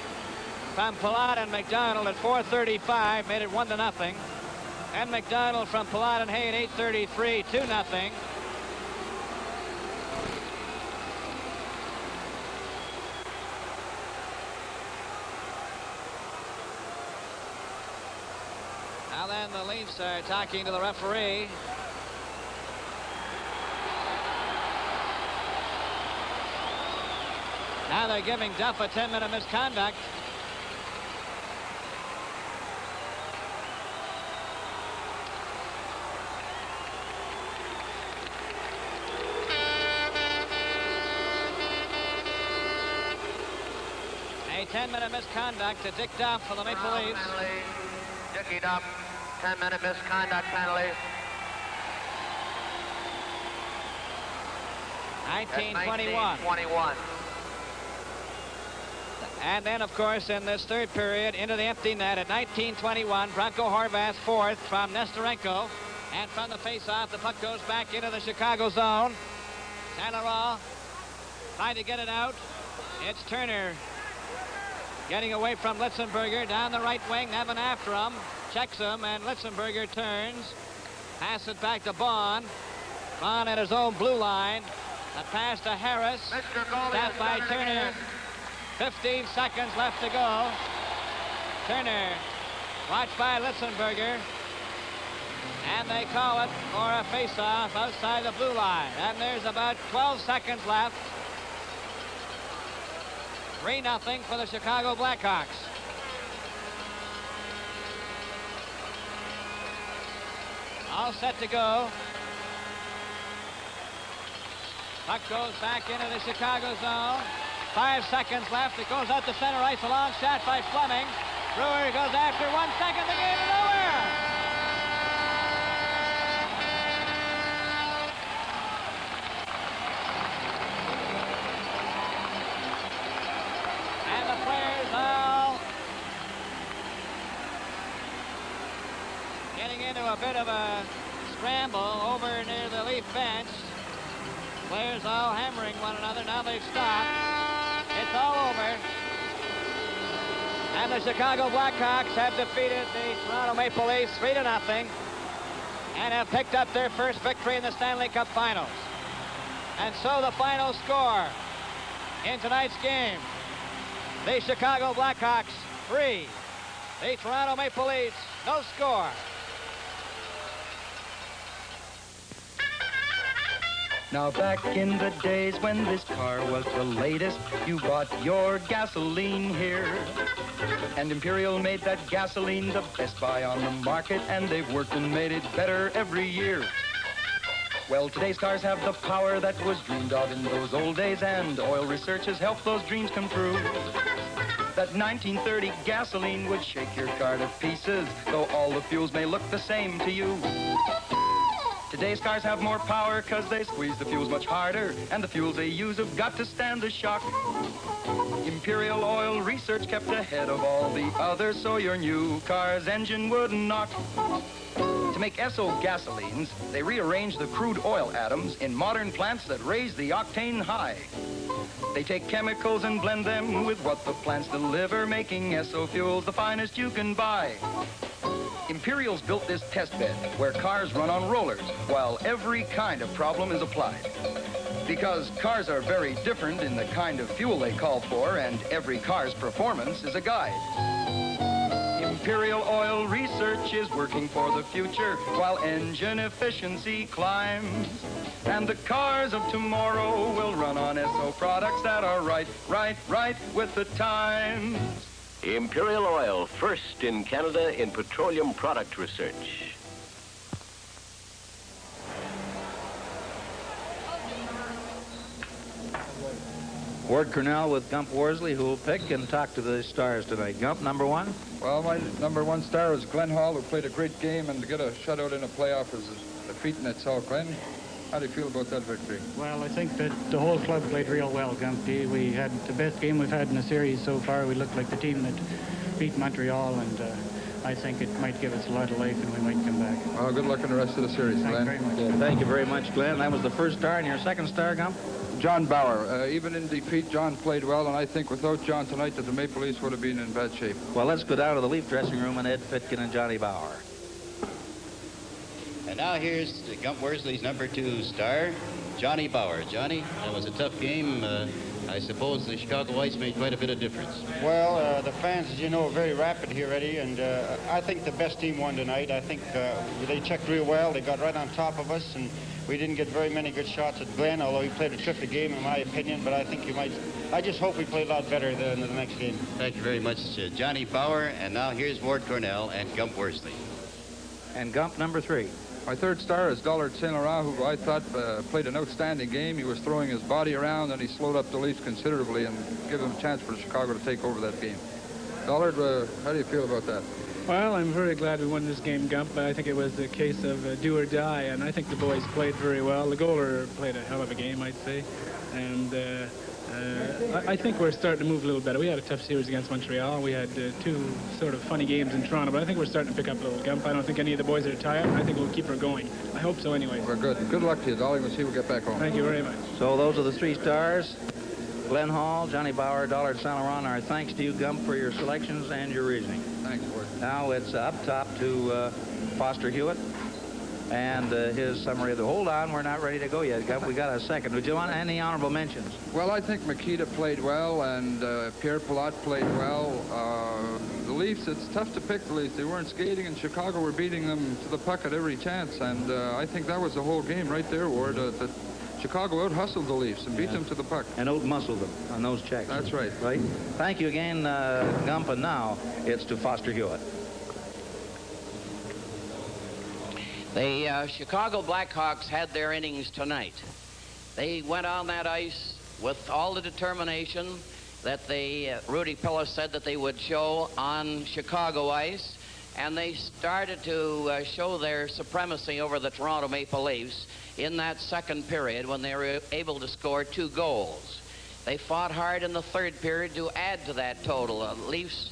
from Palat and McDonald at 4:35 made it 1-0. And McDonald from Palat and Hay at 8:33, 2-0. Now then, the Leafs are talking to the referee. Now they're giving Duff a 10-minute misconduct. A 10-minute misconduct to Dick Duff for the Maple Leafs. Penalty. Dickie Duff, 10-minute misconduct penalty. 19:21. 19:21. And then, of course, in this third period, into the empty net at 19:21, Bronco Horvath fourth from Nesterenko. And from the faceoff, the puck goes back into the Chicago zone. Saint Laurent trying to get it out. It's Turner getting away from Litzenberger down the right wing. Nevin after him, checks him, and Litzenberger turns. Pass it back to Bond. Bond at his own blue line. A pass to Harris. Stopped by Turner. 15 seconds left to go. Turner watched by Litzenberger. And they call it for a face-off outside the blue line. And there's about 12 seconds left. 3-0 for the Chicago Blackhawks. All set to go. Puck goes back into the Chicago zone. 5 seconds left. It goes out to center ice. A long shot by Fleming. Brewer goes after 1 second. The game is over. And the players all getting into a bit of a scramble over near the Leaf bench. Players all hammering one another. Now they've stopped. It's all over. And the Chicago Blackhawks have defeated the Toronto Maple Leafs 3-0 and have picked up their first victory in the Stanley Cup Finals. And so the final score in tonight's game, the Chicago Blackhawks 3, the Toronto Maple Leafs no score. Now back in the days when this car was the latest, you bought your gasoline here. And Imperial made that gasoline the best buy on the market, and they've worked and made it better every year. Well, today's cars have the power that was dreamed of in those old days, and oil research has helped those dreams come true. That 1930 gasoline would shake your car to pieces, though all the fuels may look the same to you. Today's cars have more power because they squeeze the fuels much harder, and the fuels they use have got to stand the shock. Imperial Oil Research kept ahead of all the others, so your new car's engine wouldn't knock. To make Esso gasolines, they rearrange the crude oil atoms in modern plants that raise the octane high. They take chemicals and blend them with what the plants deliver, making Esso fuels the finest you can buy. Imperial's built this test bed where cars run on rollers while every kind of problem is applied. Because cars are very different in the kind of fuel they call for, and every car's performance is a guide. Imperial Oil Research is working for the future while engine efficiency climbs. And the cars of tomorrow will run on Esso products that are right with the times. Imperial Oil, first in Canada in petroleum product research. Ward Cornell with Gump Worsley, who will pick and talk to the Stars tonight. Gump, number one? Well, my number one star is Glenn Hall, who played a great game, and to get a shutout in a playoff is a feat in itself. Glenn, how do you feel about that victory? Well, I think that the whole club played real well, Gumpy. We had the best game we've had in the series so far. We looked like the team that beat Montreal, and I think it might give us a lot of life, and we might come back. Well, good luck in the rest of the series, Glenn. Thank you very much. Yeah, thank you very much, Glenn. That was the first star, and your second star, Gump? John Bauer. Even in defeat, John played well, and I think without John tonight that the Maple Leafs would have been in bad shape. Well, let's go down to the Leaf dressing room and Ed Fitkin and Johnny Bauer. And now here's Gump Worsley's number two star, Johnny Bauer. Johnny, that was a tough game. I suppose the Chicago Ice made quite a bit of difference. Well, the fans, as you know, are very rapid here, Eddie, and I think the best team won tonight. I think they checked real well. They got right on top of us, and we didn't get very many good shots at Glenn, although he played a terrific game, in my opinion, but I think you might... I just hope we play a lot better in the next game. Thank you very much, Johnny Bauer. And now here's Ward Cornell and Gump Worsley. And Gump, number three. My third star is Dollard St. Laurent, who I thought played an outstanding game. He was throwing his body around, and he slowed up the Leafs considerably and gave them a chance for Chicago to take over that game. Dollard, how do you feel about that? Well, I'm very glad we won this game, Gump. I think it was a case of do or die, and I think the boys played very well. The goaler played a hell of a game, I'd say. And I think we're starting to move a little better. We had a tough series against Montreal. We had two sort of funny games in Toronto, but I think we're starting to pick up a little, Gump. I don't think any of the boys are tired. I think we'll keep her going. I hope so anyway. We're good. Good luck to you, Dolly. We'll see we'll get back home. Thank you very much. So those are the three stars. Glenn Hall, Johnny Bauer, Dollard St. Laurent. Our thanks to you, Gump, for your selections and your reasoning. Thanks, Ward. Now it's up top to Foster Hewitt and his summary of the... Hold on, we're not ready to go yet, Gump. We got a second. Would you want any honorable mentions? Well, I think Makita played well, and Pierre Pilote played well. The Leafs, it's tough to pick the Leafs. They weren't skating, and Chicago were beating them to the puck at every chance, and I think that was the whole game right there, Ward, that Chicago out-hustled the Leafs and beat them to the puck. And out-muscled them on those checks. That's right. Right? Thank you again, Gump, and now it's to Foster Hewitt. The Chicago Blackhawks had their innings tonight. They went on that ice with all the determination that Rudy Pillis said that they would show on Chicago ice, and they started to show their supremacy over the Toronto Maple Leafs in that second period when they were able to score 2 goals. They fought hard in the third period to add to that total. The Leafs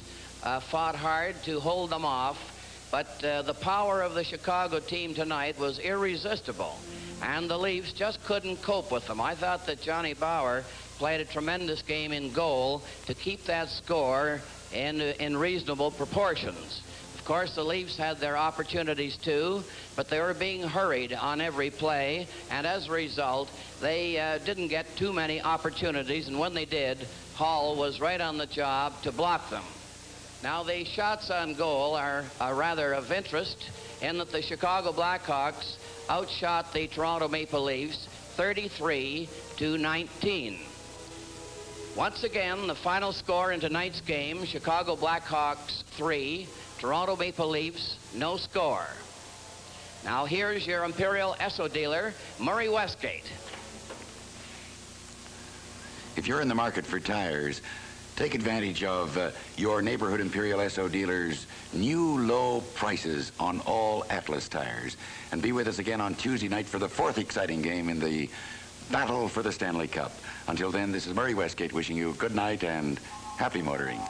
fought hard to hold them off, but the power of the Chicago team tonight was irresistible, and the Leafs just couldn't cope with them. I thought that Johnny Bauer played a tremendous game in goal to keep that score in reasonable proportions. Of course, the Leafs had their opportunities too, but they were being hurried on every play, and as a result, they didn't get too many opportunities, and when they did, Hall was right on the job to block them. Now, the shots on goal are rather of interest in that the Chicago Blackhawks outshot the Toronto Maple Leafs 33-19. Once again, the final score in tonight's game, Chicago Blackhawks 3, Toronto Maple Leafs, no score. Now here's your Imperial Esso dealer, Murray Westgate. If you're in the market for tires, take advantage of your neighborhood Imperial Esso dealer's new low prices on all Atlas tires. And be with us again on Tuesday night for the 4th exciting game in the battle for the Stanley Cup. Until then, this is Murray Westgate wishing you good night and happy motoring.